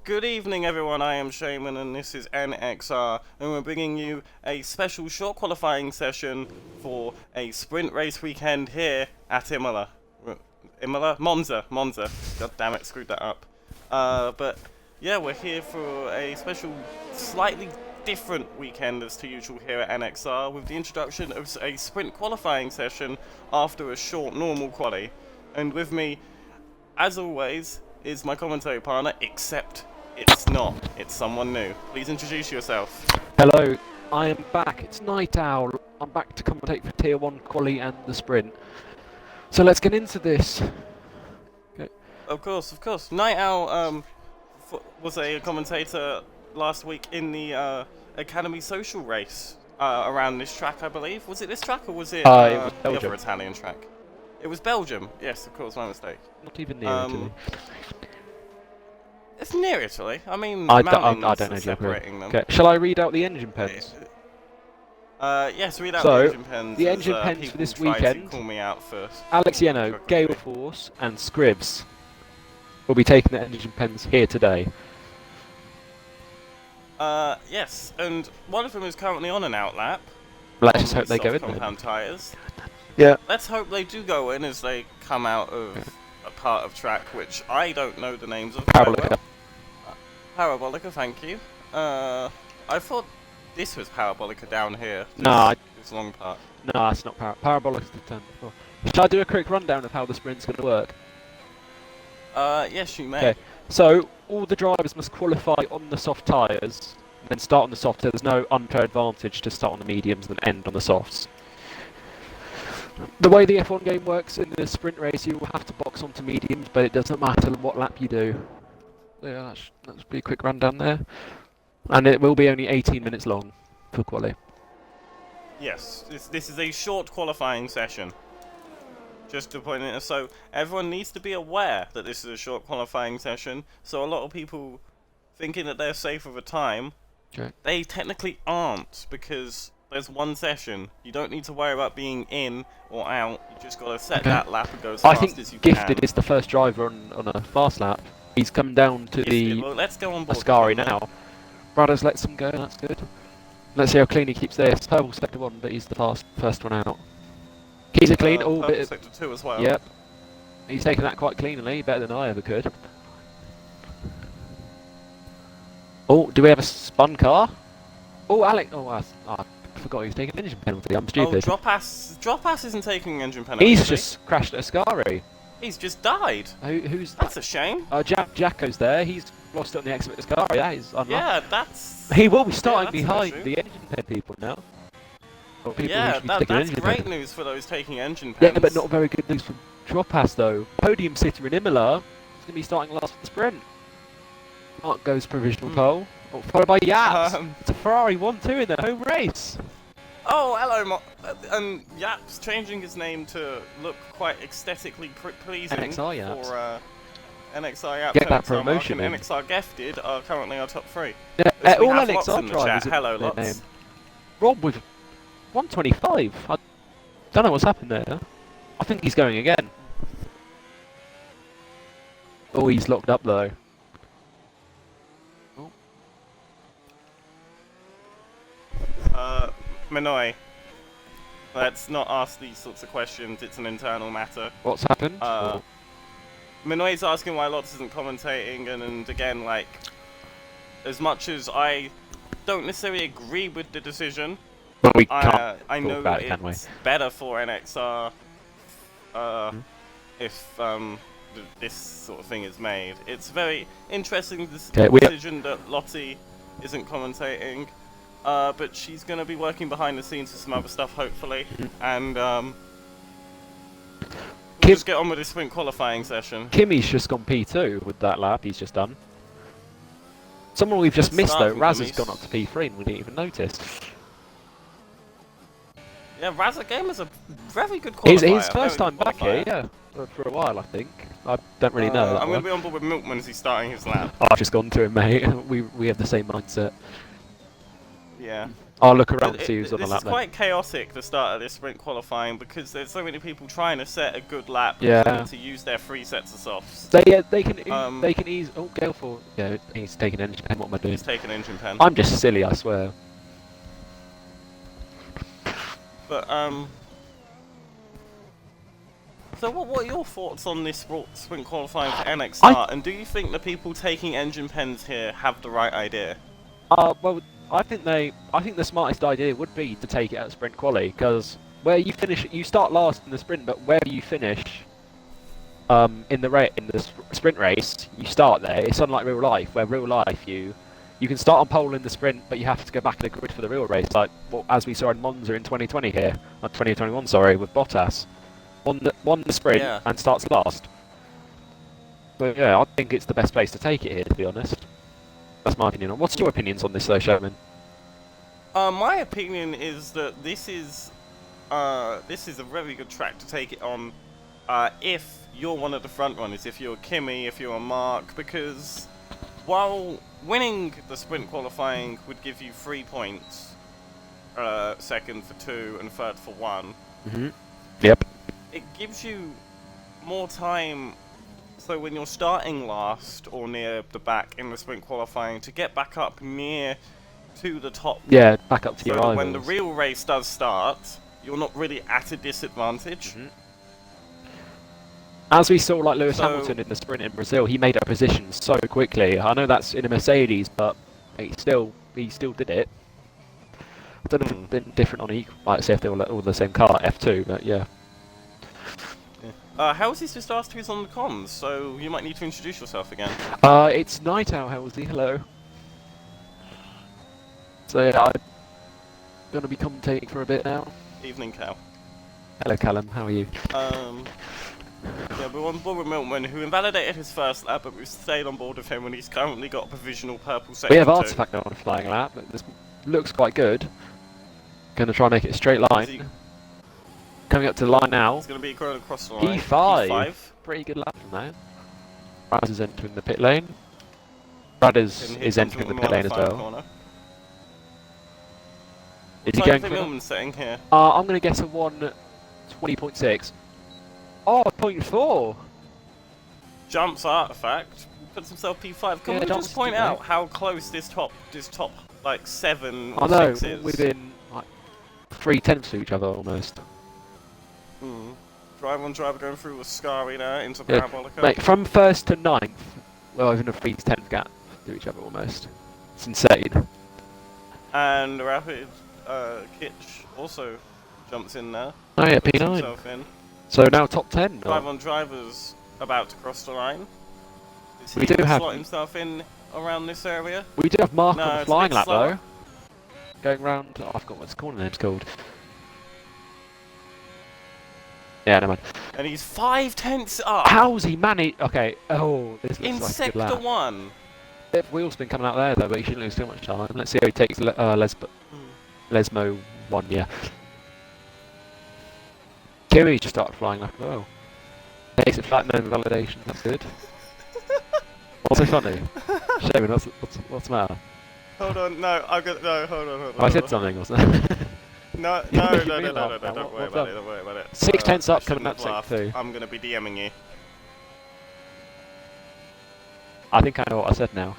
Good evening everyone, I am Shaman and this is NXR and we're bringing you a special short qualifying session for a sprint race weekend here at Imola. Monza. God damn it, screwed that up. But yeah, we're here for a special, slightly different weekend as to usual here at NXR with the introduction of a sprint qualifying session after a short normal quali. And with me, as always, is my commentary partner, except it's not. It's someone new. Please introduce yourself. Hello, I am back. It's Night Owl. I'm back to commentate for Tier 1 quali and the sprint. So let's get into this. Okay. Of course. Night Owl was a commentator last week in the Academy Social race around this track, I believe. Was it this track or was it, it was the Belgium. other Italian track? It was Belgium. Yes, of course, my mistake. Not even near Italy. It's near Italy. I mean, I mountains don't know are separating them. Okay, shall I read out the engine pens? Yes, read out the engine pens. The engine pens for this weekend. weekend. Call me out first. Alex Yeno, Gale Force, and Scribs will be taking the engine pens here today. Yes, and one of them is currently on an outlap. Let's just hope they go in compound tyres. Yeah. Let's hope they do go in as they come out of a part of track which I don't know the names of. Parabolica. Parabolica, thank you. I thought this was Parabolica down here. This long part. No, it's not Parabolica's the turn before. Shall I do a quick rundown of how the sprint's going to work? Yes, you may. Okay. So all the drivers must qualify on the soft tyres, then start on the softs. There's no unfair advantage to start on the mediums and end on the softs. The way the F1 game works in the sprint race, you will have to box onto mediums, but it doesn't matter what lap you do. Yeah, that's be a quick rundown there. And it will be only 18 minutes long for quali. Yes, this is a short qualifying session. Just to point it, so everyone needs to be aware that this is a short qualifying session. So a lot of people thinking that they're safe with a time, they technically aren't, because there's one session. You don't need to worry about being in or out. You just got to set that lap and go as fast as you can. I think Gifted is the first driver on a fast lap. He's come down to the let's go on board Ascari now. Brothers lets him go, that's good. Let's see how clean he keeps this. Purple sector 1, but he's the first one out. Keys are clean, all bit. Sector 2 as well. Yep. He's taken that quite cleanly, better than I ever could. Oh, do we have a spun car? Oh, Alex. Oh, I forgot he was taking an engine penalty. I'm stupid. Oh, Drop Ass isn't taking an engine penalty. He's just crashed at Ascari. He's just died. Who's That's a shame. Jacko's there. He's lost it on the exit at Ascari. That is unlucky. Yeah, that's... He will be starting behind the engine pen people now. That's great news for those taking engine pens. Yeah, but not very good news for Drop-Ass though. Podium sitter in Imola is going to be starting last for the sprint. Mark goes provisional pole, followed by Yaps. It's a Ferrari 1-2 in their home race. Oh, hello, and Yaps changing his name to look quite aesthetically pleasing. NXR Yaps. For NXR Yaps. Get that promotion and NXR Gifted are currently our top 3. Yeah, all NXR drivers. Hello, lots. Rob with 125. I don't know what's happened there. I think he's going again. Oh, he's locked up though. Minoy, let's not ask these sorts of questions. It's an internal matter. What's happened? Minoy's asking why Lots isn't commentating, and again, like, as much as I don't necessarily agree with the decision, but we can't I know about it's it, better for NXR if this sort of thing is made. It's very interesting decision that Lottie isn't commentating, but she's going to be working behind the scenes for some other stuff, hopefully, and we'll just get on with this sprint qualifying session. Kimmy's just gone P2 with that lap he's just done. Someone we've just missed though, Raz has gone up to P3 and we didn't even notice. Yeah, Razza Gamer's a very good qualifier. His first time back here, yeah. For a while, I think. I don't really know. I'm going to be on board with Milkman as he's starting his lap. I've just gone to him, mate. We have the same mindset. Yeah. I'll look around and see who's on the This lap is then. quite chaotic, the start of this sprint qualifying, because there's so many people trying to set a good lap. Yeah. They need to use their 3 sets of softs. They can ease. Oh, Galeful. Yeah, he's taking engine pen. What am I doing? He's taking engine pen. I'm just silly, I swear. But so what are your thoughts on this sprint qualifying for NXR? And do you think the people taking engine pens here have the right idea? Well, I think the smartest idea would be to take it at sprint quali, because where you finish, you start last in the sprint, but where you finish, in the sprint race, you start there. It's unlike real life, where real life you can start on pole in the sprint, but you have to go back in the grid for the real race, like as we saw in Monza in 2020 here, or 2021, sorry, with Bottas, won the sprint and starts last. But yeah, I think it's the best place to take it here, to be honest. That's my opinion. What's your opinions on this, though, Sherman? My opinion is that this is a very good track to take it on if you're one of the front runners, if you're Kimi, if you're Mark, because while winning the sprint qualifying would give you 3 points, second for 2 and third for 1. Mm-hmm. Yep. It gives you more time. So when you're starting last or near the back in the sprint qualifying, to get back up near to the top. Yeah, back up to your So rivals. when the real race does start, you're not really at a disadvantage. Mm-hmm. As we saw, like Lewis Hamilton in the sprint in Brazil, he made up position so quickly. I know that's in a Mercedes, but he still did it. I don't know if it'd been different on equal, like say if they were all the same car, F2, but yeah. Halsey's just asked who's on the comms, so you might need to introduce yourself again. It's Night Owl, Halsey, hello. So yeah, I'm going to be commentating for a bit now. Evening, Cal. Hello Callum, how are you? Yeah, we're on board with Milton, who invalidated his first lap, but we've stayed on board with him, and he's currently got a provisional purple sector. We have Artifact now on a flying lap, but this looks quite good. Going to try and make it a straight line. Coming up to the line now. It's going to be going across the line. P5. Pretty good lap from that. Brad is entering the pit lane. Brad is entering the pit lane as well. Corner. Is he going for Milton's setting here? I'm going to guess a 1:20.6. Oh, 0.4! Jumps Artifact. Puts himself P5. Can we just point out how close this top like 7 or 6 is? Within like 3/10 to each other almost. Driver on driver going through with Scary now into Parabolica. Mate, from 1st to 9th, well, even a 3/10 gap to each other almost. It's insane. And Rapid Kitch also jumps in there. Oh yeah, P9. In. So now top 10. Driver on driver's about to cross the line. We do have slot himself in around this area. We do have Mark on the flying lap slower. though. Going round. Oh, I forgot what his corner name's called. Yeah, no man. And he's 5/10 up. How's he managed? Okay. Oh, this looks in like sector a good lap. 1. Bit of wheel spin coming out there though, but he shouldn't lose too much time. Let's see how he takes Lesmo 1. Yeah. Kiwi just started flying lap as well. Takes it flat, no validation. That's good. What's so funny? Shaman, what's the matter? Hold on, no, hold on. Have I said something or something? No, don't worry about it. 6/10 up coming up sector 2. I'm gonna be DMing you. I think I know what I said now.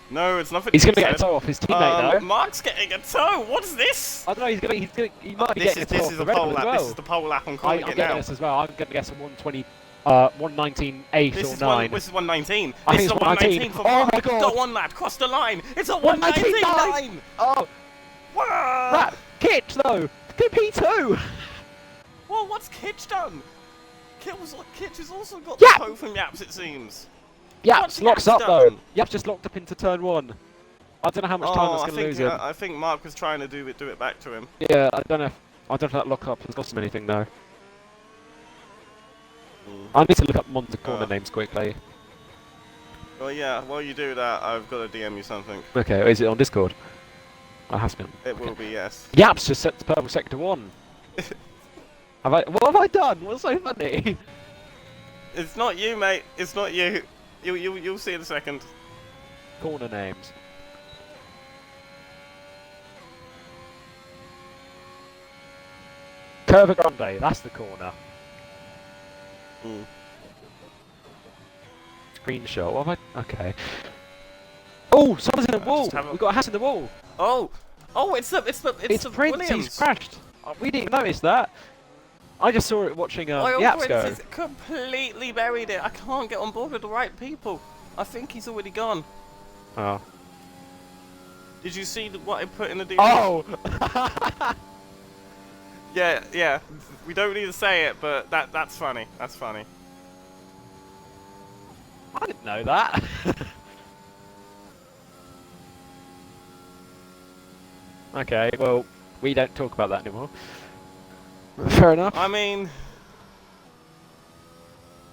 No, it's nothing. He's gonna get a toe off his teammate though. Mark's getting a toe. What's this? I don't know. He might be getting a toe off the red one as well. This is the pole lap. I'm calling it now. I'm getting this as well. I'm gonna guess a 1:20, 1:19.8 or 9. This is 1:19. I think it's 1:19. Oh my god! Got one lap. Cross the line. It's a 1:19.9. Oh. Wow. Right. Kitch though. Good P2. Well, what's Kitch done? Kitch has also got the toe from Yaps, it seems. Yaps locks up though. Yaps just locked up into turn 1. I don't know how much time that's going to lose him. I think Mark was trying to do it back to him. Yeah, I don't know if that lock up has cost him anything though. I need to look up Monza corner names quickly. Well, yeah, while you do that, I've got to DM you something. Okay, is it on Discord? I has been. It will be, yes. Yaps just set to purple sector 1. What have I done? What's so funny? It's not you, mate. It's not you. You'll see in a second. Corner names. Curva Grande, that's the corner. Mm. Screenshot. What have I? Okay. Oh, someone's in the wall. just have a- We got a hat in the wall. Oh, it's the It's Prince. Williams. He's crashed. We didn't notice that. I just saw it watching Oil Yaps Prince go. has completely buried it. I can't get on board with the right people. I think he's already gone. Oh. Did you see what I put in the DM? Oh. Yeah. We don't need to say it, but that's funny. That's funny. I didn't know that. Okay, well, we don't talk about that anymore. Fair enough. I mean,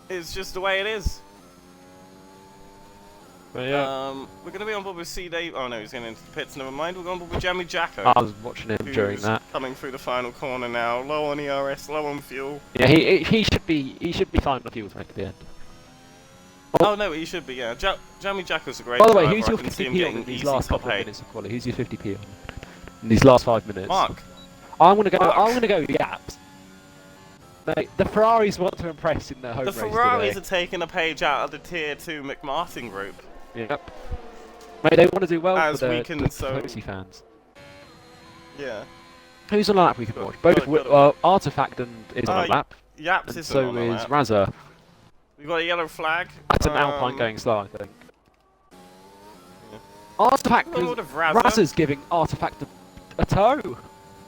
it's just the way it is. But yeah. We're going to be on board with C. Dave. Oh no, he's going into the pits. Never mind. We're going on board with Jamie Jacko. I was watching him during who's that. coming through the final corner now. Low on ERS, low on fuel. Yeah, he should be fine on fuel tank at the end. Oh no, he should be. Yeah, Jamie Jacko's a great. By the way, driver. who's your I can see him 50p on getting in these easy last top couple of eight. minutes of quality? Who's your 50p on in these last 5 minutes? Mark. I'm gonna go. Mark. I'm gonna go Yaps. Mate, the Ferraris want to impress in their home The race Ferraris today. are taking a page out of the Tier 2 McMartin group. Yep. Mate, they want to do well As for we the can so- Cozy fans. Yeah. Who's on a lap we can Got- watch? Both got- Artifact and is on a lap, Yaps and isn't so on the is lap. Razza. We've got a yellow flag. That's an Alpine going slow, I think. Yeah. Artifact We'll go is... with Razza. Razza's giving Artifact a tow.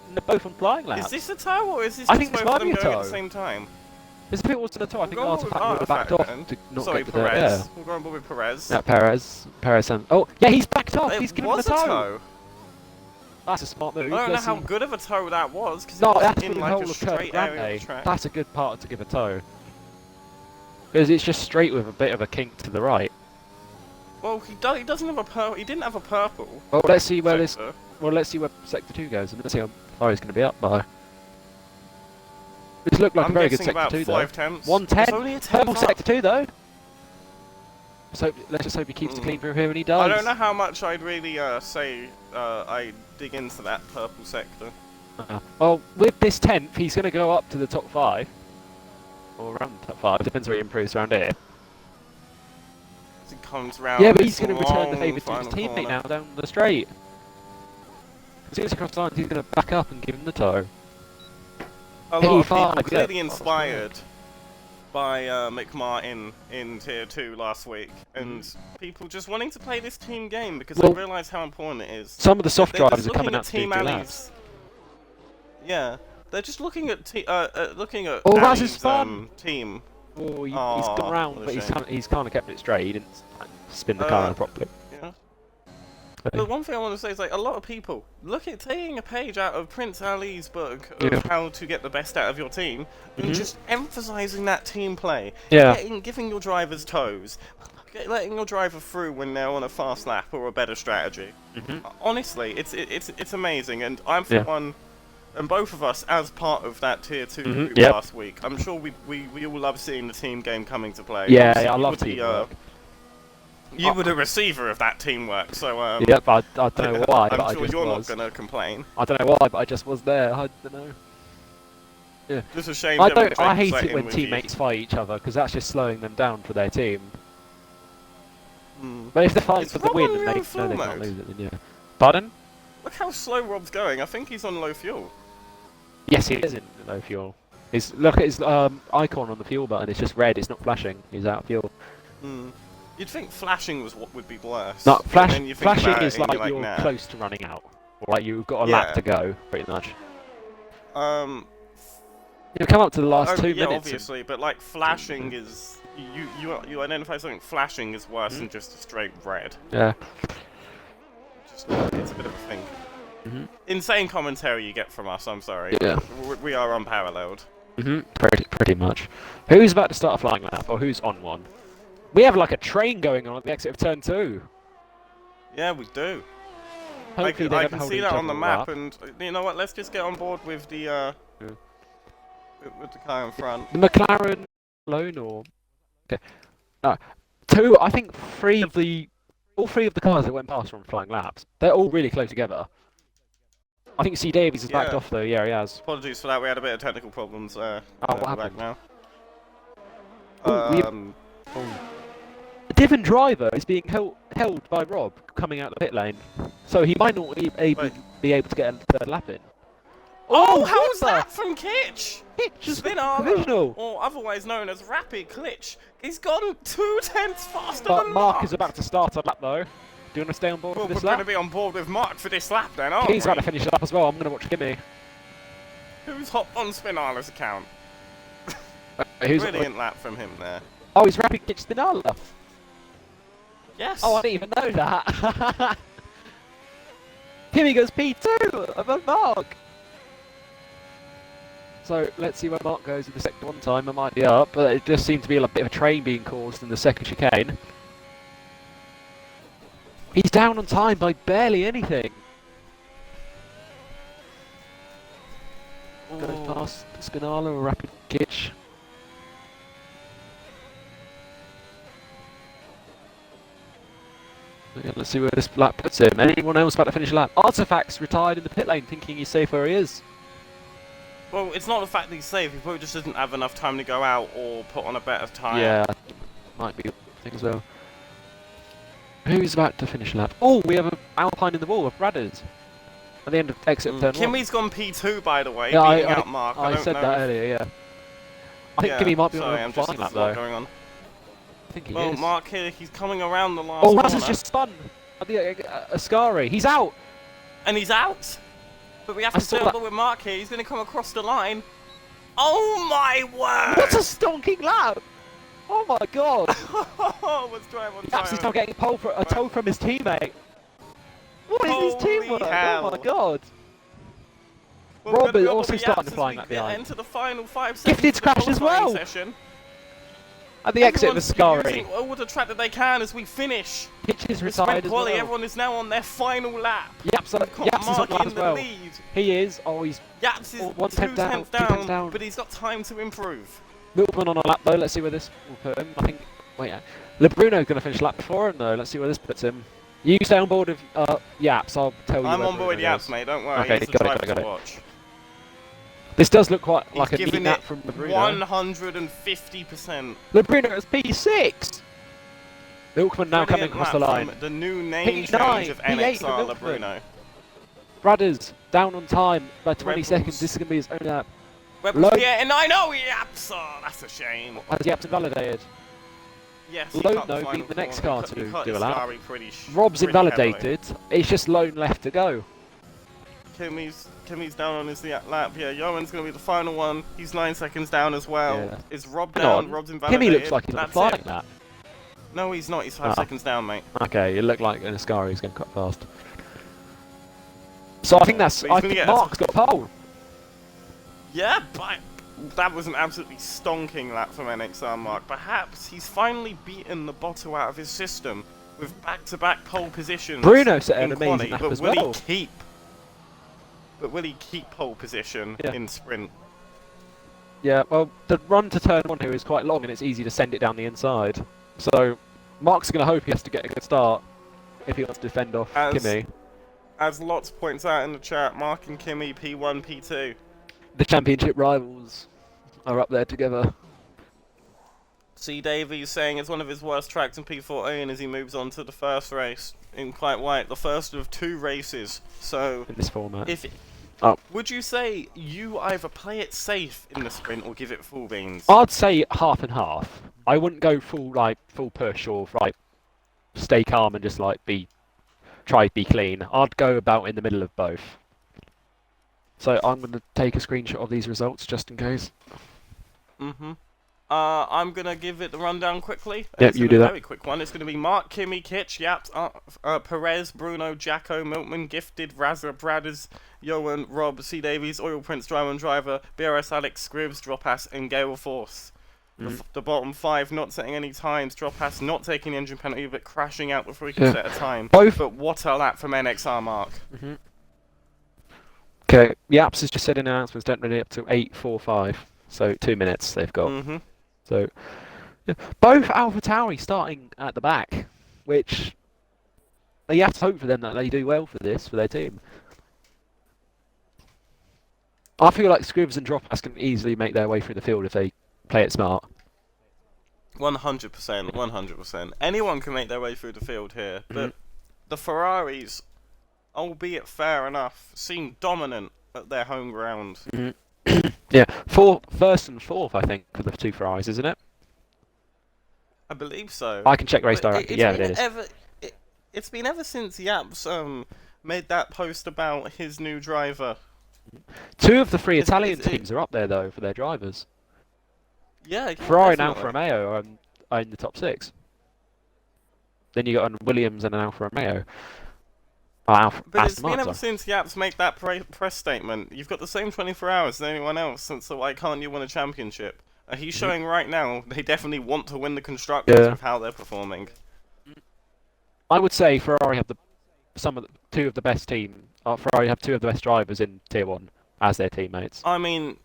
And they're both on flying laps. Is this a tow or is this I just think this both of might them be a going at tow. the same time? If it wasn't a tow, I think We'll go with Artifact would have backed off then. to not Sorry, get the dirt. Perez. Yeah. We'll go on board with Perez. Yeah, Perez and... Oh, yeah, he's backed off! It He's given him a was tow! That's a smart move. I don't know Let's how see- good of a tow that was, because No, it that's was through in the like whole a of Curva straight area of Grande. the track. That's a good part to give a tow. Because it's just straight with a bit of a kink to the right. Well, he doesn't have a purple. He didn't have a purple. Well, let's see where this... sector. Well, let's see where Sector 2 goes, and let's see how far he's going to be up by. This looked like I'm a very good guessing Sector about 2, 5 though. tenths. 110. It's only a tenth Purple up. Sector 2, though. So let's just hope he keeps it clean through here, and he does. I don't know how much I'd really say I dig into that purple sector. Well, with this 10th, he's going to go up to the top 5. Or around the top 5, depends where he improves around here. As he comes round. Yeah, but he's this going to return the long favour to his final teammate corner. now down the straight. As soon as he crosses the line, he's going to back up and give him the tow. A lot of 85, people clearly yeah. inspired by McMartin in Tier 2 last week, and people just wanting to play this team game because Well, they realise how important it is. Some of the soft They're drivers just are coming looking out to do Team two Ali's. laps. Yeah, they're just looking at looking at Oh, Raz Ali's, is fun. team. Oh, he's Aw, gone round, what a but shame. he's kind of kept it straight. He didn't spin the car properly. Yeah. But one thing I want to say is, like, a lot of people taking a page out of Prince Ali's book of Yeah. how to get the best out of your team, and just emphasising that team play. Yeah. Giving your drivers toes, letting your driver through when they're on a fast lap or a better strategy. Honestly, it's amazing, and I'm for Yeah. one. And both of us, as part of that Tier 2 group Yep. last week, I'm sure we all love seeing the team game coming to play. Yeah, Obviously, I you love were the, teamwork. You were the receiver of that teamwork, so Yep, I don't know why, but I I'm sure just you're was. not gonna complain. I don't know why, but I just was there. I don't know. Yeah. Just a shame. I Devil don't. I James hate let it in when with you. teammates fight each other because that's just slowing them down for their team. Hmm. But if they're fighting Is for the Rob win on and low they fuel know they can't mode? lose it, then yeah. Pardon? Look how slow Rob's going. I think he's on low fuel. Yes, he is in low fuel. Look at his icon on the fuel button. It's just red. It's not flashing. He's out of fuel. Hmm. You'd think flashing was what would be worse. No, but then you think flashing about is it and like you're nah. close to running out, or like you've got a lap Yeah. to go, pretty much. Um. You come up to the last 2 yeah, minutes. obviously, but like flashing is you identify something flashing is worse than just a straight red. Yeah. Just, it's a bit of a thing. Insane commentary you get from us. I'm sorry. Yeah. We are unparalleled. Pretty much. Who's about to start a flying lap, or who's on one? We have like a train going on at the exit of turn 2. Yeah, we do. Hopefully they I don't can hold see each that other on the all map, up. and you know what? Let's just get on board with the with the car in front. The McLaren alone, or okay, two. I think all three of the cars that went past were on flying laps. They're all really close together. I think C. Davies has backed Yeah. off though. Yeah, he has. Apologies for that. We had a bit of technical problems. Oh, what we're happened? back now. Ooh, the Divin driver is being held by Rob coming out the pit lane, so he might not be able to get a third lap in. Oh, what how's the- that from Kitch? Hitch is Spinala, provisional. or otherwise known as Rapid Glitch. He's gone 2/10 faster But than Mark is about to start a lap though. Do you want to stay on board Well, for we're this going to lap? be on board with Mark for this lap then, aren't He's we? about to finish the lap as well. I'm going to watch Kimmy. Who's hopped on Spinala's account? Who's Brilliant lap from him there. Oh, he's Rapid Kitch Spinala. Yes. Oh, I didn't even know that. Kimmy goes P2 above Mark. So let's see where Mark goes in the second one time. I might be up, but it just seemed to be a bit of a train being caused in the second chicane. He's down on time by barely anything. Goes past Spinala or Rapid Kitch. Yeah, let's see where this lap puts him. Anyone else about to finish a lap? Artifact's retired in the pit lane thinking he's safe where he is. Well, it's not the fact that he's safe. He probably just doesn't have enough time to go out or put on a better tyre. Yeah, might be a thing as well. Who's about to finish a lap? Oh, we have an Alpine in the wall of Bradders. At the end of exit of turn 1. Kimmy's gone P2, by the way, Yeah, beating out Mark. I don't said know that earlier, yeah. I think yeah, Kimmy might be sorry, on I'm a just flying lap there's a lot though. going on. I think he Well, is. Mark here, he's coming around the last Oh, corner. Russ has just spun at the Ascari. He's out! And he's out! But we have I to saw stay that. on with Mark here. He's going to come across the line. Oh my word! What a stonking lap! Oh my god! Let's drive on Perhaps he's now getting a tow from his teammate. What is Holy his teamwork? hell. Oh my god! Well, Rob we're is gonna also be starting out the as flying we lap get behind. into the final 5 seconds Gifted's of the crashed as qualifying well. Session. At the exit of Everyone's Ascari. using all the track that they can as we finish. Hitch is The retired sprint as quali, well. everyone is now on their final lap. Yaps is We've got on Mark lap in as the well. lead. He is. Oh, he's Yaps is 1 2 tenth down, tenths 2 tenths down, down. but he's got time to improve. Milkman on a lap though. Let's see where this will put him. I think. Wait, LeBruno's going to finish lap before him though. Let's see where this puts him. You stay on board with Yaps. I'll tell you. I'm where on board with Bruno Yaps, goes. mate. Don't worry. Okay, He's the got it, driver got it, got to it. watch. This does look quite He's like a mini giving lap it from LeBruno. 150%. LeBruno is P6. Milkman now coming Brilliant across the lap line. from the new name P9, change of P8 for NXR Milkman. LeBruno. Bradders down on time by 20 Red seconds. Bulls. This is going to be his own lap. Rebels, Low- yeah, and I know Yaps. Oh, that's a shame. Has Yaps invalidated? Yes, Lone, cut the though, final beat the next corner. car He to cut do a his lap. Ferrari pretty Rob's pretty heavily. invalidated. It's just Lone left to go. Kimmy's down on his lap. Yeah, Yoan's going to be the final one. He's 9 seconds down as well. Yeah. Is Rob Hang down? on. Rob's invalidated. Kimmy looks like he's on a That's flying it. lap. No, he's not. He's 5 Ah. seconds down, mate. Okay, it looked like an Ascari is going to cut fast. So I think that's. But he's I gonna think get Mark's got pole. Yeah, but that was an absolutely stonking lap from NXR Mark. Perhaps he's finally beaten the bottle out of his system with back-to-back pole positions. Bruno set an in amazing quali, lap but as will well. he keep? But will he keep pole position Yeah. in sprint? Yeah, well, the run to turn 1 here is quite long and it's easy to send it down the inside. So Mark's going to hope he has to get a good start if he wants to defend off Kimmy. As Lots points out in the chat, Mark and Kimmy P1, P2. The championship rivals are up there together. C. Davies saying it's one of his worst tracks in P14 as he moves on to the first race in quite white, the first of 2 races. So, In this format. would you say you either play it safe in the sprint or give it full beans? I'd say half and half. I wouldn't go full push or stay calm and just try to be clean. I'd go about in the middle of both. So I'm going to take a screenshot of these results just in case. I'm gonna give it the rundown quickly. Yep, It's you gonna do be a that. very quick one. It's gonna be Mark, Kimmy, Kitch, Yaps, Perez, Bruno, Jacko, Milkman, Gifted, Razza, Bradders, Yoan, Rob, C. Davies, Oil Prince, Driver, BRS, Alex, Scribs, Dropass, and Gale Force. The bottom 5 not setting any times. Dropass not taking the engine penalty, but crashing out before he can Yeah. set a time. Both. But what a lap from NXR Mark. Okay, Yaps has just said in announcements don't really up to 8:45, so 2 minutes they've got. So yeah. Both Alpha Tauri starting at the back, which you have to hope for them that they do well for their team. I feel like Scribs and Droppass can easily make their way through the field if they play it smart. 100%, 100%. Anyone can make their way through the field here, but the Ferraris, albeit fair enough, seem dominant at their home ground. Yeah, first and fourth, I think, for the two Ferraris, isn't it? I believe so. I can check race But directly. Yeah, it is. It's been ever since Yaps made that post about his new driver. Two of the three Italian teams are up there though for their drivers. Yeah, Ferrari and definitely. Alfa Romeo are in the top 6. Then you got an Williams and an Alfa Romeo. But it's Aston been Martin. ever since Yaps made that press statement. You've got the same 24 hours as anyone else, so why can't you win a championship? He's showing right now they definitely want to win the constructors with how they're performing. I would say Ferrari have two of the best team. Ferrari have two of the best drivers in Tier 1 as their teammates. I mean,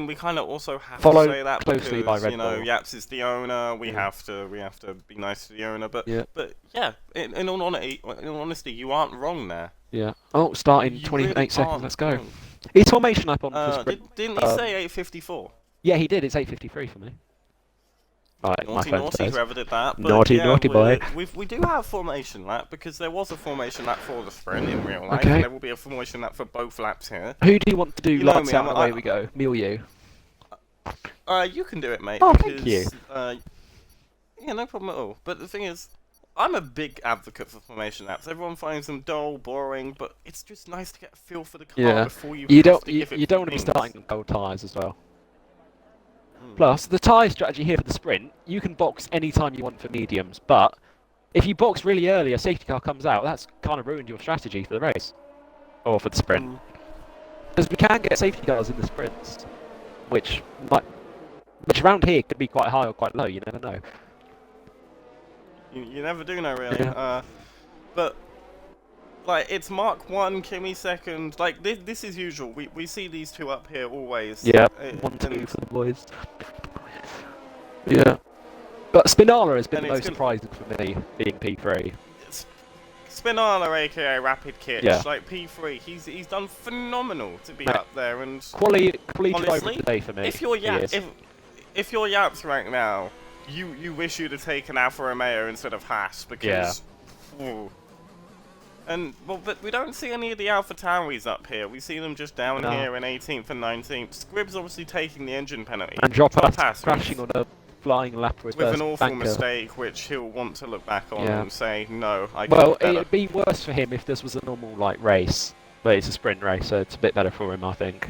we kind of also have Followed to say that closely because by Red Bull. Yaps is the owner. We have to be nice to the owner. But yeah, in all honesty, you aren't wrong there. Yeah. Oh, starting You 28 really seconds. aren't Let's go. wrong. Is formation up on for sprint? Didn't he say 8:54? Yeah, he did. It's 8:53 for me. Alright, Naughty, whoever did that. But Naughty, yeah, naughty boy. We do have formation lap because there was a formation lap for the sprint in real life. Okay. And there will be a formation lap for both laps here. Who do you want to do You know lights me, out and away we go? Me or you? You can do it, mate. Oh, because, thank you. Yeah, no problem at all. But the thing is, I'm a big advocate for formation laps. Everyone finds them dull, boring, but it's just nice to get a feel for the car before you. You don't want to be starting on cold tyres as well. Plus, the tyre strategy here for the sprint, you can box any time you want for mediums, but if you box really early, a safety car comes out, that's kind of ruined your strategy for the race. Or for the sprint. Because we can get safety cars in the sprints, which around here could be quite high or quite low, you never know. You never do know, really. Yeah. But, like, it's Mark 1, Kimi 2nd. Like, this is usual. We see these two up here always. Yeah, 1, 2 for the boys. Yeah. But Spinala has been the most surprising for me, being P3. Spinala, aka Rapid Kitch, Yeah. like P3, he's done phenomenal to be up there. And Quality driver honestly, of the day for me. if you're Yaps right now, you wish you'd have taken Alfa Romeo instead of Haas because. Ooh. And but we don't see any of the Alpha Tauris up here. We see them just down here in 18th and 19th. Scribb's obviously taking the engine penalty. And Droppass crashing on a flying lap with an awful mistake, which he'll want to look back on and say, no, I can do better. It'd be worse for him if this was a normal race, but it's a sprint race, so it's a bit better for him, I think.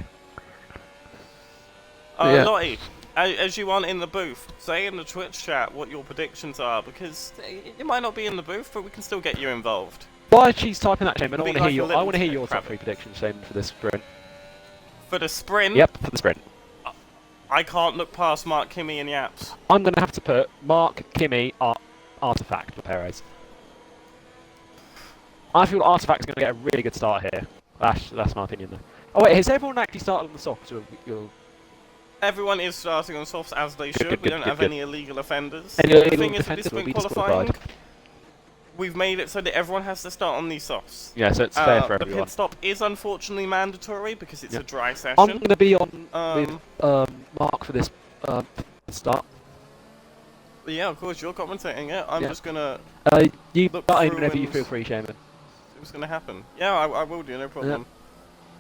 Lottie, as you aren't in the booth, say in the Twitch chat what your predictions are, because you might not be in the booth, but we can still get you involved. While she's typing that, Shaman, I want to like hear your top 3 predictions, Shaman, for this sprint. For the sprint? Yep, for the sprint. I can't look past Mark, Kimi, and Yaps. I'm going to have to put Mark, Kimi, Artifact for Perez. I feel Artifact's going to get a really good start here. That's my opinion, though. Oh wait, has everyone actually started on the softs? Everyone is starting on softs as they should. We don't have any illegal offenders. Any illegal offenders will be disqualified. We've made it so that everyone has to start on these softs. Yeah, so it's fair for everyone. The pit stop is unfortunately mandatory because it's a dry session. I'm going to be on with Mark for this start. Yeah, of course, you're commentating it. I'm just going to you look butt in through whenever you and feel free, Shaman. See what's going to happen. Yeah, I will do, no problem.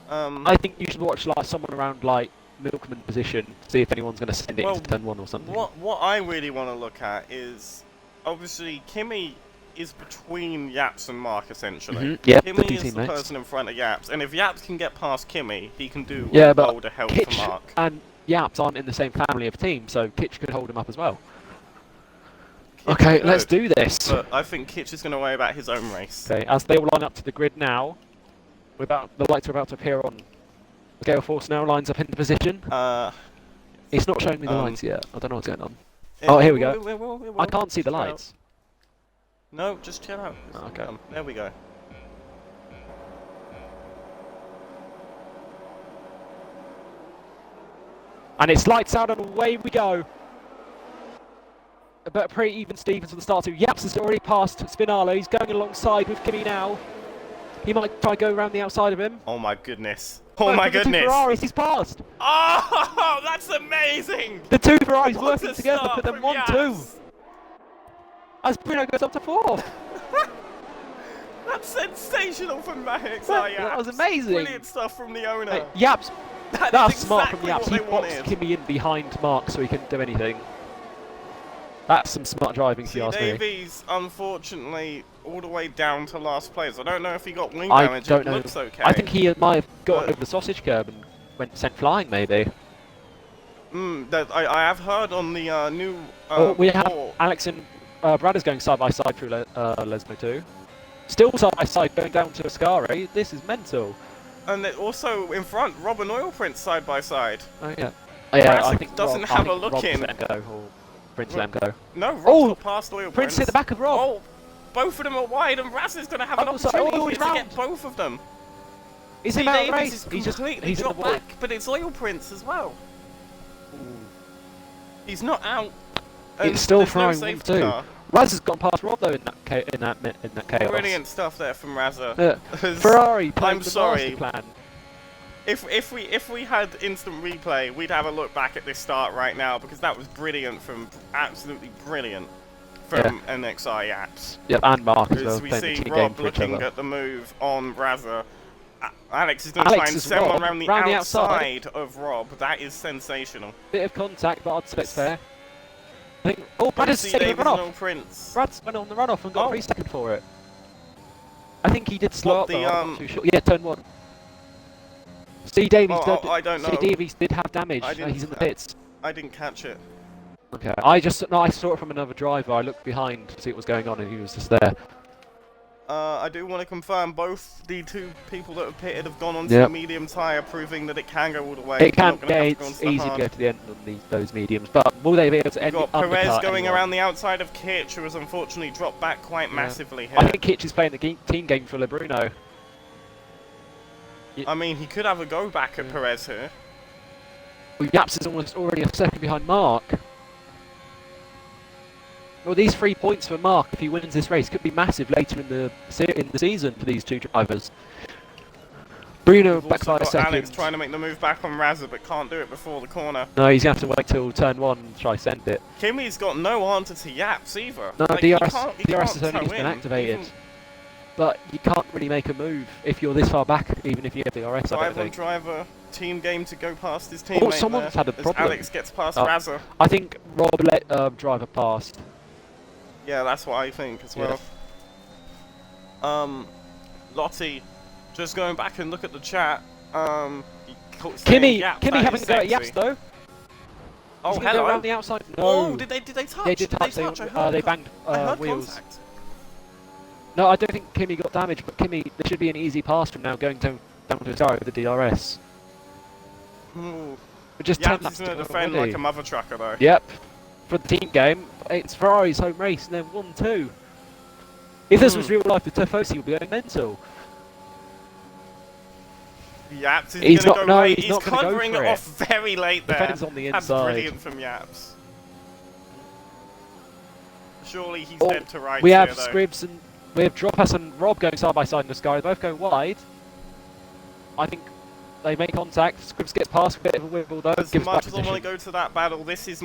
Yeah. I think you should watch someone around Milkman position, see if anyone's going to send it into turn 1 or something. What I really want to look at is, obviously, Kimi is between Yaps and Mark, essentially. Yeah, Kimi is the person in front of Yaps, and if Yaps can get past Kimi, he can do hold a help Kitch for Mark. And Yaps aren't in the same family of teams, so Kitch could hold him up as well. Kitch okay, let's do this. But I think Kitch is going to worry about his own race. Okay, as they all line up to the grid now, the lights are about to appear on. Gale Force now lines up into position. It's not showing me the lights yet. I don't know what's going on. Oh, here we go. I can't see the lights. No, just chill out. Okay. There we go. And it's lights out and away we go. But pretty even Stevens for the start too. Yaps has already passed Spinala. He's going alongside with Kimi now. He might try to go around the outside of him. Oh my goodness. Oh my The two goodness. Ferraris, he's passed. Oh, that's amazing. The two Ferraris What working a together start put them from 1-2. Yaps. As Bruno goes up to 4th. That's sensational from NXR That was Yaps. amazing. Brilliant stuff from the owner. Hey, Yaps, That that's is smart exactly from Yaps. what He they boxed wanted. Kimi in behind Mark so he couldn't do anything. That's some smart driving, if you ask me. Davies, unfortunately, all the way down to last place. I don't know if he got wing I damage. don't It know. looks okay. I think he might have got But- over the sausage curb and sent flying, maybe. I have heard on the new. We have report- Alex and Brad is going side by side through Lesmo too. Still side by side going down to Ascari. This is mental. And then also in front, Rob and Oil Prince side by side. Oh yeah. Oh, yeah, I Brassic think doesn't Rob, have I a think look Rob in. let him go, or Prince let him go. No, Rob's Oh! got past Oil Prince Prince. hit the back of Rob. Oh, both of them are wide, and Raz is going to have an Oh, sorry, opportunity oh, here he's to get round. both of them. Is See, he out of Davies race? is He's just completely he's in the dropped wall. back, but it's Oil Prince as well. He's not out. and It's still there's no throwing safety 1-2. car. Raz has gone past Rob though in that chaos. Brilliant stuff there from Razza. Yeah. 'Cause Ferrari playing I'm the sorry. master plan. If we had instant replay, we'd have a look back at this start right now because that was brilliant absolutely brilliant from NXR Yaps. Yep, and Mark as well. As we Playing the see team game Rob for each looking other. at the move on Razza. Alex is going to try Alex and as send well, one around the round the outside of Rob. That is sensational. Bit of contact, but I'd say it's fair. I think. Oh, Brad is Obviously, taking the Davies and runoff. Oil Prince. Brad's went on the runoff and got Oh. 3 seconds for it. I think he did slow What, up the, though, I'm not too sure. Yeah, turn 1. Steve Davies, I don't know. Steve Davies did have damage. I didn't- He's in the pits. I didn't catch it. Okay. I saw it from another driver. I looked behind to see what was going on, and he was just there. I do want to confirm both the two people that have pitted have gone onto Yep. the medium tyre, proving that it can go all the way. It They're can. not gonna Yeah, have to go it's onto the easy to hard. go to the end on those mediums, but will they be able to We've got undercut Perez going anyone? around the outside of Kitch, who has unfortunately dropped back quite massively here. I think Kitch is playing the team game for LeBruno. I mean, he could have a go back at Perez here. Well, Yaps is almost already a second behind Mark. Well, these 3 points for Mark, if he wins this race, could be massive later in the season for these two drivers. Bruno We've back also by a got second. Alex trying to make the move back on Razza, but can't do it before the corner. No, he's going to have to wait till turn 1 and try send it. Kimi's got no answer to Yaps either. No, Like, he DRS, can't DRS has only toe just been in, activated. even But you can't really make a move if you're this far back, even if you have DRS, I don't Rival think. driver, team game to go past his teammate. Someone's there, had a as problem. Alex gets past Oh. Razza. I think Rob let driver pass. Yeah, that's what I think as well. Lottie, just going back and look at the chat. Kimmy Yap, having that a is go at sexy. Yaps though. Oh, He's gonna go hello. around the outside. No. Oh, did they touch? They did touch. I heard They banged I heard wheels. contact. No, I don't think Kimmy got damaged, but Kimmy, there should be an easy pass from now going down to his with the DRS. Ooh. But just 10 Yaps laps is going to to go defend already. like a mother trucker though. Yep. For the team game, it's Ferrari's home race and then 1-2. If this was real life, the Tifosi would be going mental. Yaps is He's going to not- go no, late. he's He's not gonna go covering for it it. off very late there. Defends on the That's inside. brilliant from Yaps. Surely he's Oh, dead to rights we have here, though. Scribs and we have Droppass and Rob going side by side in the sky. They both go wide. I think they make contact. Scribs gets past a bit of a wibble though. As gives much back as I want to position. go to that battle, this is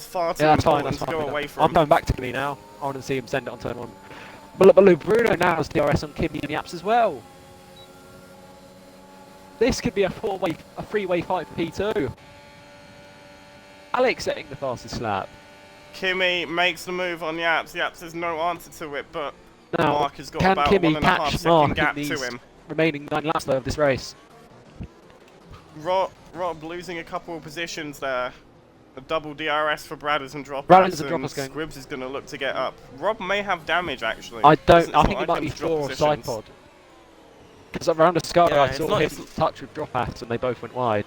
far too Yeah, that's fine. important That's to fine. go away I'm from. going back to me now. I want to see him send it on turn 1. But Bruno now has DRS on Kimmy and Yaps as well. This could be a three-way fight for P2. Alex setting the fastest lap. Kimmy makes the move on Yaps. Yaps has no answer to it, but Now, Mark has got can about Kimmy 1.5 catch second Mark gap in to these him. remaining 9 laps though of this race? Rob losing a couple of positions there. A double DRS for Bradders and Droppass. Bradders and Droppass going. Scribs is going to look to get up. Rob may have damage actually. I It's don't. I not think like it might be them to drop 4 or side positions. pod. Because around the scar, Yeah, I it's saw not- him it's- touch with Droppass and they both went wide.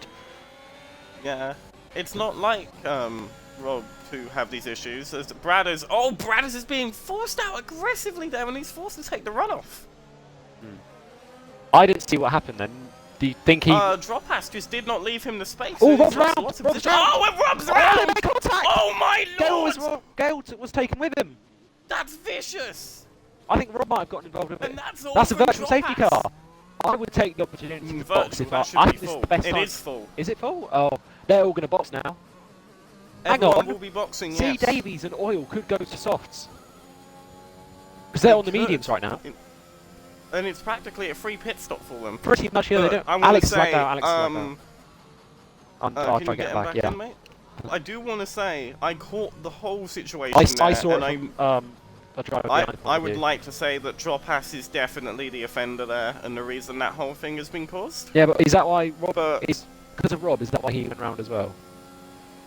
Yeah, it's not like Rob to have these issues. As Bradders is being forced out aggressively there, and he's forced to take the runoff. I didn't see what happened then. Do you think he? Droppass just did not leave him the space. Oh, He's Rob's lost round! lots of Rob's position- round! Oh, and Rob's Oh, they round! made contact! Oh my lord! Gale was taken with him. That's vicious! I think Rob might have gotten involved in And it. that's all That's a from virtual safety Droppass. car. I would take the opportunity to box Virtual, if that I should be think this is full. the best It time. is full. Is it full? Oh, they're all going to box now. Hang Everyone on. will be boxing, C. yes. Davies and Oil could go to softs. Because they're They on the could. mediums right now. And it's practically a free pit stop for them. Pretty much, yeah, they don't. I wanna Alex is say, lagged out, Alex is lagged out. I'll can try you to get him him back, yeah. in, mate? I do want to say, I caught the whole situation I there, saw it and from a driver behind point I of would view. like to say that Dropass is definitely the offender there, and the reason that whole thing has been caused. Yeah, but is that why Rob But- is because of Rob? Is that why he went round as well?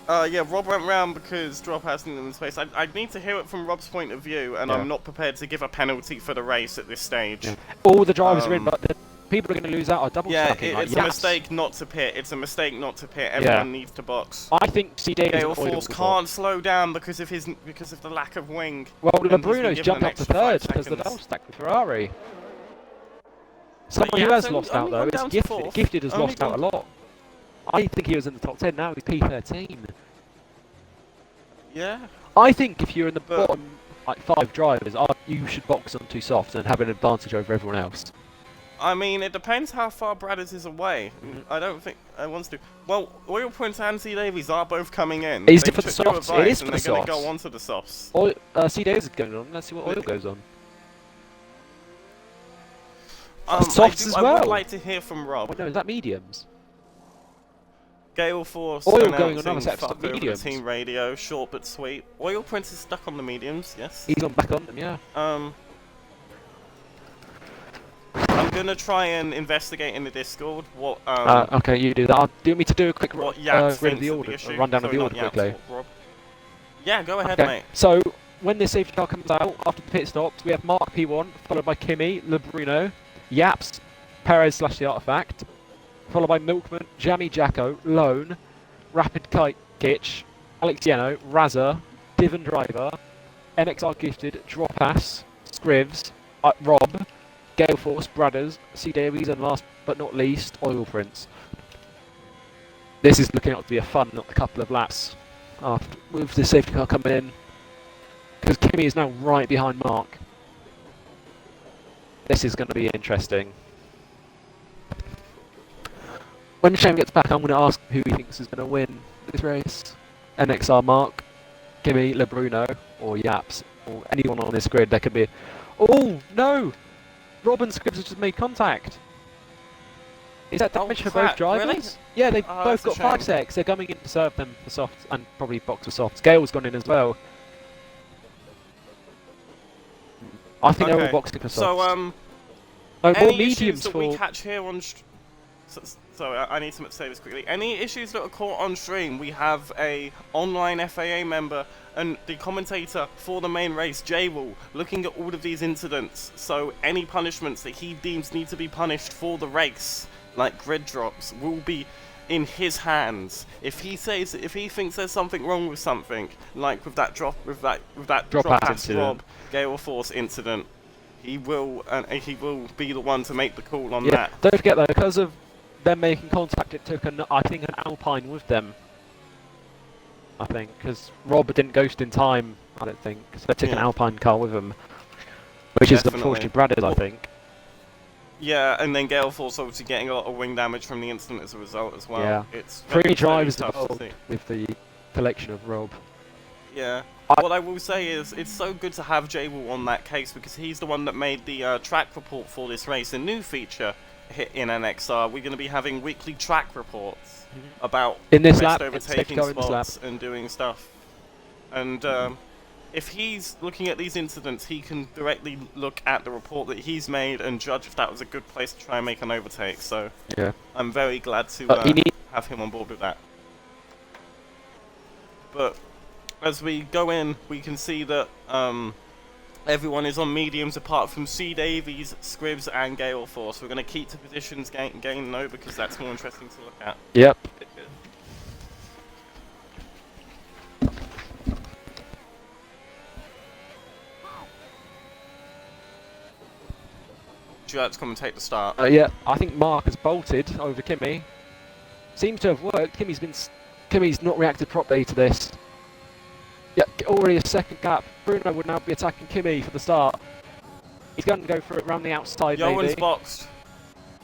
Yeah, Rob went round because Dropass isn't in space. I need to hear it from Rob's point of view, and Yeah. I'm not prepared to give a penalty for the race at this stage. Yeah. All the drivers are in, Um, but the people are going to lose out are double Yeah, stacking. like it's a Yaps. mistake not to pit. It's a mistake not to pit. Everyone needs to box. I think C. Davies Gale and Oil Force will can't slow down because of the lack of wing. Well, and he's been Bruno's given jumped an up to extra 5 third because of the seconds. double stack with Ferrari. Someone who Yaps has only- lost out only though gone is down to Gifted. fourth. Gifted has Only lost out a lot. I think he was in the top 10, now he's P13. Yeah. I think if you're in the But- bottom like 5 drivers, you should box on 2 softs and have an advantage over everyone else. I mean, it depends how far Bradders is away. I don't think I wants to. Well, Oil Prince and C. Davies are both coming in. Is They it for the took your softs? It advice is and for the they're going to softs. go on to the softs. Oil, C. Davies is going on, let's see what Oil goes on. Softs as I would well. like to hear from Rob. Oh, no, is that mediums? Gale Force Oil announcing going on another set of fuck over the mediums. team radio, short but sweet. Oil Prince is stuck on the mediums, yes. He's on back on them, yeah. I'm gonna try and investigate in the Discord what Okay, you do that. Do you want me to do a quick what Yaps read of thinks the of order, issue. a rundown of Sorry, the not order Yaps, quickly? Rob. Yeah, go ahead, Okay, mate. so when the safety car comes out after the pit stops, we have Mark P1, followed by Kimi, LeBruno, Yaps, Perez / the Artifact, followed by Milkman, Jammy Jacko, Lone, Rapid Kite Kitch, Alexiano, Razza, Divan Driver, NXR Gifted, Dropass, Scrivs, Rob, Gale Force, Bradders, C. Davies, and last but not least, Oil Prince. This is looking out to be a fun couple of laps after, with the safety car coming in, because Kimi is now right behind Mark. This is going to be interesting. When Shane gets back, I'm going to ask who he thinks is going to win this race. NXR Mark, Kimi, LeBruno, or Yaps, or anyone on this grid. There could be... Oh, no! Rob and Scribs have just made contact. Is that damage for both crap, drivers? really? Yeah, they've Oh, both that's a got 5 shame. secs. They're coming in to serve them for softs, and probably box for softs. Gale's gone in as well. I think they're all boxing for softs. So, no, more any mediums issues that for... we catch here on... So I need to say this quickly. Any issues that are caught on stream, we have a online FAA member and the commentator for the main race, J-Will, looking at all of these incidents. So any punishments that he deems need to be punished for the race, like grid drops, will be in his hands. If he thinks there's something wrong with something, like with that drop Drop-out past incident. Rob Gale Force incident, he will be the one to make the call on Yeah, that. don't forget though, because of them making contact, it took I think an Alpine with them. I think because Rob didn't ghost in time. I don't think so they took an Yeah. Alpine car with them, which is Definitely. unfortunately Bradders, I think. Yeah, and then Gale Force obviously getting a lot of wing damage from the incident as a result as well. Yeah. It's 3 very drivers tough to involved see. with the collection of Rob. Yeah. What I will say is, it's so good to have J-Will on that case because he's the one that made the track report for this race, a new feature hit in NXR. We're going to be having weekly track reports about In this best lap, it's overtaking safe to go in this lap. spots and doing stuff. And if he's looking at these incidents, he can directly look at the report that he's made and judge if that was a good place to try and make an overtake. So Yeah. I'm very glad to have him on board with that. But as we go in, we can see that everyone is on mediums apart from C. Davies, Scribs, and Gale Force. We're going to keep to positions gain though because that's more interesting to look at. Yep. Would you like to come and take the start? Yeah, I think Mark has bolted over Kimi. Seems to have worked. Kimi's not reacted properly to this. Yeah, already a second gap. Bruno would now be attacking Kimi for the start. He's going to go for it around the outside, Yoan's maybe. boxed.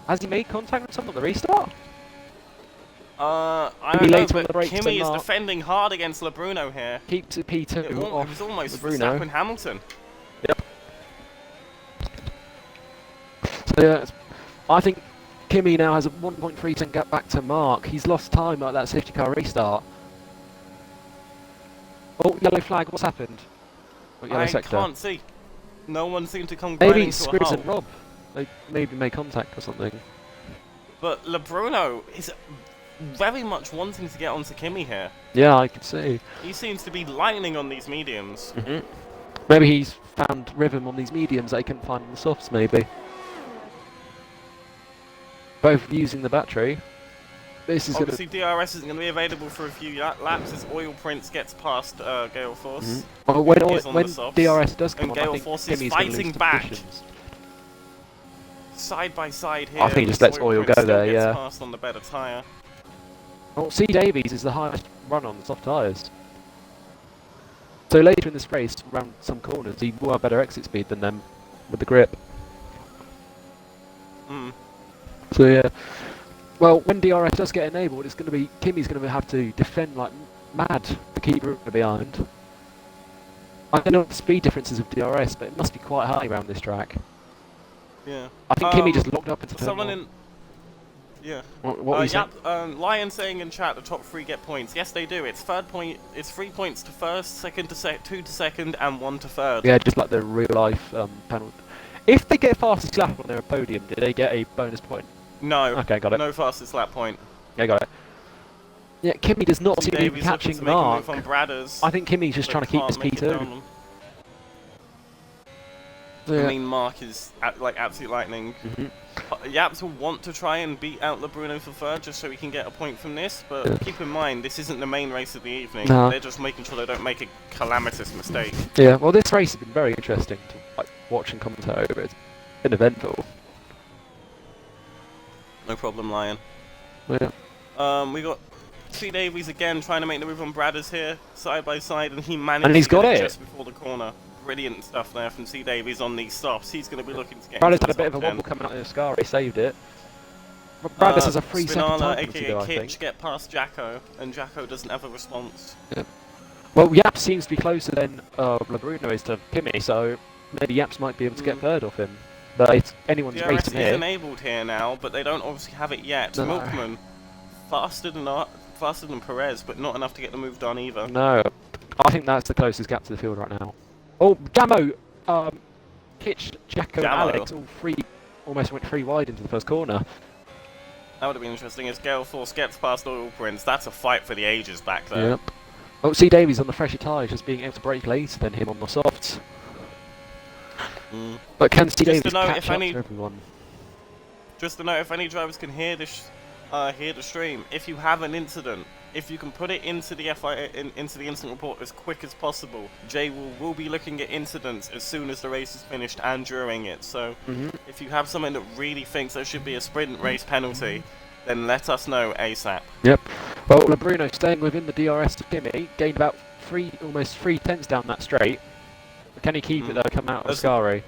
Has he made contact with someone on the restart? I Maybe don't know, later on but the brakes Kimi to is Mark. defending hard against LeBruno here. Keeps it P2 It off was almost Bruno. Verstappen Hamilton. Yep. So yeah, I think Kimi now has a 1.3% gap back to Mark. He's lost time at that safety car restart. Oh, yellow flag, what's happened? Oh, yellow I sector. can't see. No one seemed to come Maybe grinding it's to a Scribs halt. and Rob. They maybe made contact or something. But LeBruno is very much wanting to get onto Kimi here. Yeah, I can see. He seems to be lightning on these mediums. Maybe he's found rhythm on these mediums that he couldn't find on the softs, maybe. Both using the battery. This is Obviously, DRS isn't going to be available for a few laps as Oil Prince gets past Gale Force. Well, when He is on the softs. DRS does come And on, Gale I think Force is Kimi's going to fighting lose back. positions. Side by side here. I think he just lets Oil Prince go still there, gets yeah. Passed on the better tyre. Well, C. Davies is the highest run on the soft tyres. So later in this race, around some corners, he will have better exit speed than them with the grip. So yeah. Well, when DRS does get enabled, it's going to be Kimi's going to have to defend like mad to keep Bruno behind. I don't know what the speed differences of DRS, but it must be quite high around this track. Yeah. I think Kimi just locked up into someone turn in. Yeah. What were you saying? Lion saying in chat the top 3 get points. Yes, they do. It's 3 points to first, second to 2 to second, and 1 to third. Yeah, just like the real life panel. If they get fastest lap on their podium, do they get a bonus point? No. Okay, got it. No fastest lap point. Yeah, got it. Yeah, Kimi does not seem to be Davies looking catching to make a Mark. move on Bradders, I think Kimi's just but trying to keep this can't make it P2. down. Yeah. I mean, Mark is like absolute lightning. Yaps will want to try and beat out LeBruno for third just so he can get a point from this, but keep in mind this isn't the main race of the evening. No. They're just making sure they don't make a calamitous mistake. Yeah, well, this race has been very interesting to like watch and commentate over. It's been eventful. No problem, Lion. Yeah. We got C. Davies again trying to make the move on Bradders here, side by side, and he managed And he's to get got it it. just before the corner. Brilliant stuff there from C. Davies on these stops. He's going to be looking to get Bradders into had a the bit of a top 10. wobble coming out of the scar, he saved it. Bradders has a 3 second Spinala, time penalty aka though, I Kitch, think. get past Jacko, and Jacko doesn't have a response. Well, Yaps seems to be closer than LeBruno is to Kimi, so maybe Yaps might be able to get third off him. But it's anyone's race DRS from is here. enabled here now, but they don't obviously have it yet. No. Milkman, faster than Perez, but not enough to get the move done either. No, I think that's the closest gap to the field right now. Oh, Jamo, Kitch, Jacko, and Jamo. Alex all almost went 3 wide into the first corner. That would have been interesting as Gale Force gets past Oil Prince. That's a fight for the ages back there. Yep. Oh, C. Davies on the fresher tyres, just being able to brake later than him on the softs. But can C. Davies catch up to everyone? Just to know, if any drivers can hear this, hear the stream, if you have an incident, if you can put it into the into the incident report as quick as possible, Jay will be looking at incidents as soon as the race is finished and during it. So, if you have someone that really thinks there should be a sprint race penalty, then let us know ASAP. Yep. Well, LeBruno staying within the DRS to Kimi, gained about almost 3 tenths down that straight. Can he keep it though, come out of Scari?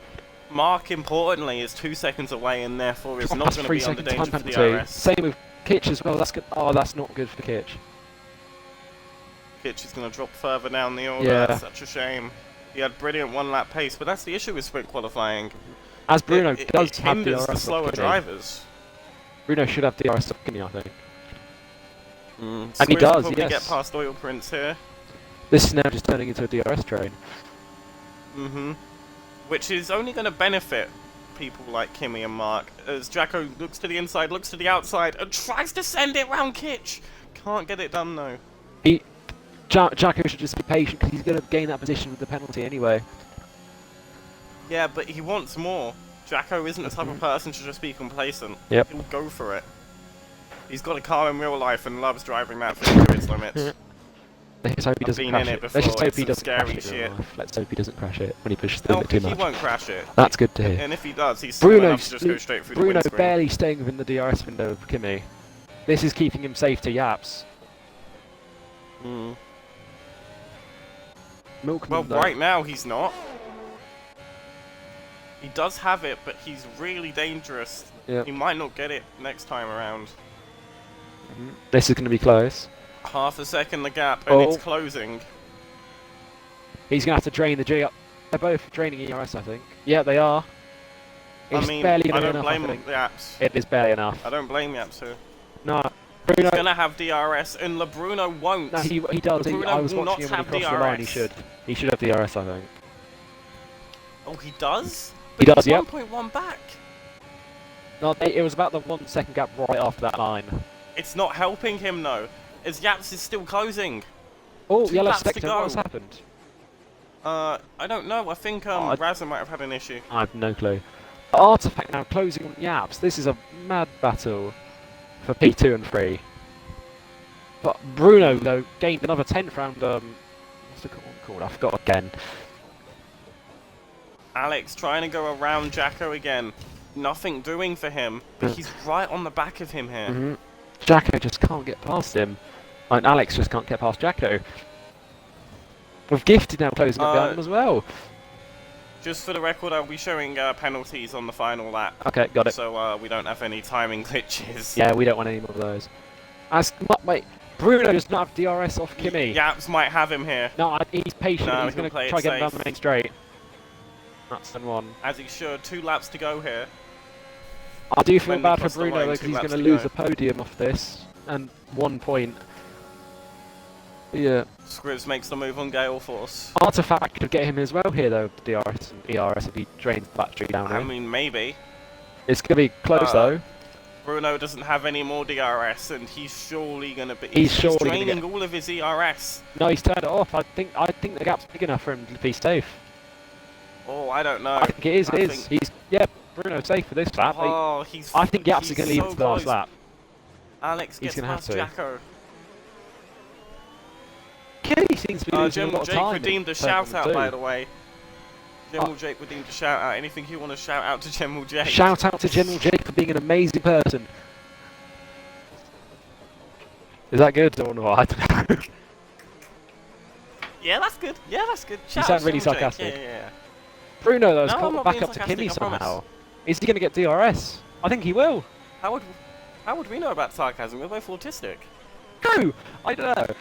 Mark, importantly, is 2 seconds away and therefore is not Plus going to 3 be under second danger time for penalty. DRS. Same with Kitch as well, that's good. Oh, that's not good for Kitch. Kitch is going to drop further down the order. Yeah. That's such a shame. He had brilliant 1-lap pace, but that's the issue with sprint qualifying. As Bruno does it have hinders DRS the off slower Kimi. drivers. Bruno should have DRS off Kimi, I think. And he does, probably yes. get past Oil Prince here. This is now just turning into a DRS train. Which is only going to benefit people like Kimi and Mark, as Jacko looks to the inside, looks to the outside, and tries to send it round Kitch. Can't get it done though. Jacko should just be patient because he's going to gain that position with the penalty anyway. Yeah, but he wants more. Jacko isn't the type of person to just be complacent. Yep. He'll go for it. He's got a car in real life and loves driving that thing to its limits. Let's hope he doesn't been crash in it it. before, Let's just hope it's he some doesn't crash scary it in shit. real life. Let's hope he doesn't crash it when he pushes the No, limit too he much. won't crash it. That's good to hear. And if he does, he's smart enough to just go straight through the Bruno windscreen. barely staying within the DRS window of Kimi. This is keeping him safe to Yaps. Milkman, Well, though. right now he's not. He does have it, but he's really dangerous Yeah. He might not get it next time around. This is going to be close. Half a second the gap, and it's closing. He's going to have to drain the G up. They're both draining ERS, I think. Yeah, they are. It's barely I going to don't be enough, blame Yaps. It is barely enough. I don't blame Yaps here. No. He's Bruno, going to have DRS, and LeBruno won't. no, he does. I was will not watching him when have he crossed the line. DRS. He should have DRS, I think. Oh, he does? He But does, he's yep. 1.1 back. No, it was about the 1 second gap right after that line. It's not helping him, though, as Yaps is still closing. Oh, 2 yellow laps to sector. go. What's happened? I don't know. I think Razza might have had an issue. I have no clue. Artifact now closing on Yaps. This is a mad battle for P2 and 3. But Bruno, though, gained another 10th round. What's the one called? I forgot again. Alex trying to go around Jacko again. Nothing doing for him, but he's right on the back of him here. Jacko just can't get past him. And Alex just can't get past Jacko. With Gifted now closing up behind him as well. Just for the record, I'll be showing penalties on the final lap. Okay, got it. So we don't have any timing glitches. Yeah, we don't want any more of those. Wait, Bruno does not have DRS off Kimi. Yaps might have him here. No, he's patient. No, He's going to play it try to get him down safe. the main straight. That's turn 1. As he should. 2 laps to go here. I do feel When bad they for cross the Bruno line, though, 2 because he's laps going to to lose go. the podium off this. And 1 point. Yeah. Scribs makes the move on Gale Force. Artifact could get him as well here though, DRS and ERS, if he drains the battery down I here. mean, maybe. It's going to be close though. Bruno doesn't have any more DRS, and he's surely going to be... He's surely gonna draining get- all of his ERS. No, he's turned it off. I think the gap's big enough for him to be safe. Oh, I don't know. I think it is, I it is. think- Yeah, Bruno's safe for this lap. Oh, he's... I think Yaps is he's going to lead so to the last close. lap. Alex He's gets gonna have past to. Jacko. Kelly seems to be losing a General lot of Jake time. redeemed a shout out, by the way. General Jake redeemed a shout out. Anything you want to shout out to General Jake? Shout out to General Jake for being an amazing person. Is that good or not? I don't know. Yeah, that's good. Yeah, that's good. Shout sound out to really General Jake. sarcastic. Yeah. Bruno though has No, I'm caught not back being up to sarcastic, Kimi I promise. somehow. Is he going to get DRS? I think he will. How would we know about sarcasm? We're both autistic. No! I don't know.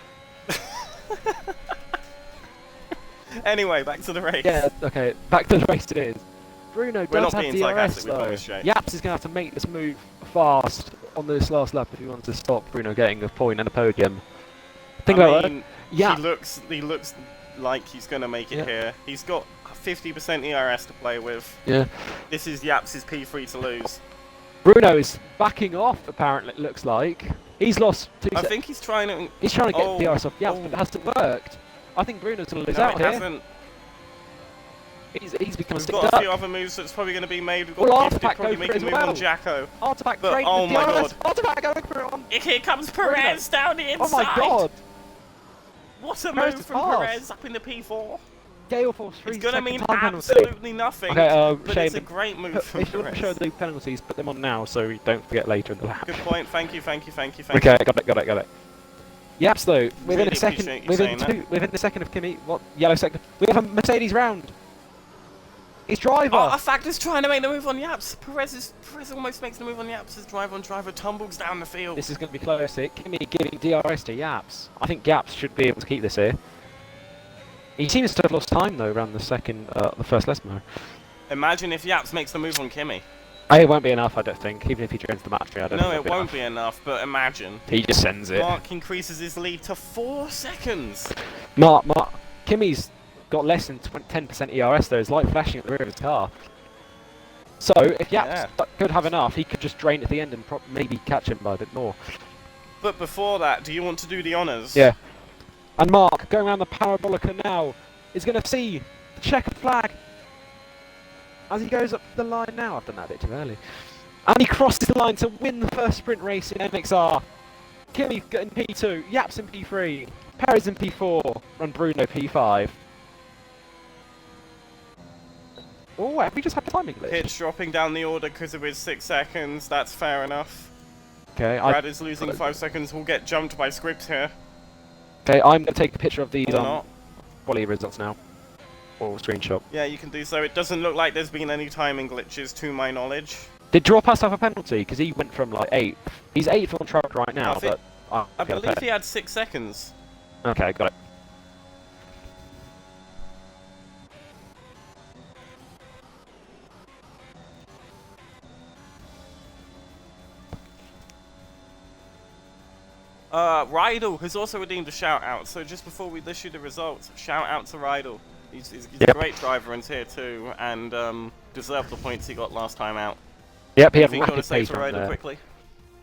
Anyway, back to the race. Yeah, okay, back to the race it is. Bruno We're does not have being DRS sarcastic, we though. promise, Jake. Yaps is going to have to make this move fast on this last lap if he wants to stop Bruno getting a point and a podium. Think about that. Yeah. He looks like he's going to make it Yeah. here. He's got 50% ERS to play with. Yeah. This is Yaps' P3 to lose. Bruno is backing off, apparently, it looks like. He's lost 2 I seconds. think he's trying to... He's trying to get Oh, DRS off Yaps, oh. but it hasn't worked. I think Bruno's going to lose No, out it here. hasn't. He's become a We've stick got a duck. few other moves that's probably going to be made. We've Well, got Gifted Artifact probably go for making it a move as well. on Jacko. Artifact But- break oh with my DRS. God. Artifact going for it on. Here comes Perez down the inside. Oh my god. What a Perez move is from fast. Perez up in the P4. Gale Force 3 It's going to mean time penalty. absolutely nothing. Okay, but Shane, it's a great move from if you want to show Perez. the penalties, put them on now so we don't forget later in the lap. Good point. Thank you. Okay, got it. Yaps though, within Really a second, appreciate you saying within the second of Kimi, what yellow sector? We have a Mercedes round. His driver. Artifact is trying to make the move on Yaps. Perez almost makes the move on Yaps. His driver tumbles down the field. This is going to be close here. Kimi giving DRS to Yaps. I think Yaps should be able to keep this here. He seems to have lost time though around the first lesson. Imagine if Yaps makes the move on Kimi. It won't be enough, I don't think. Even if he drains the battery, I don't No, think it won't be enough, but imagine. He just sends it. Mark increases his lead to 4 seconds. Mark, Kimi's got less than 10% ERS though. It's like flashing at the rear of his car. So if Yaps could have enough, he could just drain at the end and maybe catch him by a bit more. But before that, do you want to do the honours? Yeah. And Mark, going around the parabolica now, is going to see the checkered flag as he goes up the line now. I've done that a bit too early. And he crosses the line to win the first sprint race in NXR. Kimi in P2, Yaps in P3, Perez in P4, and Bruno P5. Oh, have we just had a timing glitch? Pitch dropping down the order because of his 6 seconds. That's fair enough. Okay, Brad is losing 5 seconds. Will get jumped by Scripps here. okay, I'm going to take a picture of these Or not. quality results now. Or screenshot. Yeah, you can do so. It doesn't look like there's been any timing glitches to my knowledge. Did Drawpass have a penalty? Because he went from like 8th. He's 8th on track right now, but... I believe he had 6 seconds. Okay, got it. Rydell has also redeemed a shout out, so just before we issue the results, shout out to Rydell. He's a great driver in Tier 2 and deserved the points he got last time out. Yep, he had Anything you want to say pace to on Rydell there. quickly?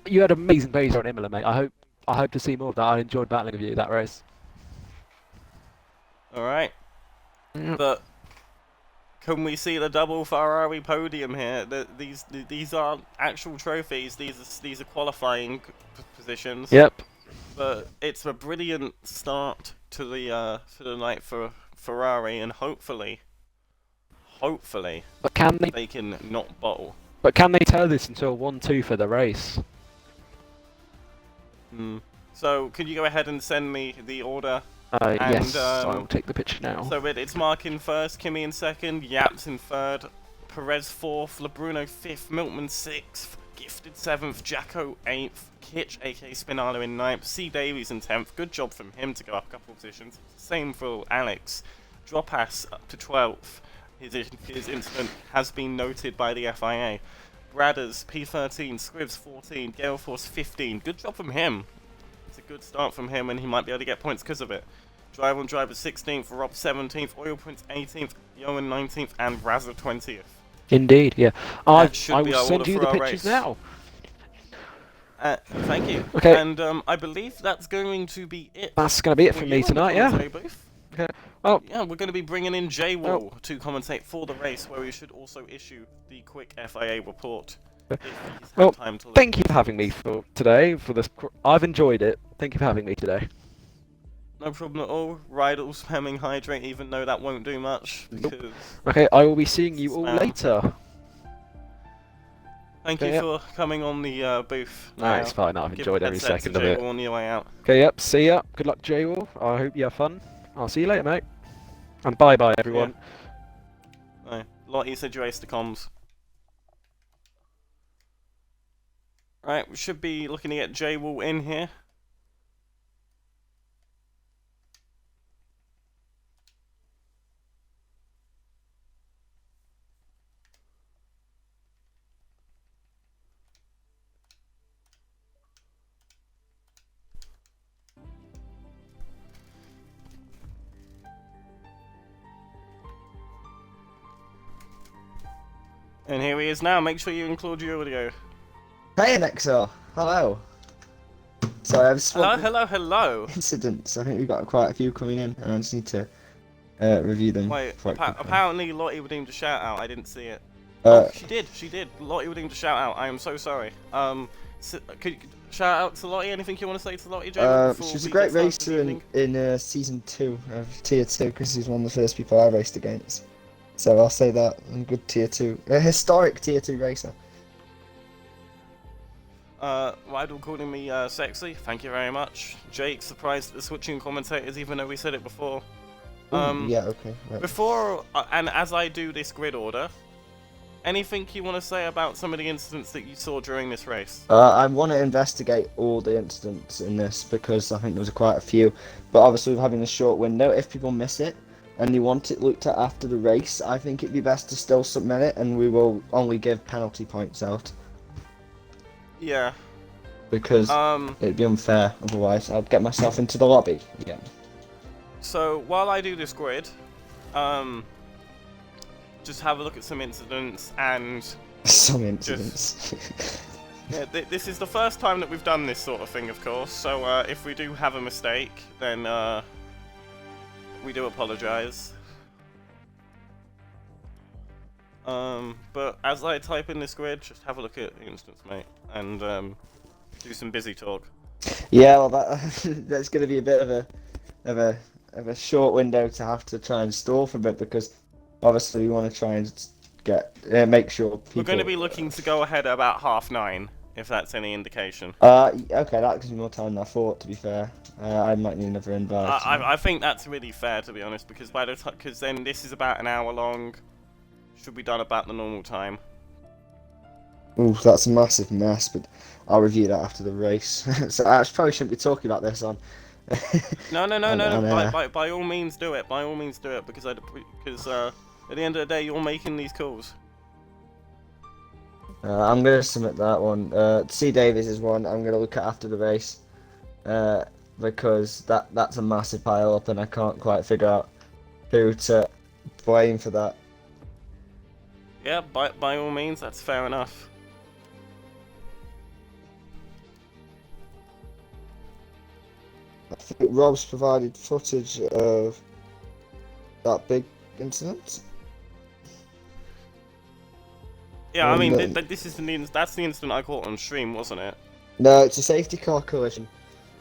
You had amazing pace on Imola, mate. I hope to see more of that. I enjoyed battling with you that race. Alright. But can we see the double Ferrari podium here? These are actual trophies. These are qualifying positions. Yep. But it's a brilliant start to the night for Ferrari, and hopefully, But can they can not bottle. But can they turn this into a 1-2 for the race? So, could you go ahead and send me the order? Yes, I'll take the picture now. So it's Mark in first, Kimi in second, Yaps in third, Perez fourth, Lebruno fifth, Milkman sixth, Gifted seventh, Jacko eighth, Kitch aka Spinala in ninth, C Davies in 10th. Good job from him to go up a couple of positions. Same for Alex. Dropass up to 12th. His incident has been noted by the FIA. Bradders P13, Scribs 14, Galeforce 15. Good job from him. It's a good start from him, and he might be able to get points because of it. Drive on Driver 16th, Rob 17th, Oil Prince 18th, Yoan 19th, and Razza 20th. Indeed, yeah. I will send you the pictures now. Thank you. Okay. And I believe that's going to be it. That's going to be it for me tonight, yeah. Okay. Well, yeah, we're going to be bringing in J-Wall to commentate for the race, where we should also issue the quick FIA report. Well, thank you for having me for today. I've enjoyed it. Thank you for having me today. No problem at all. Rydell spamming hydrate, even though that won't do much. Nope. Okay, I will be seeing you all later. Thank you for coming on the booth. No, it's fine. I've enjoyed every second of it. On your way out. Okay, yep. See ya. Good luck, J-Wall. I hope you have fun. I'll see you later, mate. And bye-bye, everyone. Yeah. No, Lottie said you aced the comms. Right, we should be looking to get J-Wall in here. And here he is now. Make sure you include your audio. Hey NXR, hello. Sorry, I've Hello. Incidents. I think we've got quite a few coming in, and I just need to review them. Wait, apparently Lottie redeemed a shout out. I didn't see it. She did. Lottie redeemed a shout out. I am so sorry. Could you shout out to Lottie? Anything you want to say to Lottie, Joe? She's a great racer in Season 2 of Tier 2, because she's one of the first people I raced against. So I'll say that, a good Tier 2, a historic Tier 2 racer. Rydell calling me sexy, thank you very much. Jake surprised at the switching commentators, even though we said it before. Yeah, okay. Right. Before, and as I do this grid order, anything you want to say about some of the incidents that you saw during this race? I want to investigate all the incidents in this, because I think there was quite a few. But obviously, with having a short window, if people miss it, and you want it looked at after the race, I think it'd be best to still submit it, and we will only give penalty points out. Yeah. Because it'd be unfair, otherwise I'd get myself into the lobby again. So, while I do this grid, just have a look at some incidents and... Some incidents. Yeah, this is the first time that we've done this sort of thing, of course, so if we do have a mistake, then we do apologise. But as I type in this grid, just have a look at the instance, mate, and do some busy talk. Yeah, well, that's going to be a bit of a short window to have to try and stall for a bit, because obviously we want to try and make sure people... We're going to be looking to go ahead at about 9:30, if that's any indication. Okay, that gives me more time than I thought, to be fair. I might need another invite. I think that's really fair, to be honest, because because then this is about an hour long. Should be done about the normal time. Ooh, that's a massive mess, but I'll review that after the race. So I probably shouldn't be talking about this on. No, no, no, on, no, on no. air. By all means do it. By all means do it because at the end of the day you're making these calls. I'm gonna submit that one. C Davies is one I'm gonna look at after the race, because that's a massive pile up, and I can't quite figure out who to blame for that. Yeah, by all means, that's fair enough. I think Rob's provided footage of that big incident. Yeah, I mean, And, this is that's the incident I caught on stream, wasn't it? no, it's a safety car collision.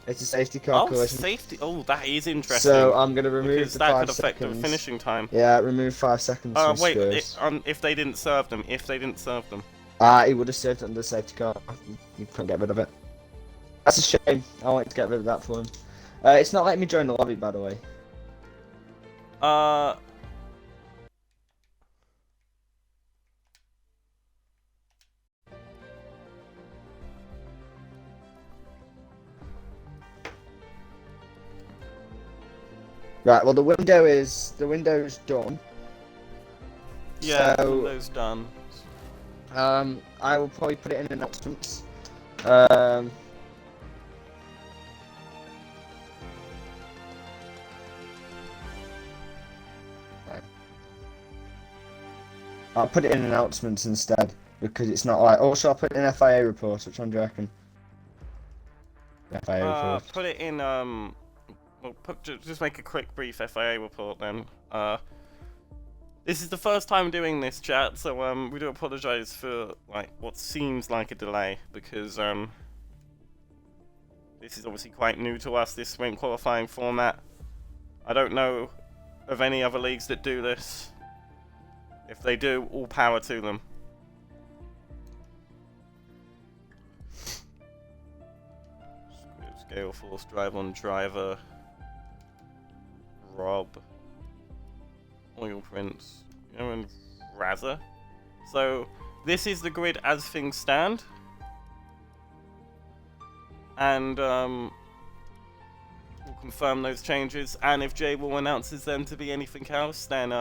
It's a safety car Oh, collision. safety. Oh, that is interesting. So I'm gonna remove because the that 5 could affect the seconds. finishing time. Yeah, remove 5 seconds from Wait, scores. if they didn't serve them, if they didn't serve them. He would have served it under the safety car. You couldn't get rid of it. That's a shame. I wanted to get rid of that for him. It's not letting me join the lobby, by the way. Right. Well, the window's done. Yeah, So those done. I will probably put it in announcements. Um. I'll put it in announcements instead because it's not like. Also, I'll put it in FIA reports. Which one do you reckon? FIA report. Put it in well, just make a quick brief FIA report then. This is the first time doing this, chat, so we do apologise for like what seems like a delay because this is obviously quite new to us. This sprint qualifying format. I don't know of any other leagues that do this. If they do, all power to them. Scale Force, Drive on Driver, Rob, Oil Prince, and Razza. So this is the grid as things stand, and we'll confirm those changes. And if J-Wall announces them to be anything else, then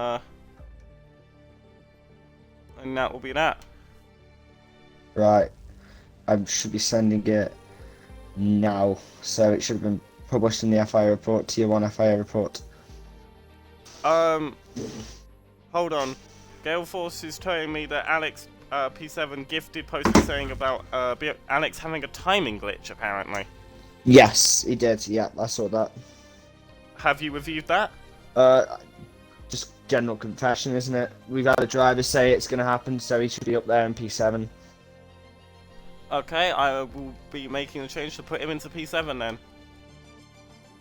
and that will be that. Right. I should be sending it now, so it should have been published in the FIA report, Tier 1 FIA report. Hold on. Gale Force is telling me that Alex P7 gifted posted saying about Alex having a timing glitch, apparently. Yes, he did. Yeah, I saw that. Have you reviewed that? Just general confession, isn't it? We've had a driver say it's going to happen, so he should be up there in P7. Okay, I will be making a change to put him into P7 then.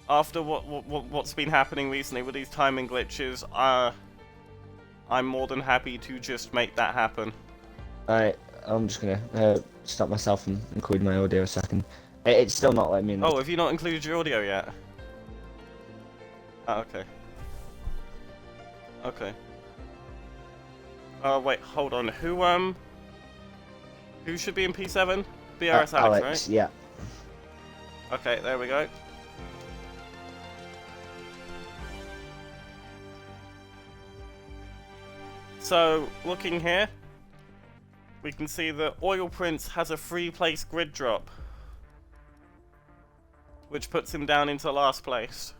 After what's been happening recently with these timing glitches, I'm more than happy to just make that happen. Alright, I'm just going to stop myself and include my audio a second. It's still not letting me in. Oh, have you not included your audio yet? Oh, okay. Okay. Wait, hold on. Who should be in P7? BRS Alex, right? Yeah. Okay, there we go. So, looking here, we can see that Oil Prince has a 3-place grid drop, which puts him down into last place.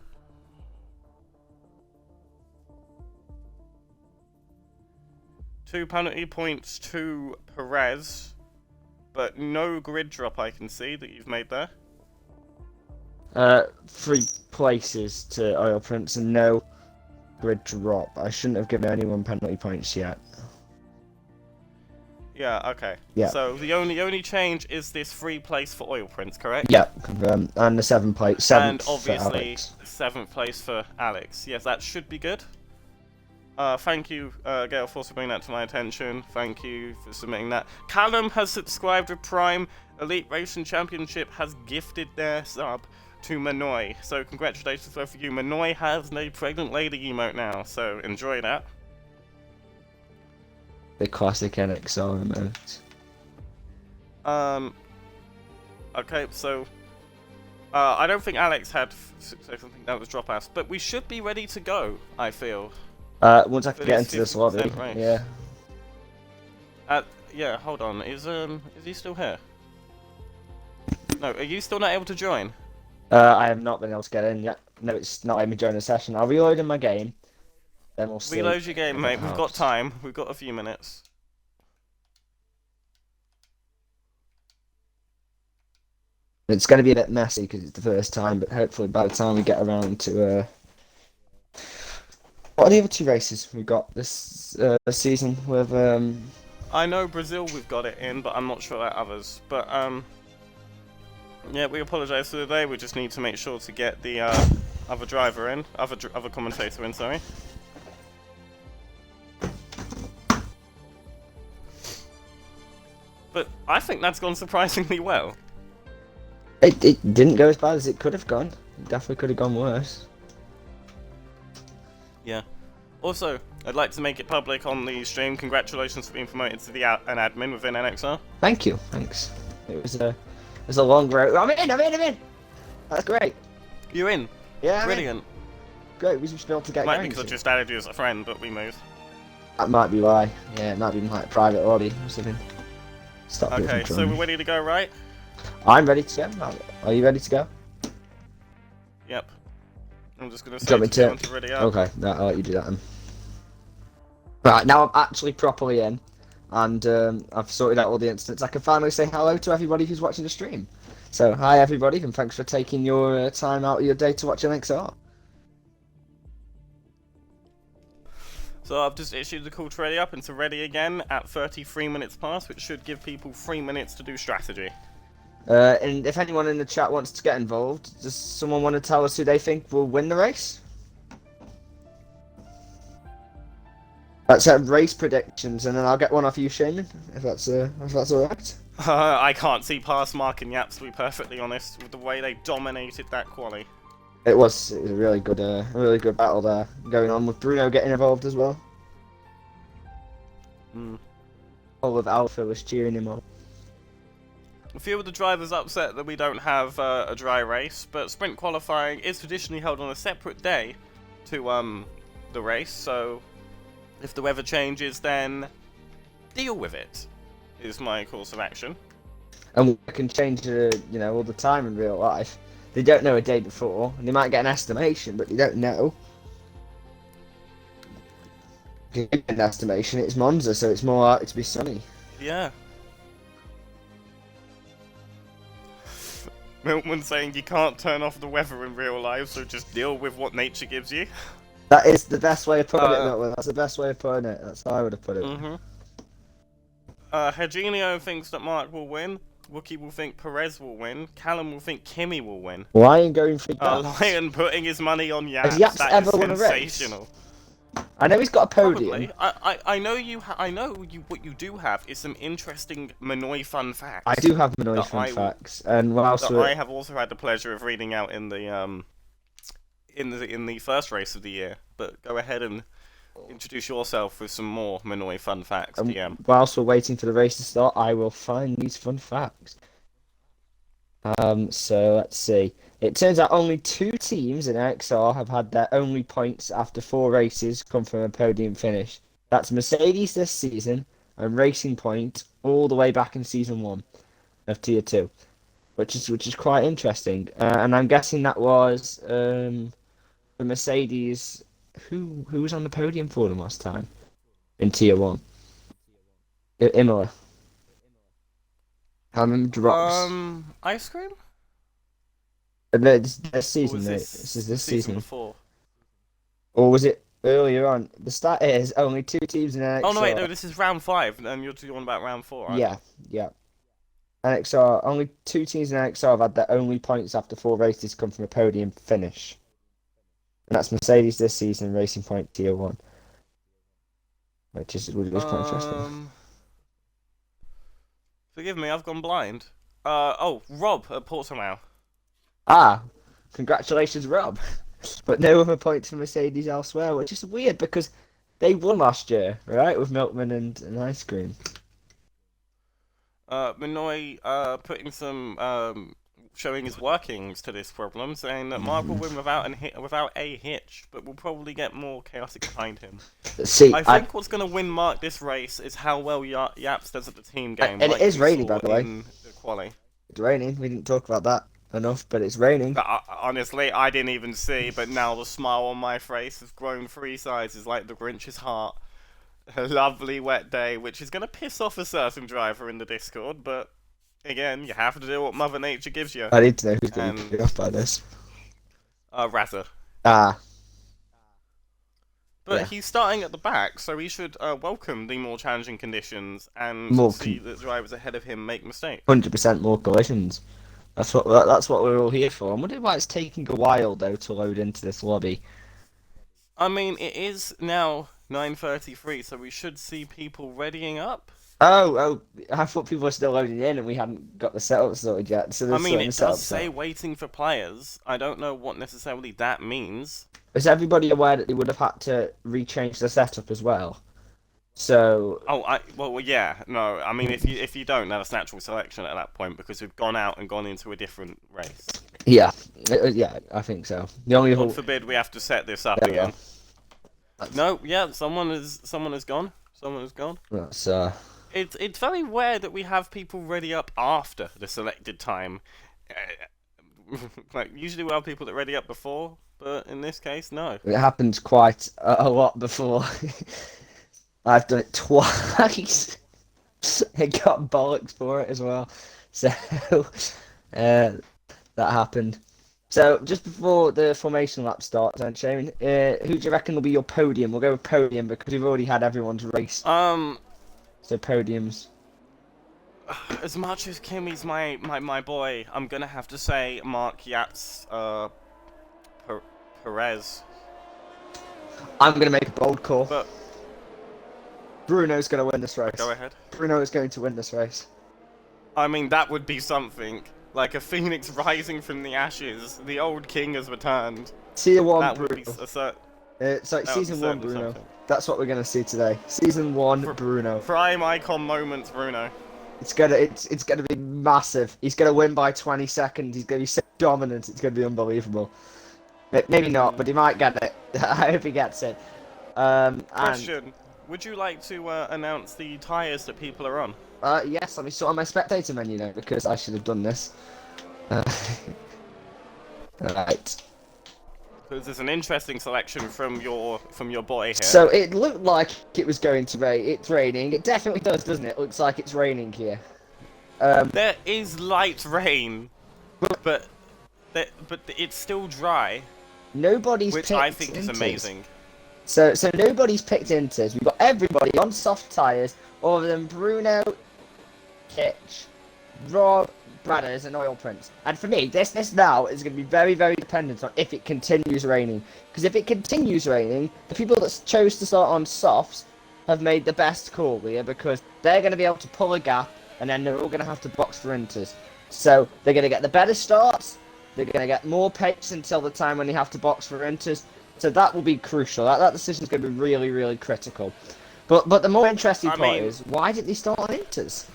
Two penalty points to Perez, but no grid drop I can see that you've made there. 3 places to Oil Prince and no grid drop. I shouldn't have given anyone penalty points yet. Yeah, okay. Yeah. So the only change is this 3 place for Oil Prince, correct? Yeah, confirmed. And the 7th place. 7th And obviously for Alex. 7th place for Alex. Yes, that should be good. Thank you, Gale Force, for bringing that to my attention. Thank you for submitting that. Callum has subscribed with Prime. Elite Racing Championship has gifted their sub to Manoy. So congratulations both of you. Manoy has no pregnant lady emote now, so enjoy that. The classic NXR emote. Okay, so I don't think Alex had something that was drop outs, but we should be ready to go. I feel. Once I For can get this into this lobby, 50% race. yeah. Yeah, hold on. Is he still here? No, are you still not able to join? I have not been able to get in yet. No, it's not letting me join the session. I'll reload in my game, then we'll see. Reload your game, if mate. it We've got helps. time. We've got a few minutes. It's going to be a bit messy because it's the first time, but hopefully by the time we get around to what are the other two races we got this season with I know Brazil we've got it in, but I'm not sure about others. But yeah, we apologise for the delay. We just need to make sure to get the other driver in, other commentator in. Sorry. But I think that's gone surprisingly well. It didn't go as bad as it could have gone. It definitely could have gone worse. Yeah. Also, I'd like to make it public on the stream. Congratulations for being promoted to an admin within NXR. Thank you, thanks. It was a long road. I'm in! That's great. You're in. Yeah, I'm in. Brilliant. Great, we should be able to get Might going be because I soon. just added you as a friend, but we move. That might be why. Yeah, it might be like private lobby or something. Stop it Okay, from so we're trolling. ready to go, right? I'm ready to go. Are you ready to go? Yep. I'm just gonna Do you say want me to everyone to ready up. Okay, no, I'll let you do that then. Right, now I'm actually properly in, and I've sorted out all the incidents. I can finally say hello to everybody who's watching the stream. So, hi everybody, and thanks for taking your time out of your day to watch NXR. So I've just issued the call to ready up and to ready again at 33 minutes past, which should give people 3 minutes to do strategy. And if anyone in the chat wants to get involved, does someone want to tell us who they think will win the race? Let's have race predictions, and then I'll get one off you, Shaman, if that's alright. I can't see past Mark and Yaps, to be perfectly honest, with the way they dominated that quali. It was a really good battle there going on with Bruno getting involved as well. All of Alfa was cheering him on. A few of the drivers upset that we don't have a dry race, but sprint qualifying is traditionally held on a separate day to the race, so if the weather changes, then deal with it, is my course of action. And we can change all the time in real life. They don't know a day before, and they might get an estimation, but they don't know. If you get an estimation, it's Monza, so it's more likely to be sunny. Yeah. Milkman saying you can't turn off the weather in real life, so just deal with what nature gives you. That is the best way of putting it, Milton. That's the best way of putting it. That's how I would have put it. Hegenio thinks that Mark will win. Wookie will think Perez will win. Callum will think Kimi will win. Lion going for Yaps. Lion putting his money on Yaps. Has Yaps that ever is won a race? sensational. I know he's got a podium. Probably. I know what you do have is some interesting Manoy fun facts. I do have Manoy fun facts, and whilst I have also had the pleasure of reading out in the first race of the year. But go ahead and introduce yourself with some more Manoy fun facts, DM. Whilst we're waiting for the race to start, I will find these fun facts. So let's see. It turns out only 2 teams in NXR have had their only points after 4 races come from a podium finish. That's Mercedes this season and Racing Point all the way back in season 1 of Tier 2, which is quite interesting. And I'm guessing that was the Mercedes. Who was on the podium for them last time in Tier 1? Imola. How many drops? Ice cream? No, this season, Or was mate. this This is this season. before? Or was it earlier on? The stat is only 2 teams in NXR. Oh no, wait, no, this is round 5, and you're on about round 4, right? Yeah. NXR, only 2 teams in NXR have had their only points after 4 races come from a podium finish. And that's Mercedes this season, Racing Point Tier 1. Which is quite interesting. Forgive me, I've gone blind. Rob at Portimao. Congratulations, Rob. But no other points for Mercedes elsewhere, which is weird because they won last year, right? With Milkman and Ice Cream. Minoy putting some showing his workings to this problem, saying that Mark will win without a hitch, but will probably get more chaotic behind him. See, I think what's going to win Mark this race is how well Yaps does at the team game. and like it is we raining, saw by the way. in the quali. It's raining. We didn't talk about that enough, but it's raining. But, honestly, I didn't even see, but now the smile on my face has grown 3 sizes like the Grinch's heart. A lovely wet day, which is going to piss off a certain driver in the Discord, but again, you have to do what Mother Nature gives you. I need to know who's going to be off by this. Razza. Ah. But Yeah. he's starting at the back, so he should welcome the more challenging conditions and see the drivers ahead of him make mistakes. 100% more collisions. That's what we're all here for. I wonder why it's taking a while though to load into this lobby. I mean, it is now 9:33, so we should see people readying up. Oh! I thought people were still loading in, and we hadn't got the setup sorted yet. So I mean, it does say waiting for players. I don't know what necessarily that means. Is everybody aware that they would have had to rechange the setup as well? So. Oh, well, yeah. No, I mean, if you don't, that's natural selection at that point because we've gone out and gone into a different race. Yeah, yeah, I think so. The only God forbid we have to set this up again. No, yeah, someone has gone. Someone has gone. That's It's very rare that we have people ready up after the selected time. Like usually we have people that ready up before, but in this case, no. It happens quite a lot before. I've done it twice. I got bollocks for it as well. So that happened. So just before the formation lap starts, then Shane, who do you reckon will be your podium? We'll go with podium because we've already had everyone's race. So podiums. As much as Kimmy's my boy, I'm gonna have to say Mark Yates Perez. I'm gonna make a bold call. But Bruno's gonna win this race. Go ahead. Bruno is going to win this race. I mean, that would be something. Like a phoenix rising from the ashes. The old king has returned. Season 1 that Bruno. Would be Season 1 Bruno. That's what we're gonna see today. Season 1 Bruno. Prime icon moments, Bruno. It's gonna be massive. He's gonna win by 20 seconds. He's gonna be so dominant. It's gonna be unbelievable. Maybe not, but he might get it. I hope he gets it. Question: would you like to announce the tyres that people are on? Yes. Let me sort on my spectator menu now because I should have done this. Right. Because there's an interesting selection from your boy here. So it looked like it was going to rain. It's raining. It definitely does, doesn't it? It looks like it's raining here. There is light rain, but it's still dry. Nobody's which picked I think is Inters. Amazing. So nobody's picked Inters. We've got everybody on soft tyres, other than Bruno, Kitch, Rob, Bradders, and Oil Prince. And for me, this now is going to be very, very dependent on if it continues raining. Because if it continues raining, the people that chose to start on softs have made the best call here because they're going to be able to pull a gap, and then they're all going to have to box for Inters. So they're going to get the better starts. They're going to get more pace until the time when they have to box for Inters. So that will be crucial. That decision is going to be really, really critical. But the more interesting part is, why did they start on Inters?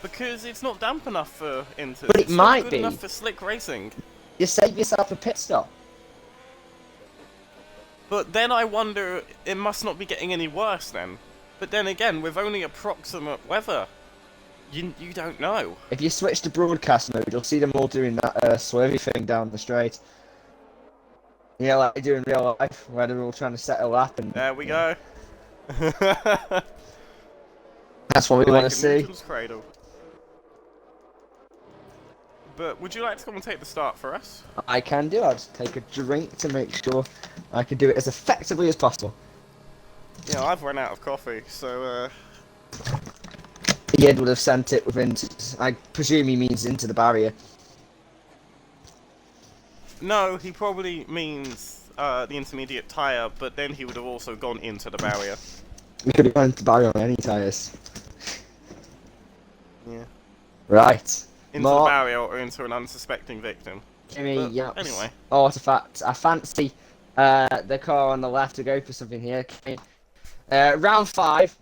Because it's not damp enough for Inters. But it might be. It's not good enough for slick racing. You save yourself a pit stop. But then I wonder, it must not be getting any worse then. But then again, with only approximate weather, you don't know. If you switch to broadcast mode, you'll see them all doing that swervy thing down the straight. You know, like they do in real life, where they're all trying to set a lap. And there we go. That's what we want to see. Cradle. But would you like to commentate the start for us? I can do. I'll just take a drink to make sure I can do it as effectively as possible. Yeah, I've run out of coffee, so Ed would have sent it within. I presume he means into the barrier. No, he probably means the intermediate tyre, but then he would have also gone into the barrier. We could have gone into the barrier on any tyres. Yeah. Right. Into the barrier or into an unsuspecting victim. Yeah. Anyway. Artifact. I fancy the car on the left to go for something here. Round 5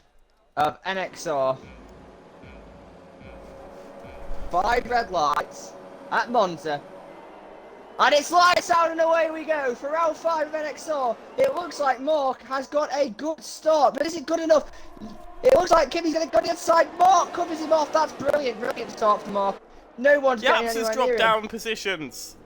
of NXR 5 red lights at Monza. And it's lights out and away we go for round 5 of NXR. It looks like Mark has got a good start, but is it good enough? It looks like Kimmy's going to go the inside. Mark covers him off. That's brilliant, brilliant start from Mark. No one's getting Yaps anywhere has near dropped him. down positions.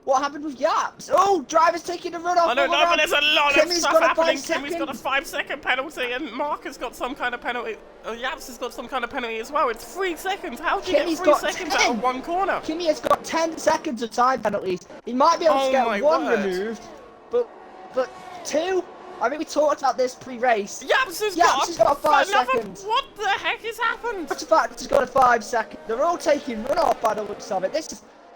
What happened with Yaps? Oh, driver's taking a run off. I don't know, but there's a lot Kimmy's of stuff got a happening. 5 Kimmy's got a 5-second penalty, and Mark has got some kind of penalty. Yaps has got some kind of penalty as well. It's 3 seconds. How do you Kimmy's get 3 got seconds 10. out of one corner? Kimmy has got 10 seconds of time penalties. He might be able to Oh get my one word. removed, but 2? I mean, we talked about this pre-race. Yaps has got 5 another. seconds. What the heck has happened? What's the fact he's got a 5 second? They're all taking run off by the looks of it.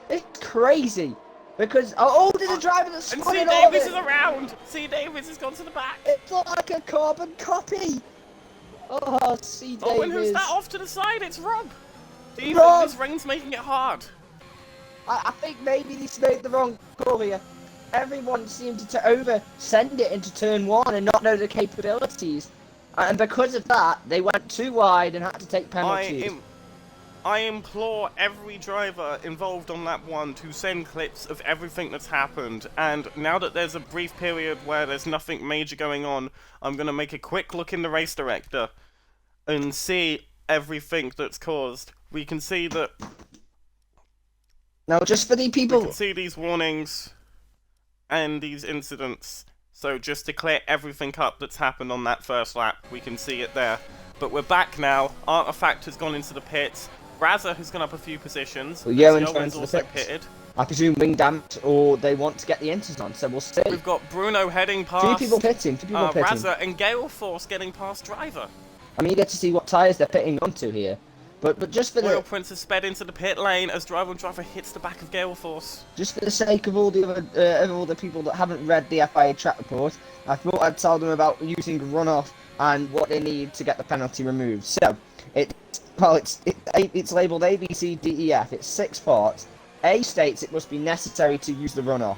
It's crazy. Because, there's a driver that's And spun C. in orbit. Davis is around. C. Davis has gone to the back. It's like a carbon copy. Oh, C. Davis. Oh, and who's that off to the side? It's Rob. Do you Rob. think this rain's making it hard? I think maybe they made the wrong call here. Everyone seemed to over-send it into turn 1 and not know the capabilities. And because of that, they went too wide and had to take penalties. I implore every driver involved on lap 1 to send clips of everything that's happened, and now that there's a brief period where there's nothing major going on, I'm going to make a quick look in the race director and see everything that's caused. We can see that... Now, just for the people... We can see these warnings and these incidents, so just to clear everything up that's happened on that first lap, we can see it there. But we're back now. Artifact has gone into the pits. Razza has gone up a few positions. Well, Yoan's Yoan's gone into the also pits. pitted. I presume wing damage, or they want to get the inters on, so we'll see. We've got Bruno heading 3 past people pitting, 3 people pitting. Razza and Gale Force getting past Driver. I'm eager to see what tyres they're pitting onto here. But just for Royal the Prince has sped into the pit lane as Driver hits the back of Gale Force. just for the sake of all the other people that haven't read the FIA track report, I thought I'd tell them about using runoff and what they need to get the penalty removed. So it's labelled A, B, C, D, E, F. It's 6 parts. A states it must be necessary to use the runoff.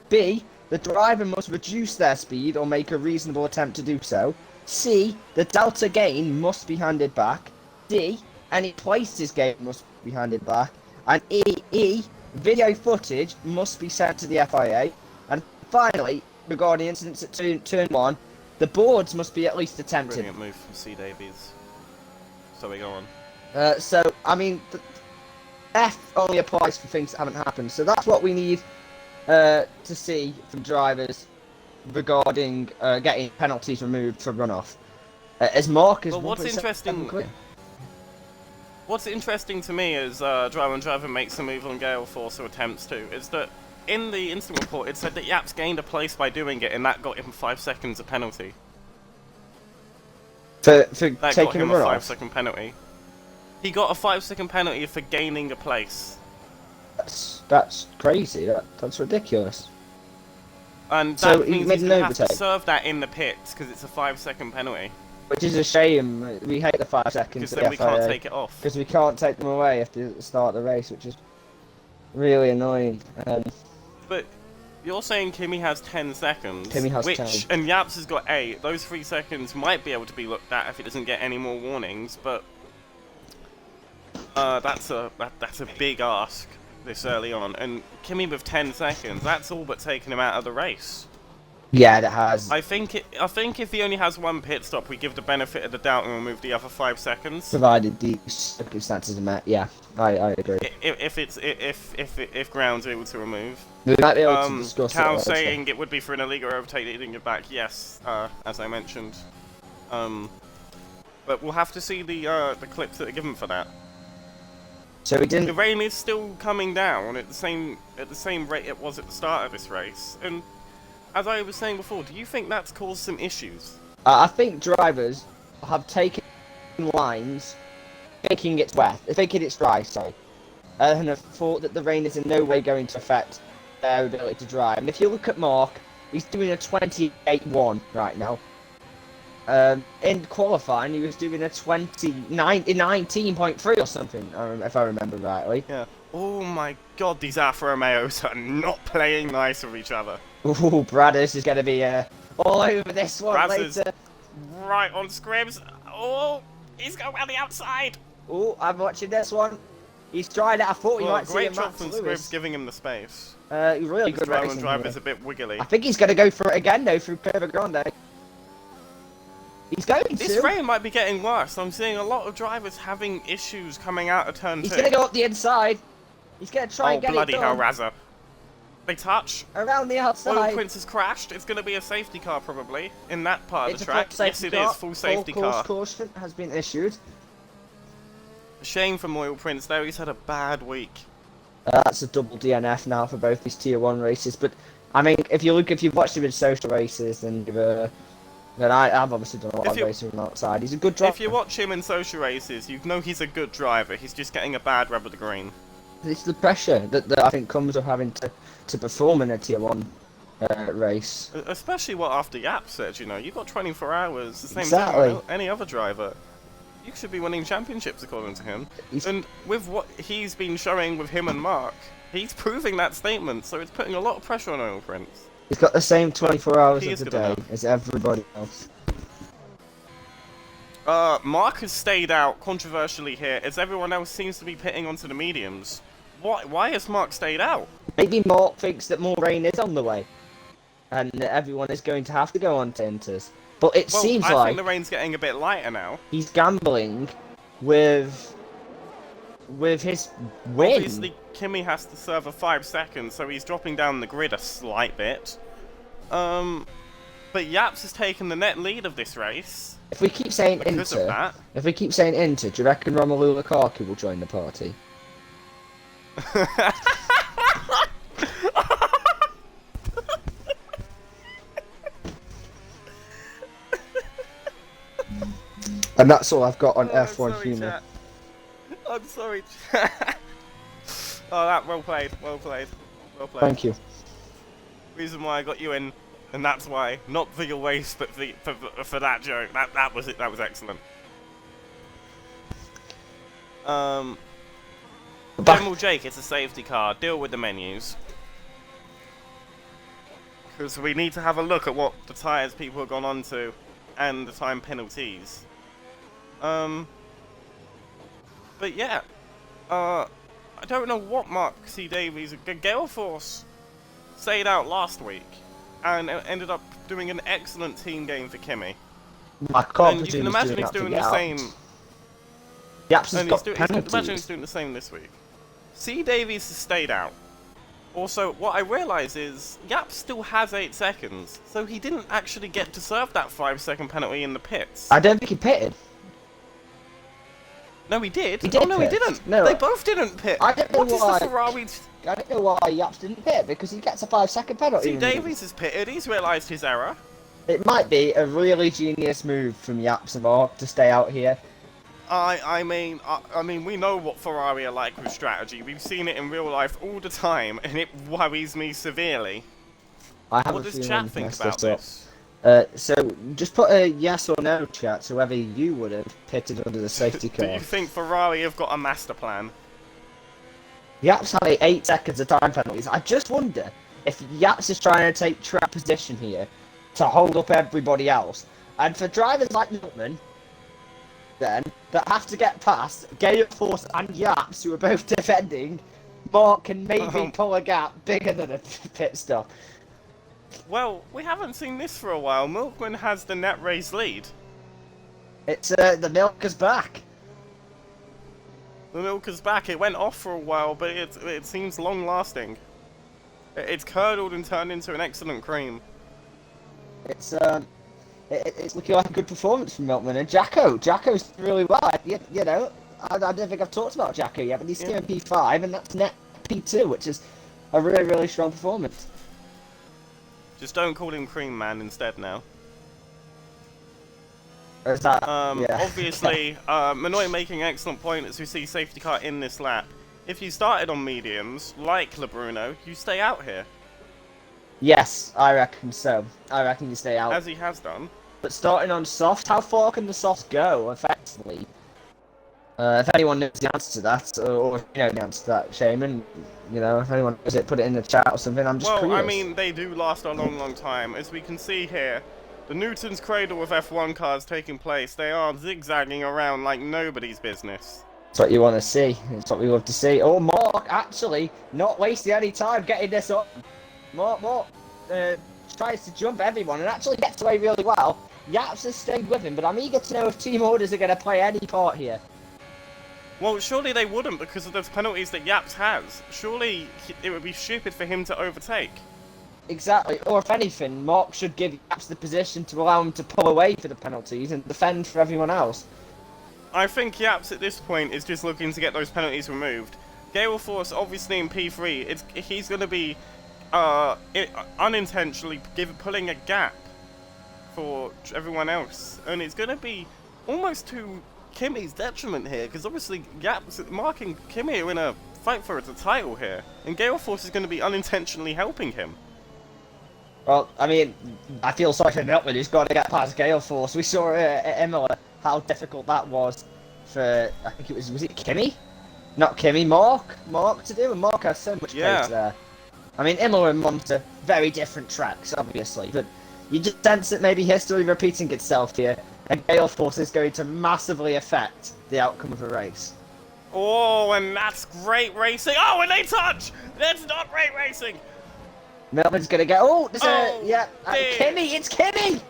B, the driver must reduce their speed or make a reasonable attempt to do so. C, the delta gain must be handed back. D, any places gain must be handed back. And E, video footage must be sent to the FIA. And finally, regarding incidents at turn 1, the boards must be at least attempted. Brilliant move from C. Davies. So we go on. I mean, F only applies for things that haven't happened. So that's what we need to see from drivers regarding getting penalties removed for runoff. As Mark is. Well, what's interesting to me is Driver makes a move on Gale Force or attempts to, is that in the incident report it said that Yaps gained a place by doing it and that got him 5 seconds of penalty. For That got taking him a a runoff. 5-second penalty. He got a 5-second penalty for gaining a place. That's crazy. That's ridiculous. And So that he means made he's an going to have to overtake. serve that in the pits because it's a 5-second penalty. Which is a shame. We hate the 5 seconds. Because then we can't take it off. Because we can't take them away after the start of the race, which is really annoying. But you're saying Kimmy has 10 seconds, Kimmy has which 10. and Yaps has got 8. Those 3 seconds might be able to be looked at if he doesn't get any more warnings, but that's a big ask this early on. And Kimmy with 10 seconds, that's all but taking him out of the race. Yeah, it has. I think if he only has 1 pit stop, we give the benefit of the doubt and remove the other 5 seconds. Provided the circumstances are met. Yeah, I agree. If Ground's able to remove. We might be able to discuss Cal it. saying it would be for an illegal overtake that he didn't get back. Yes, as I mentioned. But we'll have to see the clips that are given for that. So we The didn't. rain is still coming down at the same rate it was at the start of this race. And as I was saying before, do you think that's caused some issues? I think drivers have taken lines, thinking it's wet, thinking it's dry. Sorry, and have thought that the rain is in no way going to affect their ability to drive. And if you look at Mark, he's doing a 28.1 right now. In qualifying, he was doing a 19.3 or something, if I remember rightly. Yeah. Oh my god, these Alfa Romeos are not playing nice with each other. Ooh, Bradders is going to be all over this one Brazzers later. right on Scribs. Oh, he's going around the outside. Oh, I'm watching this one. He's trying it. I thought we Well, might see great a job Max from Lewis. Scribbs giving him the space. Really good This Roman racing drive here. is a bit wiggly. I think he's going to go for it again, though, through Curva Grande. He's going This to. rain might be getting worse. I'm seeing a lot of drivers having issues coming out of turn 2. He's going to go up the inside. He's going to try and get bloody it hell, done. Razza. They touch. Around the Oil outside. Prince has crashed. It's going to be a safety car probably in that part of It's the a full track. safety Yes, it car. is. Full safety Full car. course caution has been issued. Shame from Oil Prince there. He's had a bad week. That's a double DNF now for both these Tier 1 races. But, I mean, if you've watched him in social races, then I've obviously done a lot of racing from outside. He's a good driver. If you watch him in social races, you know he's a good driver. He's just getting a bad rub of the green. It's the pressure that I think comes with having to perform in a Tier 1 race. Especially what after Yap said, you know, you've got 24 hours, the same Exactly. time as any other driver. You should be winning championships according to him. And with what he's been showing with him and Mark, he's proving that statement, so it's putting a lot of pressure on Oil Prince. He's got the same 24 hours He of is the good day enough. as everybody else. Mark has stayed out controversially here, as everyone else seems to be pitting onto the mediums. Why has Mark stayed out? Maybe Mark thinks that more rain is on the way, and that everyone is going to have to go on to inters. But it seems I like think the rain's getting a bit lighter now. he's gambling with his win. Obviously, Kimi has to serve a 5 seconds, so he's dropping down the grid a slight bit. But Yaps has taken the net lead of this race. If we keep saying Because of inter, that. if we keep saying inter, do you reckon Romelu Lukaku will join the party? And that's all I've got on I'm F1 sorry, humour. chat. I'm sorry. Chat. Oh, that well played. Well played. Well played. Thank you. Reason why I got you in, and that's why, not for your waste, but for that joke. That was it. That was excellent. General Jake, it's a safety car. Deal with the menus. Because we need to have a look at what the tyres people have gone on to and the time penalties. But yeah. I don't know what Mark C. Davies... Gale Force stayed out last week and ended up doing an excellent team game for Kimi. I can't And you presume can imagine he's that to doing get the out. same... Yaps has And got imagine he's penalties. doing the same this week. C. Davies has stayed out. Also, what I realise is, Yap still has 8 seconds, so he didn't actually get to serve that 5-second penalty in the pits. I don't think he pitted. No, he did. He did Oh, no, he pit. didn't. No. They both didn't pit. I don't know What is why. the Ferrari... I don't know why Yaps didn't pit, because he gets a 5-second penalty. C. when he- Davies has pitted. He's realised his error. It might be a really genius move from Yaps and Mark to stay out here. I mean, we know what Ferrari are like with strategy. We've seen it in real life all the time, and it worries me severely. I have What a does feeling chat we've think messed about this up. this? So just put a yes or no chat to whether you would have pitted under the safety Do car. you think Ferrari have got a master plan? Yaps had 8 seconds of time penalties. I just wonder if Yaps is trying to take trap position here to hold up everybody else. And for drivers like Milton, then, that have to get past Gale Force and Yaps, who are both defending, Mark can maybe pull a gap bigger than a pit stop. Well, we haven't seen this for a while. Milkman has the net race lead. It's the milker's back. The Milker's back. It went off for a while, but it seems long lasting. It's curdled and turned into an excellent cream. It's looking like a good performance from Milkman and Jacko's doing really well. You know, I don't think I've talked about Jacko yet, but he's steering P5 and that's net P2, which is a really strong performance. Just don't call him Cream Man instead now. Or is that, Obviously, Manoy making an excellent point as we see safety car in this lap. If you started on mediums, like LeBruno, you stay out here. Yes, I reckon so. I reckon you stay out. As he has done. But starting on soft, how far can the soft go effectively? If anyone knows the answer to that, or if you know the answer to that, Shaman, you know, if anyone knows it, put it in the chat or something. I'm just curious. I mean, they do last a long time. As we can see here, the Newton's cradle with F1 cars taking place, they are zigzagging around like nobody's business. That's what you want to see. It's what we love to see. Oh, Mark, actually, not wasting any time getting this up. Mark tries to jump everyone and actually gets away really well. Yaps has stayed with him, but I'm eager to know if team orders are going to play any part here. Well, surely they wouldn't because of those penalties that Yaps has. Surely it would be stupid for him to overtake. Exactly, or if anything, Mark should give Yaps the position to allow him to pull away for the penalties and defend for everyone else. I think Yaps at this point is just looking to get those penalties removed. Gale Force, obviously in P3, he's going to be unintentionally pulling a gap for everyone else, and it's going to be almost to Kimi's detriment here, because obviously Mark and Kimi are in a fight for the title here, and Gale Force is going to be unintentionally helping him. Well, I mean, I feel sorry for Milton, who's got to get past Gale Force. We saw at Imola how difficult that was for, I think was it Kimi? Not Kimi, Mark to do, and Mark has so much pace there. I mean, Imola and Monza, very different tracks, obviously, but you just sense that maybe history repeating itself here, and Gale Force is going to massively affect the outcome of the race. Oh, and that's great racing. Oh, and they touch! That's not great racing! Melvin's going to get, Kimi, it's Kimi!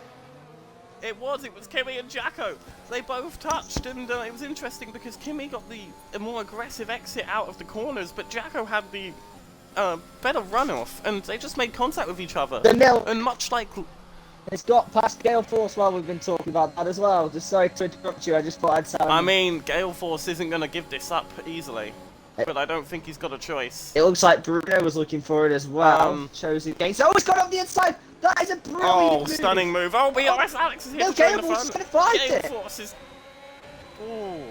It was Kimi and Jacko. They both touched, and it was interesting because Kimi got the more aggressive exit out of the corners, but Jacko had the better runoff, and they just made contact with each other. And much like... It's got past Gale Force while we've been talking about that as well. Just sorry to interrupt you, I just thought I'd sound... I mean, Gale Force isn't going to give this up easily, but I don't think he's got a choice. It looks like Bruno was looking for it as well. Chose it against... Oh, he's got up the inside! That is a brilliant move! Stunning move. Oh, BRS Alex is here to join the fun. Gale Force Gale Force is... Ooh.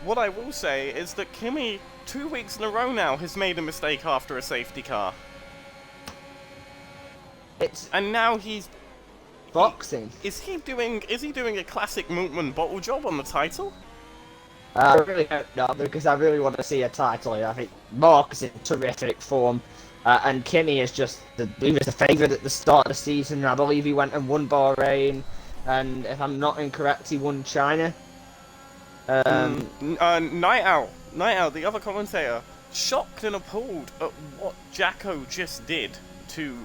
What I will say is that Kimi, 2 weeks in a row now, has made a mistake after a safety car. And now he's... boxing. Is he doing a classic Mootman bottle job on the title? I really hope not, because I really want to see a title here. I think Mark is in terrific form, and Kimi is just, he was the favourite at the start of the season. I believe he went and won Bahrain, and if I'm not incorrect, he won China. Night Owl, the other commentator, shocked and appalled at what Jacko just did to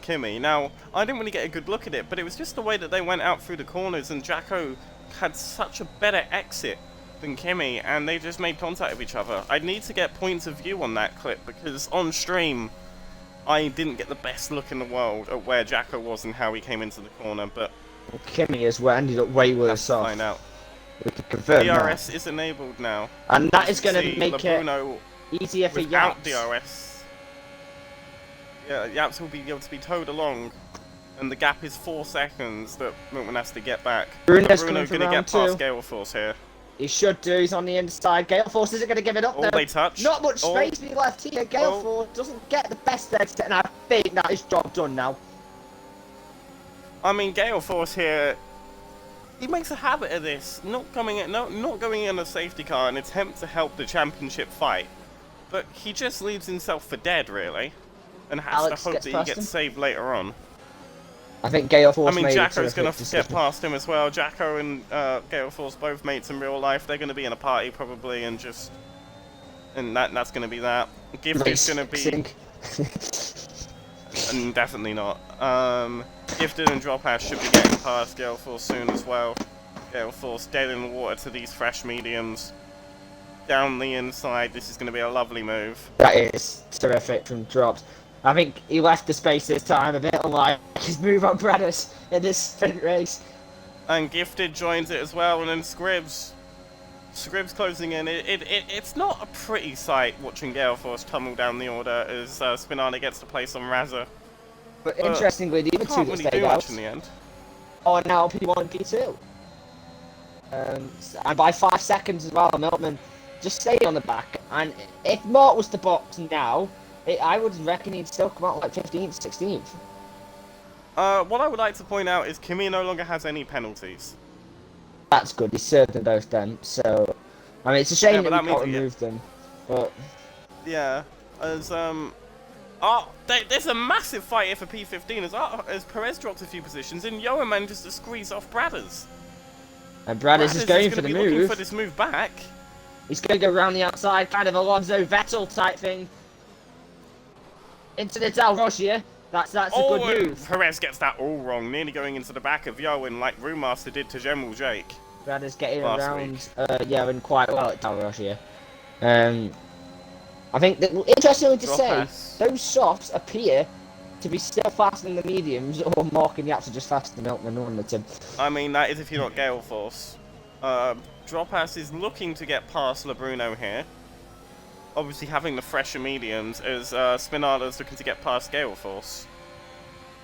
Kimi. Now, I didn't really get a good look at it, but it was just the way that they went out through the corners, and Jacko had such a better exit than Kimi, and they just made contact with each other. I need to get points of view on that clip, because on stream, I didn't get the best look in the world at where Jacko was and how he came into the corner, but... Kimi is ended up way worse off. Find out. We can confirm DRS that. is enabled now. And that is going to make it easier for without Yaps. DRS. Yeah, Yaps will be able to be towed along, and the gap is 4 seconds that Milton has to get back. Bruno's going to get past Gale Force here. He should do, he's on the inside. Gale Force isn't going to give it up though. They touch. Not much space being left here. Gale Force doesn't get the best exit, and I think that is job done now. I mean, Gale Force here, he makes a habit of this, not going in a safety car in an attempt to help the championship fight, but he just leaves himself for dead, really, and has to hope that he gets saved later on. I think Gale Force. I mean, Jacko's going to get past him as well. Jacko and Gale Force, both mates in real life. They're going to be in a party probably, and that's going to be that. Gifted's going to be. Definitely not. Gifted and Drop Ash should be getting past Gale Force soon as well. Gale Force dead in the water to these fresh mediums. Down the inside, this is going to be a lovely move. That is terrific from Drops. I think he left the space this time a bit unlike his move on Bradis in this sprint race. And Gifted joins it as well, and then Scribs closing in. It's not a pretty sight watching Gale Force tumble down the order as Spinana gets to place on Razza. But interestingly, the other two that stayed out in the end are now P1 and P2. And by 5 seconds as well, Miltman just stayed on the back. And if Mort was to box now, I would reckon he'd still come out like 15th, 16th. What I would like to point out is Kimi no longer has any penalties. That's good, he served them both then, so... I mean, it's a shame that we can't remove them, but... Yeah, as, there's a massive fight here for P15 as Perez drops a few positions and Johan manages to squeeze off Bradders. And Bradders is going for the move. Looking for this move back. He's going to go around the outside, kind of Alonso Vettel type thing. Into the Del Rossier. That's a good move. Perez gets that all wrong, nearly going into the back of Yoan like Brewmaster did to General Jake. Brad is getting last around week. Yoan quite well at Del Rossier. I think that, interestingly to say, those softs appear to be still faster than the mediums, or marking the apps are just faster than Milkman or Tim. I mean, that is if you're not Gale Force. Dropass is looking to get past LeBruno here. Obviously having the fresher mediums, as Spinada's looking to get past Gale Force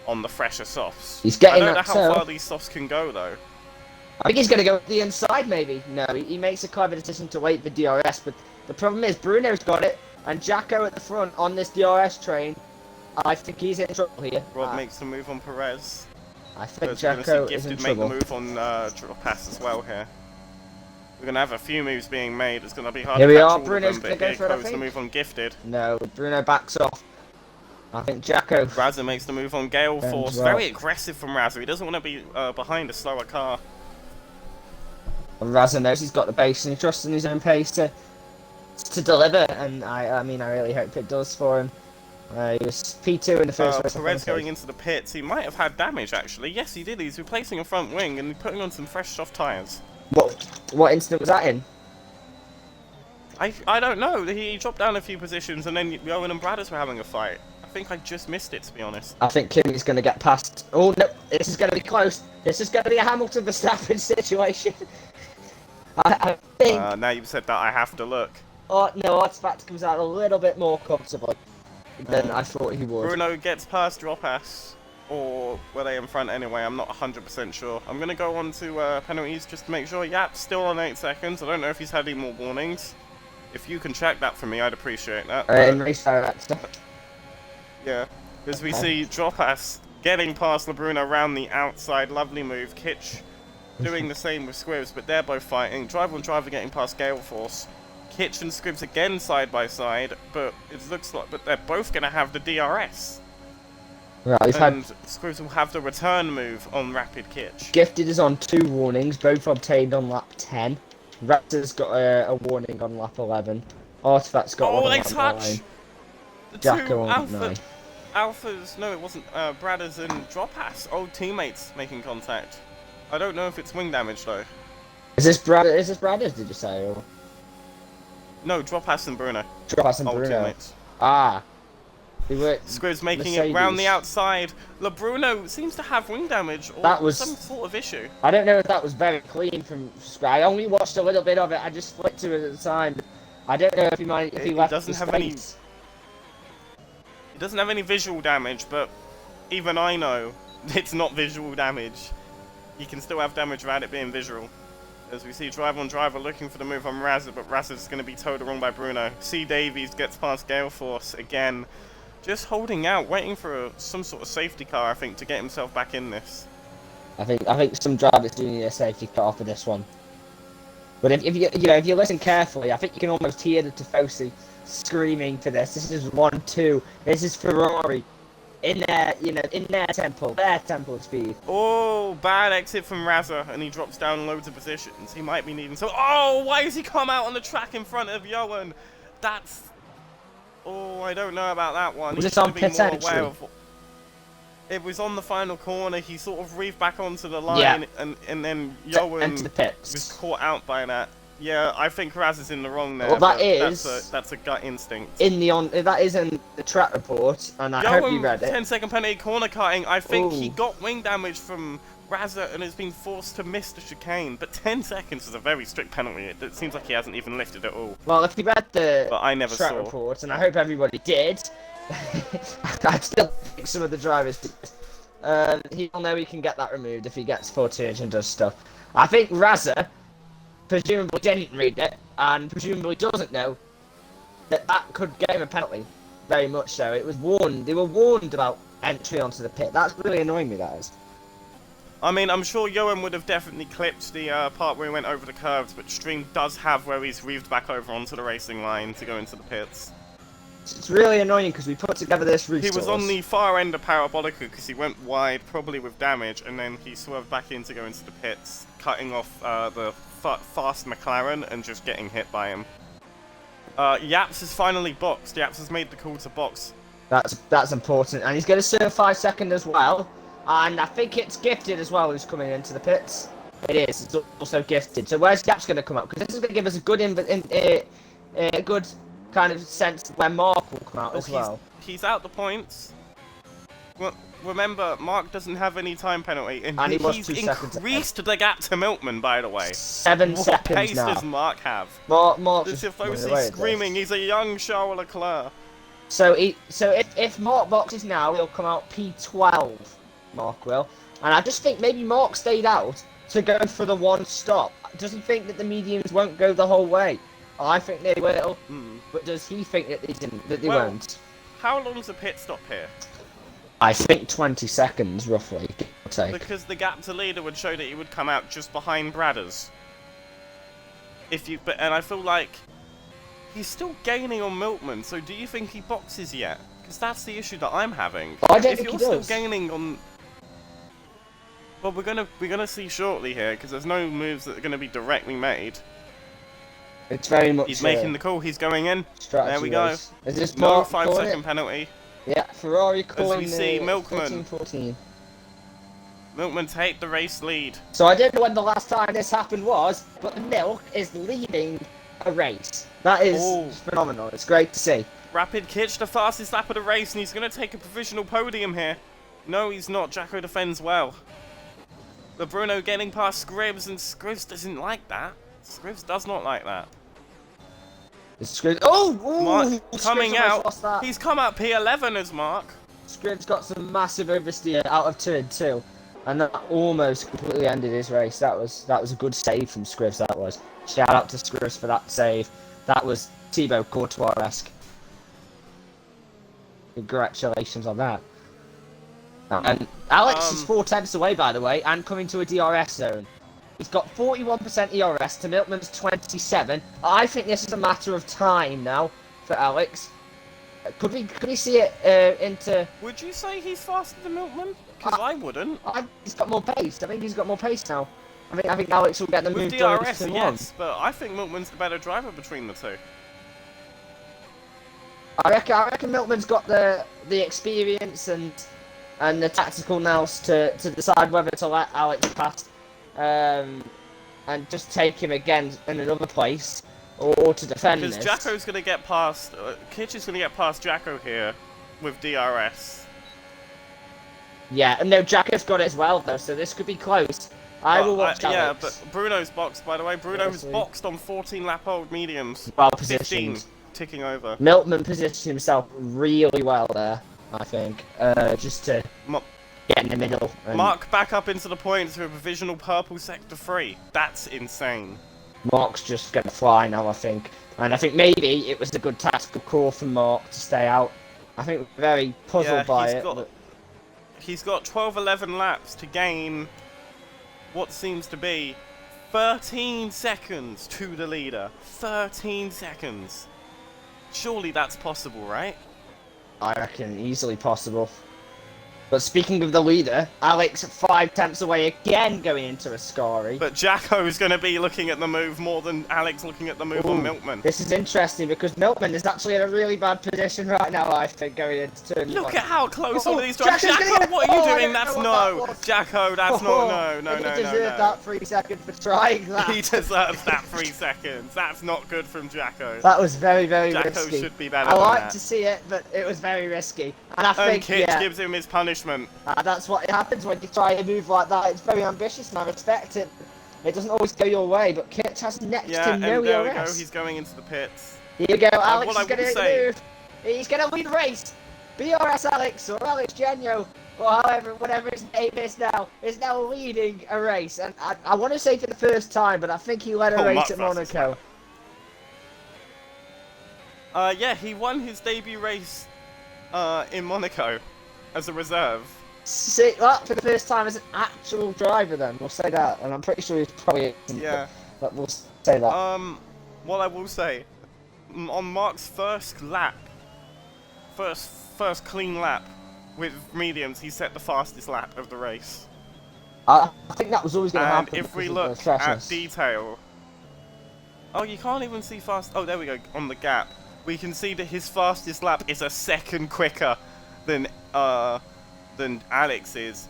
on the fresher softs. He's getting I don't know that how far these softs can go, though. I think he's going to go to the inside, maybe. No, he makes a clever decision to wait for DRS, but the problem is Bruno's got it, and Jacko at the front on this DRS train. I think he's in trouble here. Rob makes the move on Perez. I think So Jacko is in Gifted make trouble. the move on Dropass as well here. We're going to have a few moves being made. It's going to be hard Here to we catch are. all of Bruno's them, going but to go here for it, I goes the think. move on Gifted. No, Bruno backs off. I think Jacko. Razza makes the move on Gale Force. well. Very aggressive from Razza. He doesn't want to be behind a slower car. And Razza knows he's got the base and he trusts in his own pace to deliver, and I mean, I really hope it does for him. He was P2 in the first race. Perez going into the pits. He might have had damage, actually. Yes, he did. He's replacing a front wing and putting on some fresh soft tyres. What incident was that in? I don't know. He dropped down a few positions and then Yoan and Bradders were having a fight. I think I just missed it, to be honest. I think Kimmy's going to get past. Oh no, this is going to be close. This is going to be a Hamilton Verstappen situation. I think. Now you've said that, I have to look. Oh no, Artifact comes out a little bit more comfortably than I thought he would. Bruno gets past Dropass. Or were they in front anyway? I'm not 100% sure. I'm going to go on to penalties just to make sure. Yep, still on 8 seconds. I don't know if he's had any more warnings. If you can check that for me, I'd appreciate that. In race director. Yeah, as we see Dropass getting past LeBruno around the outside. Lovely move. Kitch doing the same with Squibs, but they're both fighting. Driver on driver getting past Gale Force. Kitch and Squibs again side by side, but it looks like they're both going to have the DRS. Right, we've And had Squibs will have the return move on Rapid Kitch. Gifted is on 2 warnings, both obtained on lap 10. Raptor's got a warning on lap 11. Artifact's got one on they lap touch! 9. The Jacko two on 9. Alphas, no it wasn't, Bradders and Dropass, old teammates making contact. I don't know if it's wing damage though. Is this Bradders, did you say? Or No, Dropass and Bruno. Dropass and Old Bruno? teammates. Ah. They were Squibs making Mercedes. it round the outside. LeBruno seems to have wing damage or That was- some sort of issue. I don't know if that was very clean from Square. I only watched a little bit of it. I just flicked to it at the time. I don't know if he left doesn't the have any- space. It doesn't have any visual damage, but even I know it's not visual damage. You can still have damage without it being visual. As we see driver on driver looking for the move on Razza, but Razza's going to be towed wrong by Bruno. C. Davies gets past Gale Force again. Just holding out, waiting for some sort of safety car, I think, to get himself back in this. I think some drivers do need a safety car for this one. But if you listen carefully, I think you can almost hear the Tifosi screaming for this. This is 1-2. This is Ferrari in their temple of speed. Oh, bad exit from Razza, and he drops down loads of positions. He might be needing so. Oh, why has he come out on the track in front of Yoan? That's. Oh, I don't know about that one. Was He this on should have been pit more aware entry? of. It was on the final corner. He sort of reeved back onto the line, and then Yoan Enter the pits. was caught out by that. Yeah, I think Razza's in the wrong there. Well, that but is- that's a gut instinct. That is in the track report, and I hope you read it. 10-second penalty corner cutting. I think he Ooh. got wing damage from Razza and has been forced to miss the chicane. But 10 seconds is a very strict penalty. It seems like he hasn't even lifted at all. Well, if you read the But I never track saw. report, and I hope everybody did, I still think some of the drivers did. He'll know he can get that removed if he gets footage and does stuff. I think Razza presumably didn't read it, and presumably doesn't know that could get him a penalty. Very much so. It was warned. They were warned about entry onto the pit. That's really annoying me, that is. I mean, I'm sure Yoan would have definitely clipped the part where he went over the curves, but Stream does have where he's reeved back over onto the racing line to go into the pits. It's really annoying because we put together this resource. He was on the far end of Parabolica because he went wide, probably with damage, and then he swerved back in to go into the pits, cutting off the fast McLaren and just getting hit by him. Yaps is finally boxed. Yaps has made the call to box. That's important, and he's going to serve 5 seconds as well. And I think it's gifted as well. Who's coming into the pits? It is. It's also gifted. So where's Yaps going to come out? Because this is going to give us a good a good kind of sense where Mark will come out as well. He's out the points. Well, remember, Mark doesn't have any time penalty, and he was he's 2 seconds increased the gap to Milkman, by the way. 7 seconds What pace now. does Mark have? Mark This just Tifosi screaming, he's a young Charles Leclerc. So if Mark boxes now, he'll come out P12. Mark will, and I just think maybe Mark stayed out to go for the one stop. Doesn't think that the mediums won't go the whole way. I think they will, but does he think that they won't? How long's a pit stop here? I think 20 seconds, roughly, give or take. Because the gap to leader would show that he would come out just behind Bradders. And I feel like he's still gaining on Milkman. So do you think he boxes yet? Because that's the issue that I'm having. I don't if think you're he still does. gaining on, well, we're gonna see shortly here because there's no moves that are gonna be directly made. It's very much. He's making the call. He's going in. There we go. Is this No Mark 5-second penalty. Yeah, Ferrari calling As we see, Milkman. 13-14. Milkman take the race lead. So I don't know when the last time this happened was, but the Milk is leading a race. That is phenomenal. It's great to see. Rapid Kitch, the fastest lap of the race, and he's going to take a provisional podium here. No, he's not. Jacko defends well. But Bruno getting past Scribbs, and Scribbs doesn't like that. Scribbs does not like that. Mark coming out. He's come out P11 as Mark. Scribbs got some massive oversteer out of turn 2, and that almost completely ended his race. That was a good save from Scribbs. That was. Shout out to Scribbs for that save. That was Thibaut Courtois-esque. Congratulations on that. And Alex is 4 tenths away, by the way, and coming to a DRS zone. He's got 41% ERS to Milkman's 27. I think this is a matter of time now for Alex. Could we see it into? Would you say he's faster than Milkman? Because I wouldn't. He's got more pace. I think he's got more pace now. I think Alex will get the move done. With DRS, yes, but I think Milkman's the better driver between the two. I reckon Milkman's got the experience and the tactical nous to decide whether to let Alex pass and just take him again in another place or to defend this. Because Jacko's going to get past, Kitch is going to get past Jacko here with DRS. Yeah, and no, Jacko's got it as well though, so this could be close. I will watch Alex. Yeah, but Bruno's boxed, by the way. Bruno's boxed on 14 lap old mediums. Well positioned. 15 ticking over. Milkman positioned himself really well there, I think. Just to get in the middle. Mark back up into the points with a provisional purple sector 3. That's insane. Mark's just going to fly now, I think. And I think maybe it was a good tactical call from Mark to stay out. I think we're very puzzled by it. He's got 12-11 laps to gain what seems to be 13 seconds to the leader. 13 seconds. Surely that's possible, right? I reckon easily possible. But speaking of the leader, Alex 5 tenths away again going into Ascari. But Jacko's going to be looking at the move more than Alex looking at the move on Milkman. This is interesting because Milkman is actually in a really bad position right now, I think, going into turn 1. Look at how close all of these drivers. Jacko, what are you doing? That's no. Jacko, that's not no. He deserved that 3 seconds for trying that. He deserves that 3 seconds. That's not good from Jacko. That was very, very risky. Jacko should be better I than like that. to see it, but it was very risky. And I think, Kitch gives him his punishment. That's what happens when you try a move like that. It's very ambitious and I respect it. It doesn't always go your way, but Kitch has next to no and there we ERS. go, he's going into the pits. Here you go, Alex is going to move. He's going to lead the race. BRS Alex or Alex Genio or whatever his name is now leading a race. And I want to say for the first time, but I think he led a race at Monaco. Yeah, he won his debut race in Monaco as a reserve. See, that for the first time as an actual driver then, we'll say that. And I'm pretty sure he's probably isn't, but we'll say that. What I will say, on Mark's first lap, first clean lap with mediums, he set the fastest lap of the race. I think that was always going to happen. And if we look at detail, Oh, you can't even see fast. Oh, there we go. On the gap, we can see that his fastest lap is a second quicker than Alex's.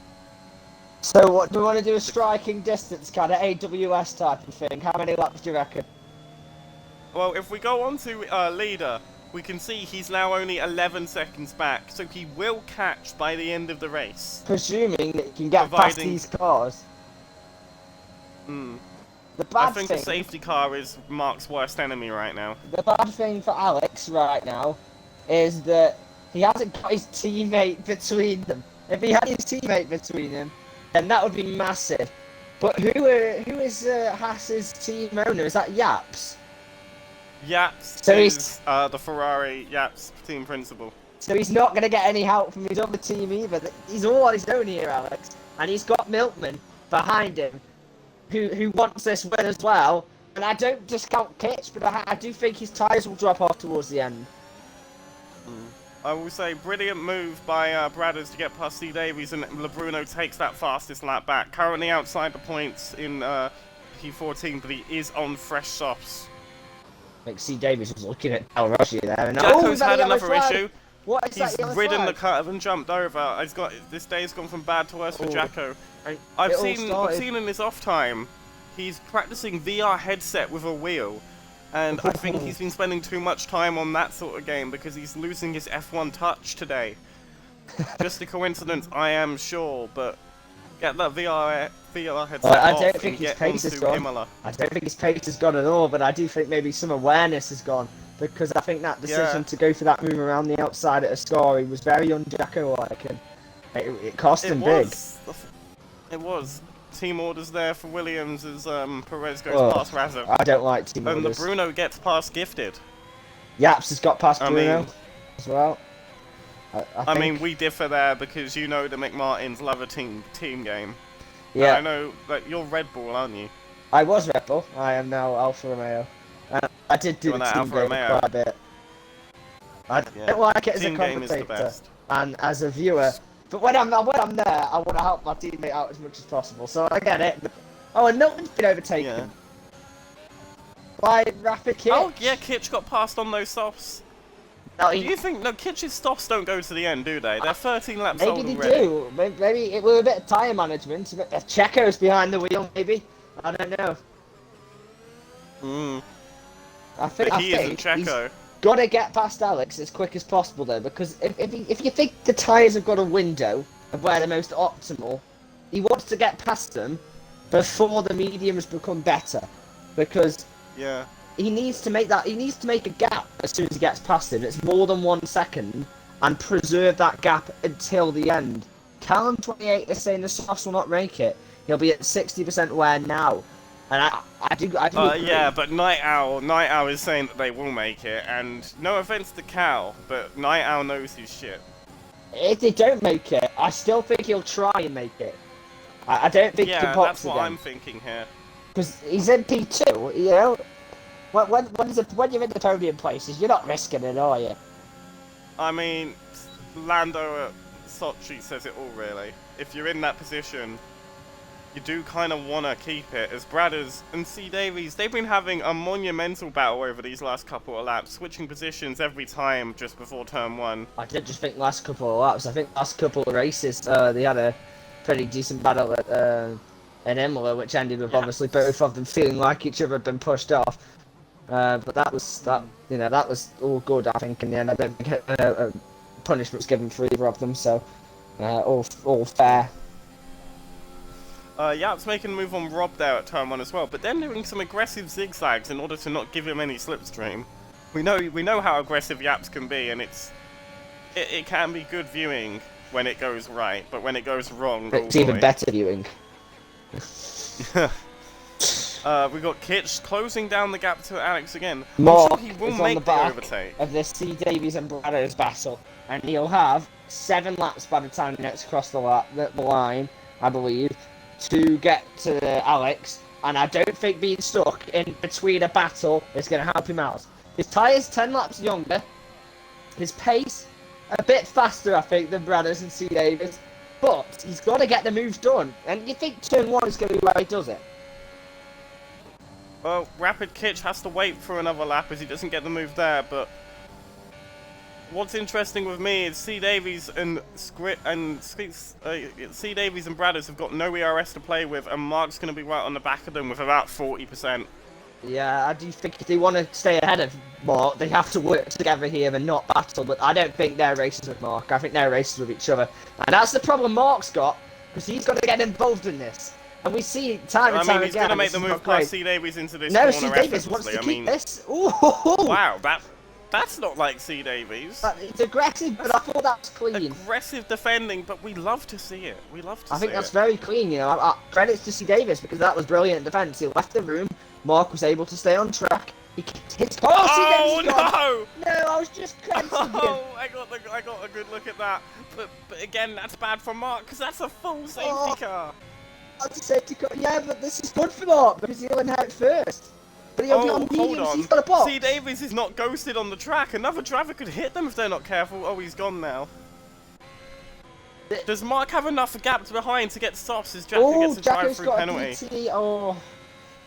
So what do we want to do? A striking distance kind of AWS type of thing. How many laps do you reckon? Well, if we go on to leader, we can see he's now only 11 seconds back, so he will catch by the end of the race. Presuming that you can get past these cars. Hmm. The bad I think thing, the safety car is Mark's worst enemy right now. the bad thing for Alex right now is that he hasn't got his teammate between them. If he had his teammate between them, then that would be massive. But who is Haas's team owner? Is that Yaps? Yaps So is the Ferrari Yaps team principal. So he's not going to get any help from his other team either. He's all on his own here, Alex. And he's got Milkman behind him, who wants this win as well. And I don't discount Kitch, but I do think his tyres will drop off towards the end. I will say, brilliant move by Bradders to get past C. Davies, and LeBruno takes that fastest lap back. Currently outside the points in P14, but he is on fresh softs. Like C. Davies was looking at El Roshi there. And Jacko's had another issue. What is He's that ridden flag? the curve and jumped over. This day's gone from bad to worse for Jacko. I've It all seen started- in his off time, he's practicing VR headset with a wheel. And I think he's been spending too much time on that sort of game because he's losing his F1 touch today. Just a coincidence, I am sure, but get that VR headset Well, I off don't and think his get pace is onto gone. Imola. I don't think his pace has gone at all, but I do think maybe some awareness has gone. Because I think that decision to go for that move around the outside at Ascari was very un-Jacko-like, and it cost him big. It was. Team orders there for Williams as Perez goes past Razzo. I don't like team And orders. Bruno gets past Gifted. Yaps has got past I Bruno mean- as well. I mean, we differ there because you know the McMartins love a team game. yeah, And I know that you're Red Bull, aren't you? I was Red Bull. I am now Alfa Romeo. I did do You're the now team Alfa game Romeo. quite a bit. I Yeah. don't like it as Team a game is the commentator best. and as a viewer, but when I'm there, I want to help my teammate out as much as possible. So I get it. Oh, and Milton's been overtaken Yeah. by Rapid Kitch. Oh, yeah, Kitch got passed on those softs. No, Do you think... No, Kitch's softs don't go to the end, do they? They're 13 laps maybe old they already. do. Maybe it was a bit of tyre management. A bit of Checo's behind the wheel, maybe. I don't know. Mm. I think But he isn't he's Checo. got to get past Alex as quick as possible, though, because if you think the tyres have got a window of where they're most optimal, he wants to get past them before the mediums become better, because Yeah. he needs to make a gap as soon as he gets past him. It's more than 1 second, and preserve that gap until the end. Callum 28 is saying the softs will not make it. He'll be at 60% wear now, and I do agree. Yeah, but Night Owl is saying that they will make it, and no offense to Cal, but Night Owl knows his shit. If they don't make it, I still think he'll try and make it. I don't think he Yeah, can box that's what again. I'm thinking here. Because he's in P2, you know? When you're in the podium places, you're not risking it, are you? I mean, Lando at Sochi says it all, really. If you're in that position, you do kind of want to keep it. As Bradders and C. Davies, they've been having a monumental battle over these last couple of laps, switching positions every time just before turn 1. I didn't just think last couple of laps. I think last couple of races, they had a pretty decent battle at Imola, which ended with obviously both of them feeling like each other had been pushed off. But that was all good, I think, in the end. I don't think punishment was given for either of them, so all fair. Yap's making a move on Rob there at turn 1 as well, but then doing some aggressive zigzags in order to not give him any slipstream. We know how aggressive Yaps can be, and it can be good viewing when it goes right, but when it goes wrong, It's even better viewing. We got Kitch closing down the gap to Alex again. Mark I'm sure he will is on make the the back overtake. of this C. Davies and Bradders battle, and he'll have 7 laps by the time he gets across the line, I believe, to get to Alex. And I don't think being stuck in between a battle is going to help him out. His tyres 10 laps younger, his pace a bit faster, I think, than Bradders and C. Davies, but he's got to get the moves done. And you think turn 1 is going to be where he does it? Well, Rapid Kitch has to wait for another lap as he doesn't get the move there, but what's interesting with me is C. Davies and C. Davies and Bradders have got no ERS to play with, and Mark's going to be right on the back of them with about 40%. Yeah, I do think if they want to stay ahead of Mark, they have to work together here and not battle, but I don't think they're races with Mark. I think they're races with each other. And that's the problem Mark's got, because he's got to get involved in this. And we see time and time again. He's going to make the move past C. Davies into this corner. No, C. Davies wants to keep this. Ooh. Wow, that's not like C. Davies. It's aggressive, but I thought that's clean. Aggressive defending, but we love to see it. We love to see it. I think that's very clean, you know. Credits to C. Davies, because that was brilliant defence. He left the room. Mark was able to stay on track. He kicked his... Oh, no! No, I was just crediting him. Oh, I got a good look at that. But again, that's bad for Mark, because that's a full safety car. That's a safety car. Yeah, but this is good for Mark, because he'll inherit first. But he'll be on mediums, he's got a box. C. Davies is not ghosted on the track. Another driver could hit them if they're not careful. Oh, he's gone now. Does Mark have enough gaps behind to get stops as Jacko gets a drive-through penalty? DT. Oh,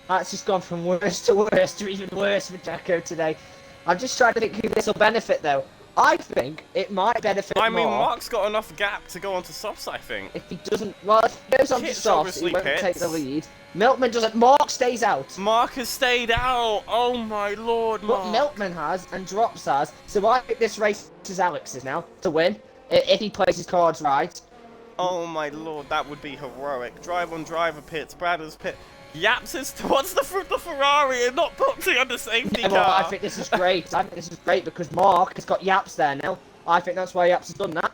that's just gone from worse to worse to even worse for Jacko today. I'm just trying to think who this will benefit, though. I think it might benefit I mean, Mark's got enough gap to go onto softs, I think. If he doesn't... Well, if he goes onto softs, he won't take the lead. Milkman doesn't. Mark stays out. Mark has stayed out. Oh my lord, Mark. But Milkman has, and Drops has. So I think this race is Alex's now to win, if he plays his cards right. Oh my lord, that would be heroic. Drive on driver pits, Bradders pit. Yaps is what's the Ferrari and not putting on the safety car. Well, I think this is great. I think this is great because Mark has got Yaps there now. I think that's why Yaps has done that.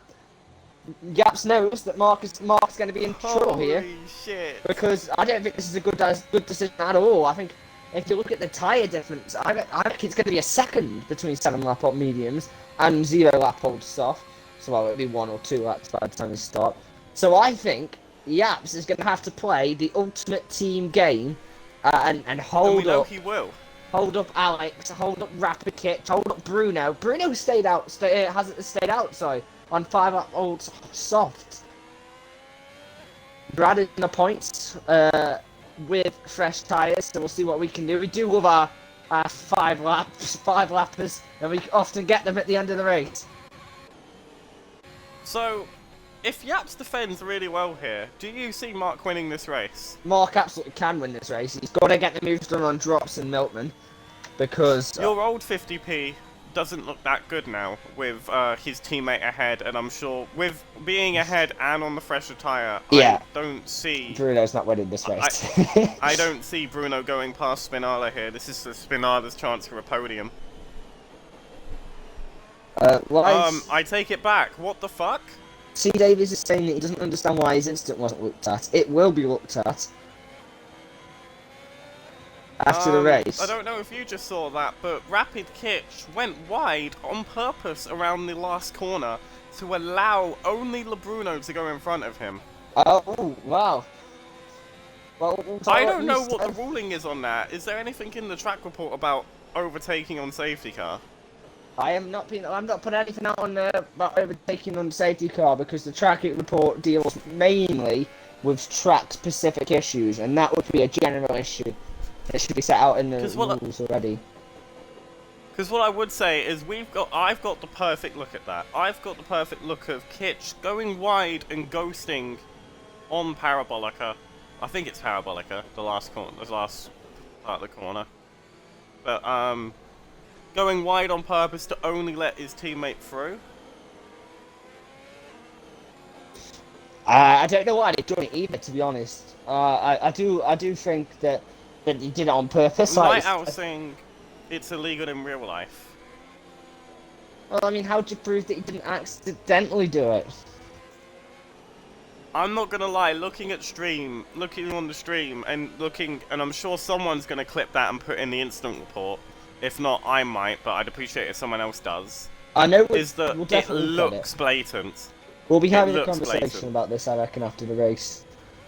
Yaps knows that Mark's going to be in trouble here. Holy shit. Because I don't think this is a good decision at all. I think if you look at the tyre difference, I think it's going to be a second between 7 lap old mediums and 0 lap old soft. So well, it'll be 1 or 2 laps by the time we start. So I think Yaps is going to have to play the ultimate team game and hold and we know up. He will. Hold up Alex, hold up Rapid Kitch, hold up Bruno. Bruno stayed out, hasn't stayed out, sorry, on 5 lap old soft. Brad in the points with fresh tyres, so we'll see what we can do. We do love our 5 lappers, and we often get them at the end of the race. So, if Yaps defends really well here, do you see Mark winning this race? Mark absolutely can win this race. He's got to get the moves done on Drops and Milkman, because... Your old 50p doesn't look that good now with his teammate ahead, and I'm sure with being ahead and on the fresher tyre, yeah. I don't see... Bruno's not winning this race. I don't see Bruno going past Spinala here. This is Spinala's chance for a podium. I take it back. What the fuck? C. Davies is saying that he doesn't understand why his incident wasn't looked at. It will be looked at after the race. I don't know if you just saw that, but Rapid Kitch went wide on purpose around the last corner to allow only LeBruno to go in front of him. Oh, wow. Well, I don't know what the ruling is on that. Is there anything in the track report about overtaking on safety car? I'm not putting anything out on there about overtaking on the safety car because the track report deals mainly with track-specific issues, and that would be a general issue. It should be set out in the rules already. Because what I would say is I've got the perfect look at that. I've got the perfect look of Kitch going wide and ghosting on Parabolica. I think it's Parabolica, the last part of the corner. But going wide on purpose to only let his teammate through. I don't know why they've done it either, to be honest. I do think that he did it on purpose. Light out saying it's illegal in real life. Well, I mean, how'd you prove that he didn't accidentally do it? I'm not gonna lie, looking on the stream, and I'm sure someone's gonna clip that and put in the incident report. If not, I might, but I'd appreciate if someone else does. I know it looks blatant. We'll be having a conversation about this, I reckon, after the race.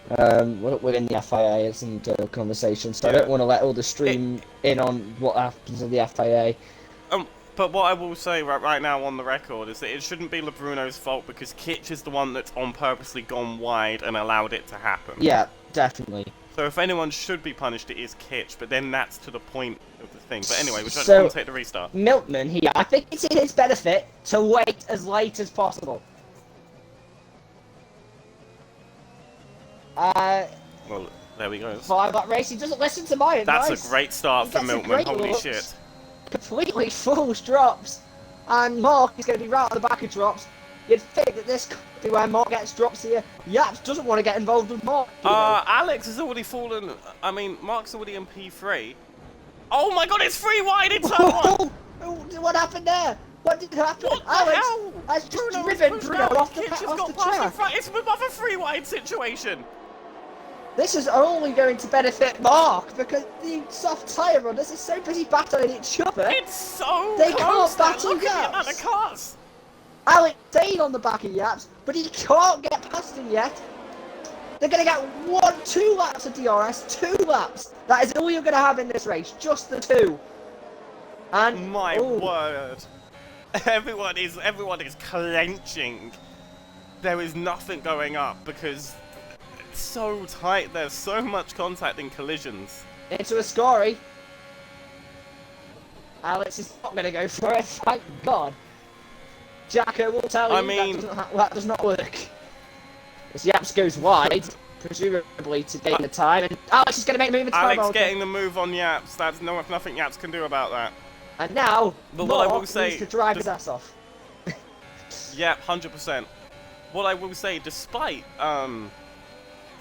Within the FIA, it's an internal conversation, so yeah. I don't want to let all the stream in on what happens in the FIA. But what I will say right now on the record is that it shouldn't be LeBruno's fault because Kitch is the one that's on purposely gone wide and allowed it to happen. Yeah, definitely. So if anyone should be punished, it is Kitch, but then that's to the point of the thing. But anyway, we're trying So- to commentate the restart. Milkman here, I think it's in his benefit to wait as late as possible. Well, there we go. Five lap race, he doesn't listen to my advice. That's a great start He for gets a Milkman, great holy looks. shit. Completely false drops, and Mark is going to be right at the back of drops. You'd think that this could be where Mark gets drops here. Yaps doesn't want to get involved with Mark. You know. Alex has already fallen. I mean, Mark's already in P3. Oh my god, it's free wide in turn one! What happened there? What did happen? What the Alex hell? has just Bruno's driven pushed Bruno out. off the, Kitch has off got the past in track. front. It's another free wide situation. This is only going to benefit Mark because the soft tyre runners are so busy battling each other. It's so They close. can't Now. battle Look at the amount Yaps. of cars. Alex staying on the back of Yaps, but he can't get past him yet. They're going to get 2 laps of DRS, 2 laps. That is all you're going to have in this race, just the 2. And My ooh, word. Everyone is clenching. There is nothing going up because it's so tight. There's so much contact in collisions. into a scory. Alex is not going to go for it, thank God. Jacko will tell I you mean- that does not work. As Yaps goes wide, presumably to gain the time, and Alex is going to make a move into Alex time. getting the move on Yaps. That's nothing Yaps can do about that. And now, But what I will Mark say- needs to drive his ass off. Yep, 100%. What I will say, despite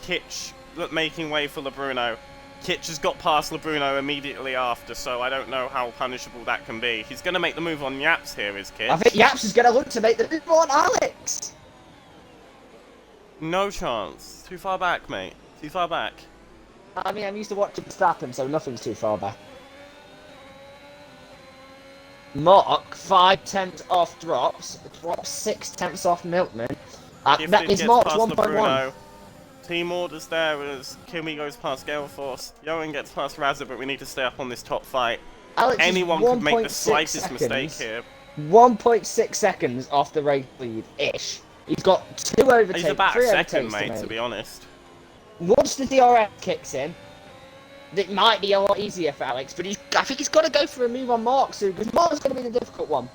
Kitch making way for LeBruno, Kitch has got past LeBruno immediately after, so I don't know how punishable that can be. He's going to make the move on Yaps here, is Kitch? I think Yaps is going to look to make the move on Alex. No chance. Too far back, mate. Too far back. I mean, I'm used to watching Verstappen, so nothing's too far back. Mark, 5/10 off drops 6/10 off Milkman. That Gifted is gets Mark's past 1.1. LeBruno. Team orders there as Kimi goes past Galeforce. Yoan gets past Razza, but we need to stay up on this top fight. Alex is Anyone could make the 1.6 slightest mistake seconds. here. 1.6 seconds off the race lead-ish. He's got 2 overtakes, He's about 3 a second, overtakes mate, to to make. be honest. Once the DRS kicks in, it might be a lot easier for Alex, but I think he's got to go for a move on Mark soon, because Mark's going to be the difficult one.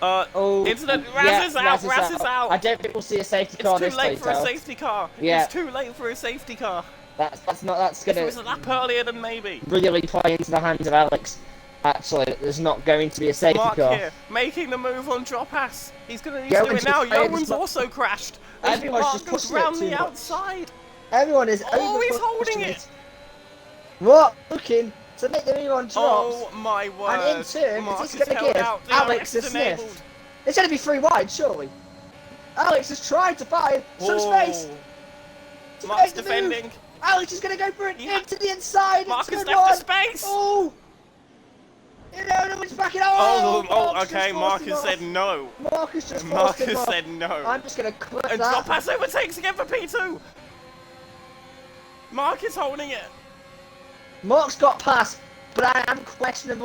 Incident. Raz is out. Raz is I out. don't think we'll see a safety car It's too this late for a later. safety car. Yeah. It's too late for a safety car. That's If it going was a to lap earlier, then maybe. really play into the hands of Alex. Actually, there's not going to be a safety Mark car. here, making the move on drop ass. He's going to need Yoan's to do it now. just playing Yoan's the- also crashed. As Everyone's Mark just goes pushing it round too the much. outside. Everyone is Oh, he's over holding pushing it. What? Looking to make the move on drops. Oh my word. And in turn, Mark is is this going to held give out. Alex DRS a is sniff? enabled. It's going to be 3 wide, surely. Alex is trying to find some space to Mark's make the defending. move. Alex is going to go for it Yeah. into the inside. Mark into has the left one. the space. Oh! No, it's back in. Mark's Okay. just Mark forced him has off. said no. Mark has just Mark forced him has off. said no. I'm just going to clip And that. drop pass overtakes again for P2. Mark is holding it. Mark's got past, but I am questioning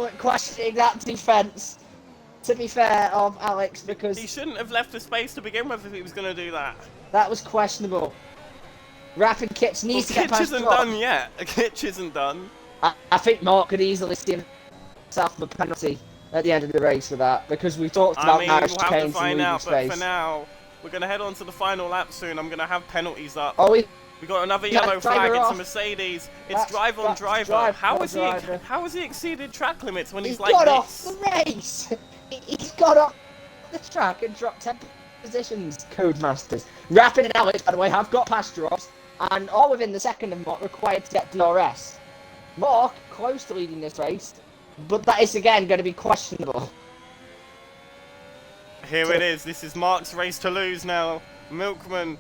that defence. To be fair, of Alex, because He shouldn't have left the space to begin with if he was going to do that. that was questionable. Rapid Kitch Well, needs to get Kitch past isn't drop. done yet. Kitch isn't done. I think Mark could easily see himself a penalty at the end of the race for that, because we talked I about mean, Irish we'll have to chains and find leaving out, but space. for now, we're going to head on to the final lap soon. I'm going to have penalties up. Oh, We got another Yeah, yellow driver flag. It's a off. Mercedes. It's That's- drive on that's driver. drive How on has driver. how has he exceeded track limits when he's he's like got this? off the race. He's got off the track and dropped 10 positions, Codemasters. Rapid and Alex, by the way, have got past drops, and all within the second of Mark required to get DRS. Mark, close to leading this race, but that is again going to be questionable. Here it is. This is Mark's race to lose now. Milkman,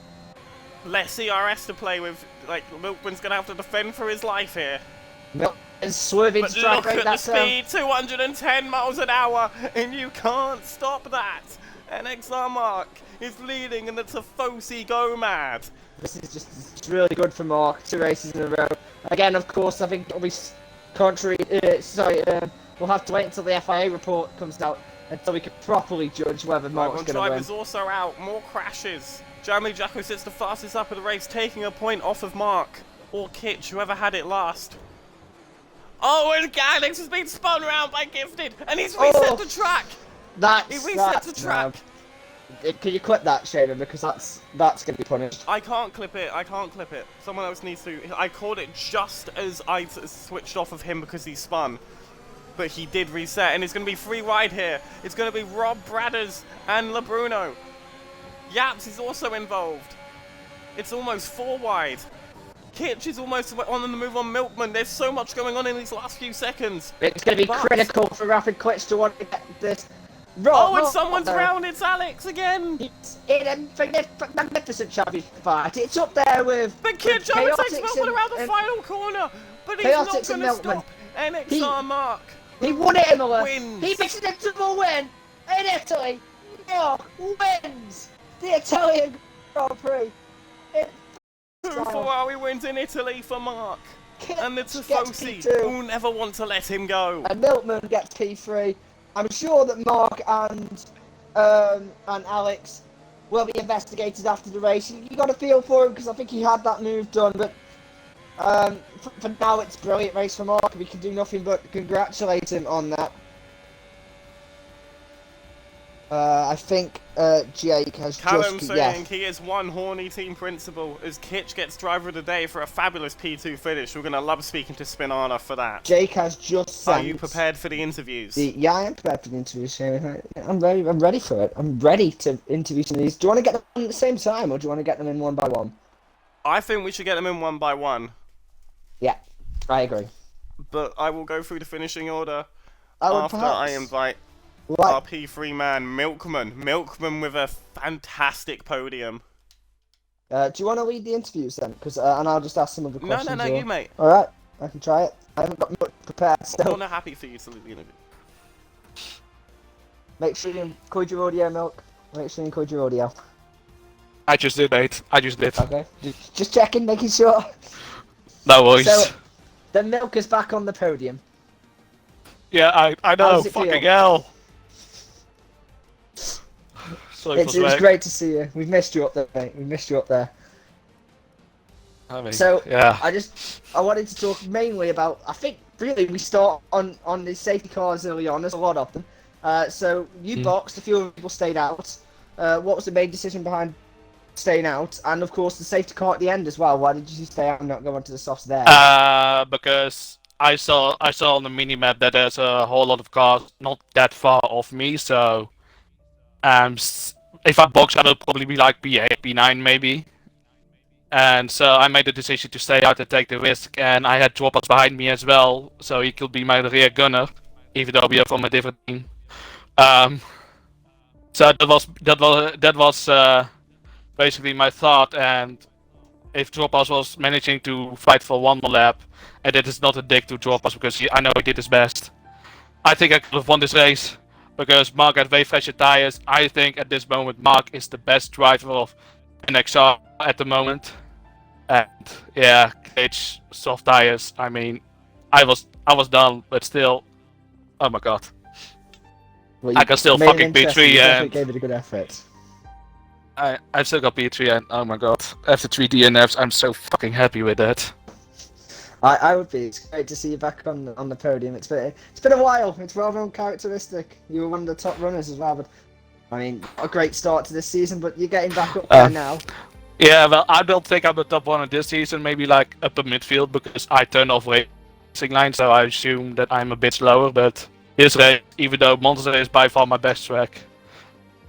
less CRS to play with. Like, Milkman's going to have to defend for his life here. Milk is swerving But to try and look break at the that speed, 210 miles an hour, and you can't stop that. NXR Mark is leading, and it's a Fossey go mad. This is just it's really good for Mark. 2 races in a row. Again, of course, I think it'll be contrary. We'll have to wait until the FIA report comes out until we can properly judge whether Mark's One going to win. driver's also out. More crashes. Jeremy Jacko sits the fastest up of the race, taking a point off of Mark. Or Kitch, whoever had it last. Oh, and Alex has been spun around by Gifted, and he's reset the track! He reset the track! Can you clip that, Shaman? Because that's going to be punished. I can't clip it, Someone else needs to. I caught it just as I switched off of him because he spun. But he did reset, and it's going to be free ride here. It's going to be Rob Bradders and LeBruno. Yaps is also involved. It's almost 4 wide. Kitch is almost on the move on Milkman. There's so much going on in these last few seconds. It's going to be critical for Rapid Quits to want to get this. And someone's round. It's Alex again. It's in a magnificent championship fight. It's up there with. But Kitch overtakes Milkman around the final corner. But he's not going to stop NXR Mark. He won it, Imola. Wins. He makes an inevitable win in Italy. Mark wins the Italian Grand Prix. 2 Ferrari wins in Italy for Mark. And the Tifosi who never want to let him go. And Milkman gets P3. I'm sure that Mark and Alex will be investigated after the race. You got a feel for him because I think he had that move done. But for now, it's a brilliant race for Mark. We can do nothing but congratulate him on that. I think Jake has Callum just... saying he is one horny team principal as Kitch gets driver of the day for a fabulous P2 finish. We're going to love speaking to Spinana for that. Jake has just sent... Are you prepared for the interviews? Yeah, I am prepared for the interviews, Shane. I'm ready for it. I'm ready to interview some of these. Do you want to get them at the same time, or do you want to get them in one by one? I think we should get them in one by one. Yeah, I agree. But I will go through the finishing order after I invite... Our P3 man, Milkman. Milkman with a fantastic podium. Do you want to lead the interviews then? And I'll just ask some of the questions. No, you mate. Alright, I can try it. I haven't got much prepared still. I'm not happy for you to lead the interview. Make sure you include your audio, Milk. Make sure you include your audio. I just did, mate. I just did. Okay, just checking, making sure. No worries. So, the Milk is back on the podium. Yeah, I know. Fucking hell. It's great to see you. We've missed you up there, mate. We missed you up there. I mean, so, yeah. I wanted to talk mainly about, I think, really, we start on the safety cars early on. There's a lot of them. So, you boxed, a few people stayed out. What was the main decision behind staying out? And, of course, the safety car at the end as well. Why did you stay out and not go onto the softs there? Because I saw on the minimap that there's a whole lot of cars not that far off me, so... if I box, I will probably be like P8, P9 maybe. And so I made the decision to stay out and take the risk, and I had droppers behind me as well, so he could be my rear gunner, even though we are from a different team. So that was basically my thought, and if Dropas was managing to fight for one more lap, and that is not a dig to Dropas because I know he did his best, I think I could have won this race. Because Mark had way faster tires. I think at this moment Mark is the best driver of NXR at the moment. And yeah, Cage, soft tires. I mean, I was done, but still, oh my god, well, I can still fucking P3 and gave it a good effort. I still got P3 and oh my god, after 3 DNFs, I'm so fucking happy with that. I would be. It's great to see you back on the podium. It's been a while. It's rather uncharacteristic. You were one of the top runners as well, but I mean, a great start to this season. But you're getting back up there now. Yeah, well, I don't think I'm the top runner this season. Maybe like upper midfield because I turned off racing line, so I assume that I'm a bit slower. But this race, even though Monza is by far my best track,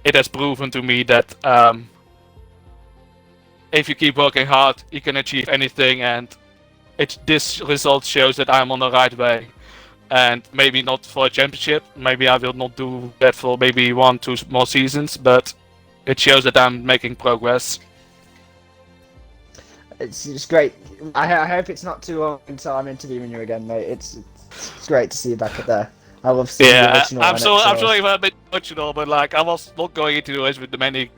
it has proven to me that if you keep working hard, you can achieve anything. And this result shows that I'm on the right way, and maybe not for a championship. Maybe I will not do that for maybe 1-2 more seasons, but it shows that I'm making progress. It's great. I hope it's not too long until I'm interviewing you again, mate. It's great to see you back up there. I love seeing the original. I'm sorry if I'm a bit emotional, but like I was not going into the race with many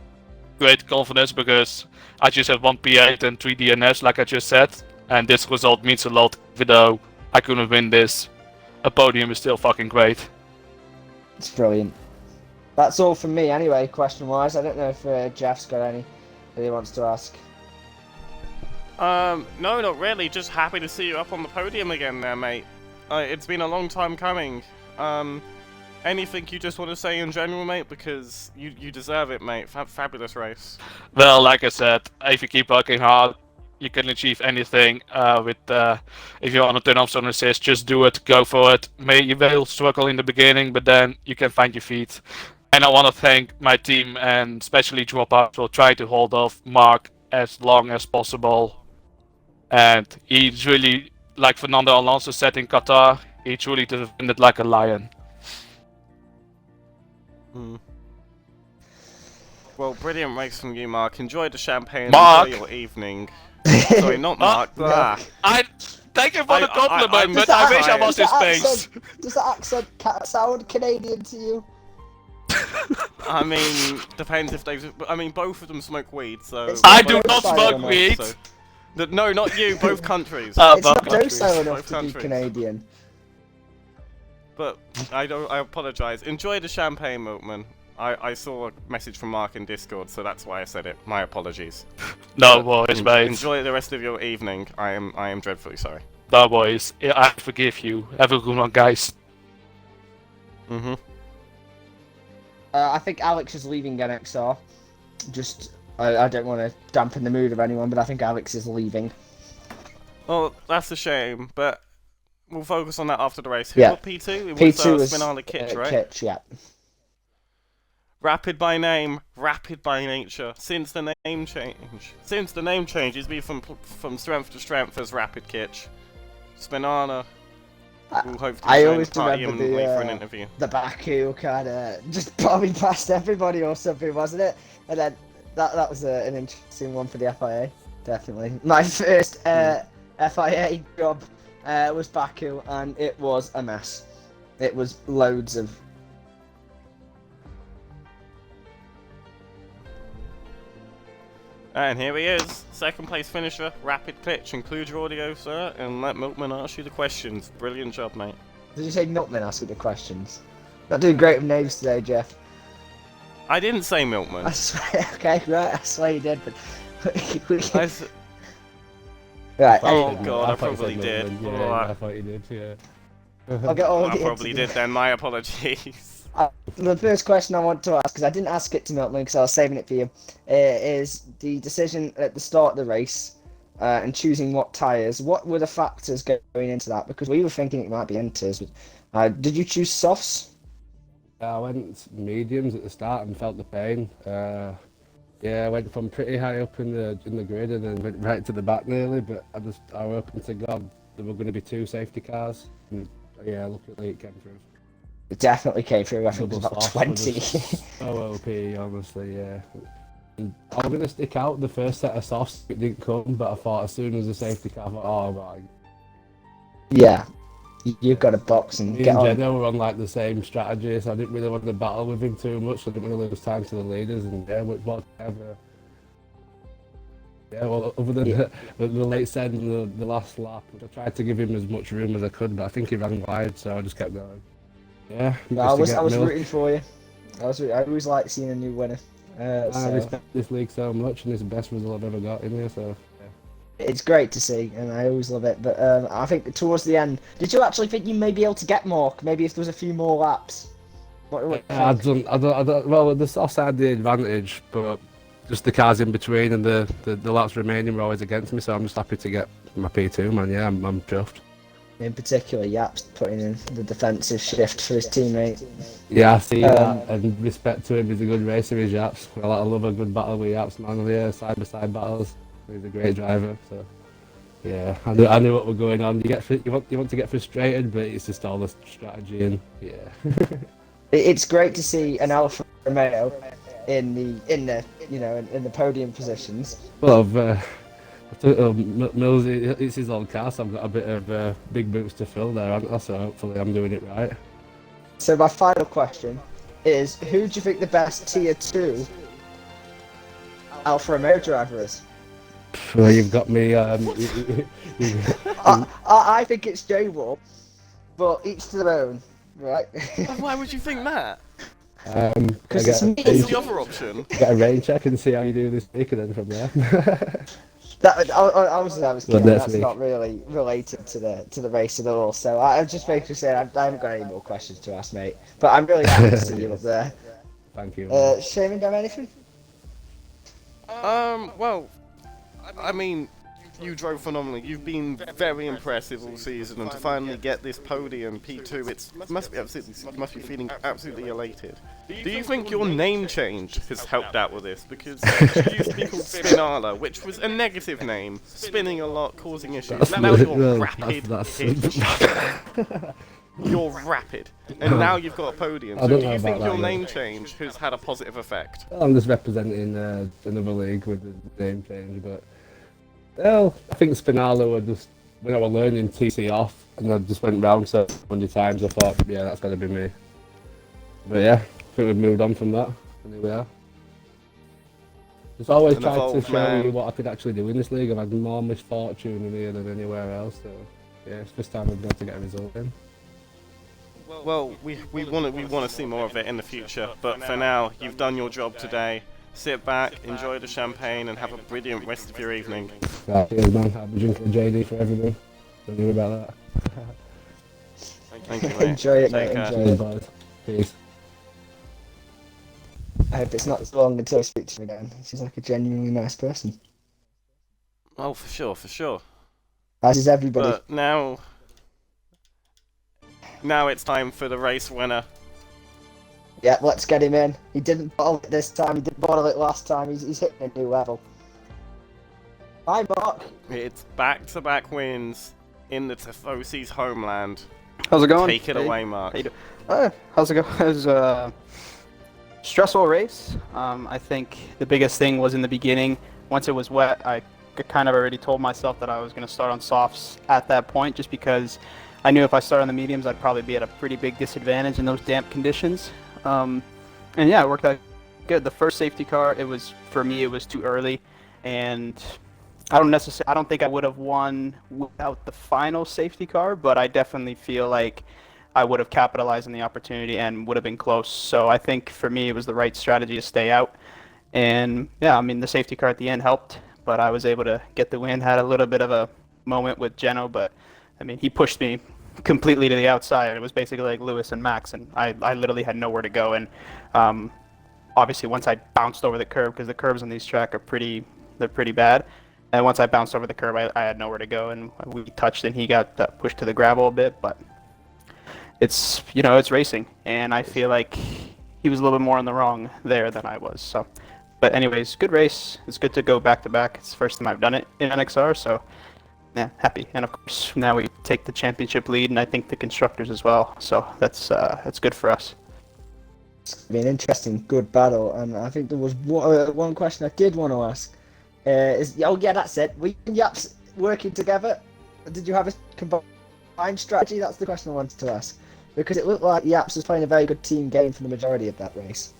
great confidence because I just have 1 P8 and 3 DNS, like I just said. And this result means a lot, even though I couldn't win this. A podium is still fucking great. It's brilliant. That's all from me anyway, question-wise. I don't know if Jeff's got any Who wants to ask? No, not really. Just happy to see you up on the podium again there, mate. It's been a long time coming. Anything you just want to say in general, mate? Because you deserve it, mate. Fabulous race. Well, like I said, if you keep working hard, you can achieve anything. If you want to turn off some assist, just do it. Go for it. You will struggle in the beginning, but then you can find your feet. And I want to thank my team and especially Dropouts will try to hold off Mark as long as possible. And he's really, like Fernando Alonso said in Qatar, he truly defended like a lion. Well, brilliant race from you, Mark. Enjoy the champagne. Mark. Enjoy your evening. Sorry, not Mark. I thank you for the compliment, but Does I that- wish I was his face. Does that accent sound Canadian to you? I mean, depends if they. I mean, both of them smoke weed, so. It's I not do not docile smoke enough, weed. So, no, not you. Both countries. It's not Both docile enough Both to be countries. Canadian. But I apologise. Enjoy the champagne, Milkman. I saw a message from Mark in Discord, so that's why I said it. My apologies. No worries, mate. Enjoy the rest of your evening. I am dreadfully sorry. No worries. I forgive you. Have a good one, guys. I think Alex is leaving NXR. I don't want to dampen the mood of anyone, but I think Alex is leaving. Well, that's a shame, but we'll focus on that after the race. Yeah. Who got P2? It P2 was was Spinala Kitch, right? Kitch, yeah. Rapid by name, rapid by nature. Since the name change, he's been from strength to strength as Rapid Kitch. Spinana will hopefully I join always the party remember and wait for an the interview. Baku kind of just bombing past everybody or something, wasn't it? And then that was an interesting one for the FIA, definitely. My first FIA job was Baku, and it was a mess. It was loads of. And here he is, second place finisher, Rapid Pitch. Include your audio, sir, and let Milkman ask you the questions. Brilliant job, mate. Did you say Milkman asked you the questions? Not doing great with names today, Jeff. I didn't say Milkman. I swear, okay, right, I swear you did, but... I right, Oh, anyway, God, I thought you probably said did. Milkman, Oh, Yeah, I thought you did, yeah. I'll get all I the probably did then, my apologies. The first question I want to ask, because I didn't ask it to Milkman because I was saving it for you, is the decision at the start of the race and choosing what tyres. What were the factors going into that? Because we were thinking it might be inters. But, did you choose softs? I went mediums at the start and felt the pain. Yeah, I went from pretty high up in the grid and then went right to the back nearly. But I was hoping to God there were going to be 2 safety cars. And, yeah, luckily it came through. It definitely came through. I think it was Double about soft 20. So OP, honestly, yeah. And I was going to stick out the first set of softs, it didn't come, but I thought as soon as the safety car, I thought, oh my. Yeah, you've got a box and Me get and on. Jenna were on like the same strategy, so I didn't really want to battle with him too much. So I didn't want to lose time to the leaders, and yeah, whatever. Yeah, well, other than the late send and the last lap, I tried to give him as much room as I could, but I think he ran wide, so I just kept going. Yeah, I was rooting for you. I always like seeing a new winner. I So respect this league so much, and it's the best result I've ever got in here. So it's great to see, and I always love it. But I think towards the end, did you actually think you may be able to get more? Maybe if there was a few more laps. What I don't. Well, the soft side had the advantage, but just the cars in between and the laps remaining were always against me. So I'm just happy to get my P2, man. Yeah, I'm chuffed. in particular, Yap's putting in the defensive shift for his teammate. Yeah, I see that, and respect to him. He's a good racer, he's Yaps. I love a good battle with Yaps, man. Yeah, side by side battles. He's a great driver. So yeah, I knew what was going on. You want to get frustrated, but it's just all the strategy and yeah. It's great to see an Alfa Romeo in the podium positions. Well, Mills, it's his old car, so I've got a bit of big boots to fill there, haven't I? So hopefully I'm doing it right. So my final question is, who do you think the best Tier 2 Alfa Romeo driver is? Well, you've got me. I think it's J-Wall, but each to their own, right? Why would you think that? Because I it's get, me. What's the other option? get a rain check and see how you do this week, and then from there. Obviously, I was Well, kidding. that's That's me. not really related to the race at all. So I'm just basically saying I haven't got any more questions to ask, mate. But I'm really happy to see you up there. Thank you. Shaman, do you have anything? Well, I mean, you drove phenomenally. You've been very impressive all season, and to finally get this podium P2, you must be feeling absolutely elated. Do you think your name change has helped out with this? Because you used to be called Spinala, which was a negative name, spinning a lot, causing issues. Now you're rapid. You're rapid, and now you've got a podium. I So don't do know you think about your that, name change has had a positive effect? I'm just representing another league with the name change, but well, I think Spinala were just when I was learning TC off, and I just went round so many times. I thought, yeah, that's got to be me. But yeah, I think we've moved on from that, and here we are. Just always An tried to evolved show man. you what I could actually do in this league. I've had more misfortune in here than anywhere else, so yeah, it's just time we've got to get a result in. Well, we want to see more of it in the future, but for now, you've done your job today. Sit back, enjoy the champagne, and have a brilliant rest of your evening. Right, cheers, man. I'll be drinking a JD for everyone. Don't worry about that. Thank you, mate. Enjoy it, Take mate. care. Enjoy Cheers, it. boys. Peace. I hope it's not as long until I speak to him again. She's like a genuinely nice person, Oh, for sure, for sure. as is everybody. But now it's time for the race winner. Yeah, let's get him in. He didn't bottle it this time. He didn't bottle it last time. He's hitting a new level. Hi, Mark. It's back-to-back wins in the Tifosi's homeland. How's it going? Take it away, Mark. How you how's it going? It was a stressful race. I think the biggest thing was in the beginning. Once it was wet, I kind of already told myself that I was going to start on softs at that point, just because I knew if I started on the mediums, I'd probably be at a pretty big disadvantage in those damp conditions. And yeah, it worked out good. The first safety car, for me, it was too early, and I don't think I would have won without the final safety car, but I definitely feel like I would have capitalized on the opportunity and would have been close. So I think for me, it was the right strategy to stay out. And yeah, I mean, the safety car at the end helped, but I was able to get the win. Had a little bit of a moment with Geno, but I mean, he pushed me completely to the outside. It was basically like Lewis and Max, and I literally had nowhere to go. And obviously, once I bounced over the curb, because the curbs on these track are pretty bad. And once I bounced over the curb, I had nowhere to go, and we touched, and he got pushed to the gravel a bit. But it's racing, and I feel like he was a little bit more in the wrong there than I was. So, but anyways, good race. It's good to go back to back. It's the first time I've done it in NXR, so yeah, happy. And of course, now we take the championship lead, and I think the constructors as well. So that's good for us. It's been an interesting, good battle, and I think there was one question I did want to ask. That's it. We and Yaps working together. Did you have a combined strategy? That's the question I wanted to ask, because it looked like Yaps was playing a very good team game for the majority of that race.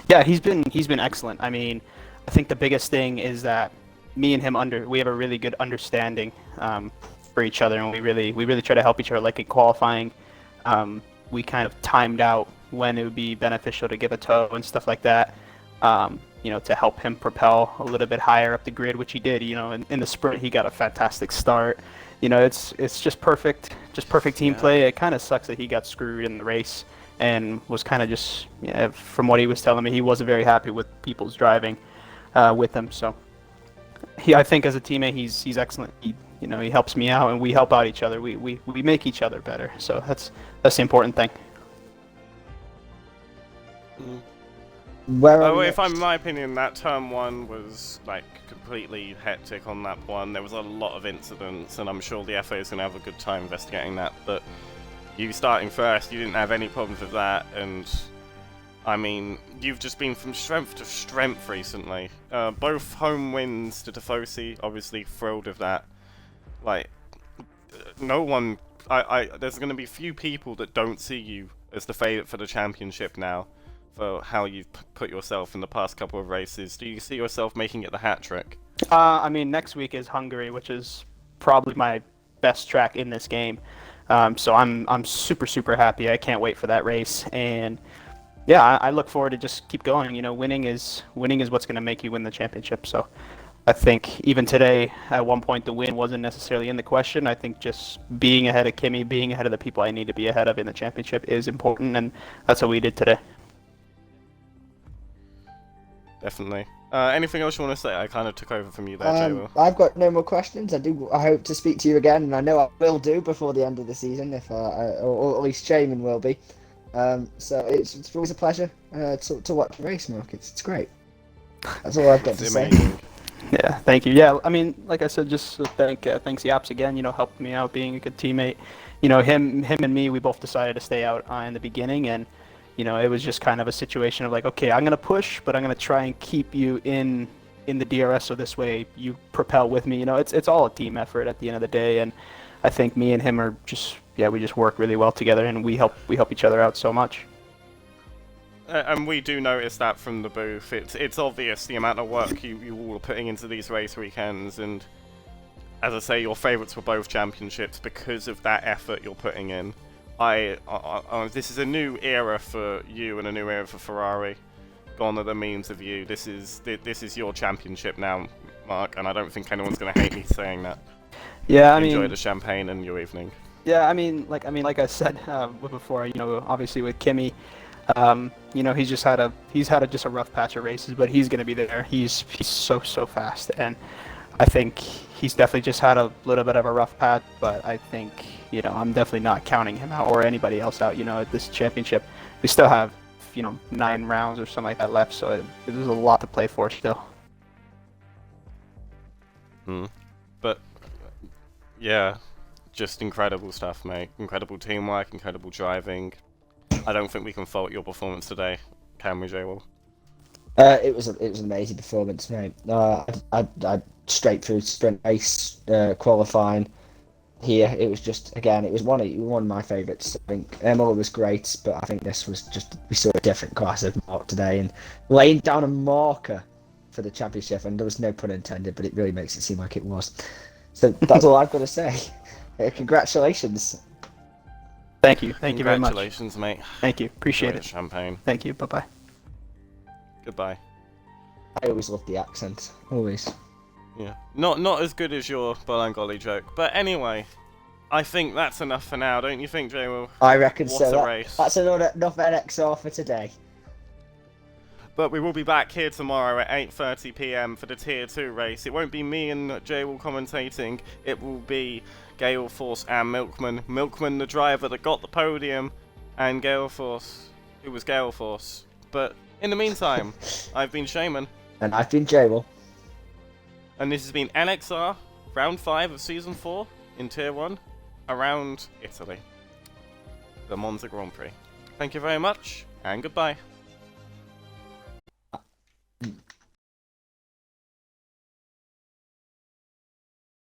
Yeah, he's been excellent. I mean, I think the biggest thing is that me and him we have a really good understanding for each other, and we really try to help each other. Like in qualifying, we kind of timed out when it would be beneficial to give a tow and stuff like that. To help him propel a little bit higher up the grid, which he did. In the sprint, he got a fantastic start. It's just perfect team play. It kind of sucks that he got screwed in the race and was kind of just, from what he was telling me, he wasn't very happy with people's driving with him. So I think as a teammate, he's excellent. He helps me out, and we help out each other. We make each other better. So that's the important thing. If I'm in my opinion, that turn one was like completely hectic on that one. There was a lot of incidents, and I'm sure the FA is going to have a good time investigating that. But you starting first, you didn't have any problems with that, and I mean, you've just been from strength to strength recently. Both home wins to Tifosi, obviously thrilled with that. Like, no one, there's going to be few people that don't see you as the favourite for the championship now. For how you've put yourself in the past couple of races. Do you see yourself making it the hat trick? I mean, next week is Hungary, which is probably my best track in this game. So I'm super happy. I can't wait for that race. And yeah, I look forward to just keep going. You know, winning is what's going to make you win the championship. So I think even today, at one point, the win wasn't necessarily in the question. I think just being ahead of Kimi, being ahead of the people I need to be ahead of in the championship is important, and that's what we did today. Definitely. Anything else you want to say? I kind of took over from you there, Jay-Will. I've got no more questions. I hope to speak to you again, and I know I will do before the end of the season, or at least Shaman will be. So it's always a pleasure to watch the race, Mark. It's great. That's all I've got to say. Yeah, thank you. Yeah, I mean, like I said, just thanks Yaps again. You know, helped me out, being a good teammate. You know, him and me, we both decided to stay out in the beginning, and you know, it was just kind of a situation of like, okay, I'm gonna push, but I'm gonna try and keep you in the DRS, so this way you propel with me. You know, it's all a team effort at the end of the day, and I think me and him are just, yeah, we just work really well together, and we help each other out so much. And we do notice that from the booth. It's obvious the amount of work you all are putting into these race weekends, and as I say, your favourites were both championships because of that effort you're putting in. This is a new era for you and a new era for Ferrari. Gone are the memes of you. This is your championship now, Mark, and I don't think anyone's going to hate me saying that. Yeah, Enjoy the champagne and your evening. Yeah, I mean, like I said before, you know, obviously with Kimi, you know, he's had just a rough patch of races, but he's going to be there. He's so fast, and I think he's definitely just had a little bit of a rough patch, but I think, you know, I'm definitely not counting him out or anybody else out. You know, at this championship, we still have, you know, 9 rounds or something like that left, so there's a lot to play for still. But yeah, just incredible stuff, mate. Incredible teamwork, incredible driving. I don't think we can fault your performance today, can we, Jay-Will? It was an amazing performance, mate. I straight through sprint race qualifying here. It was just, again, it was one of my favourites. I think Imola was great, but I think this was just, we saw a different class of Mark today, and laying down a marker for the championship, and there was no pun intended, but it really makes it seem like it was. So that's all I've got to say. Congratulations. Thank you very much. Congratulations, mate. Thank you, appreciate Enjoy it. the champagne. Thank you, bye-bye. Goodbye. I always love the accent, always. Yeah, not as good as your Bolangoli joke, but anyway, I think that's enough for now, don't you think, Jay-Will? I reckon What so. a race. That's enough NXR for today. But we will be back here tomorrow at 8:30 PM for the Tier 2 race. It won't be me and Jay-Will commentating, it will be Gale Force and Milkman. Milkman, the driver that got the podium, and Gale Force, who was Gale Force. But in the meantime, I've been Shaman. And I've been Jay-Will. And this has been NXR, Round 5 of Season 4 in Tier 1, around Italy. The Monza Grand Prix. Thank you very much, and goodbye.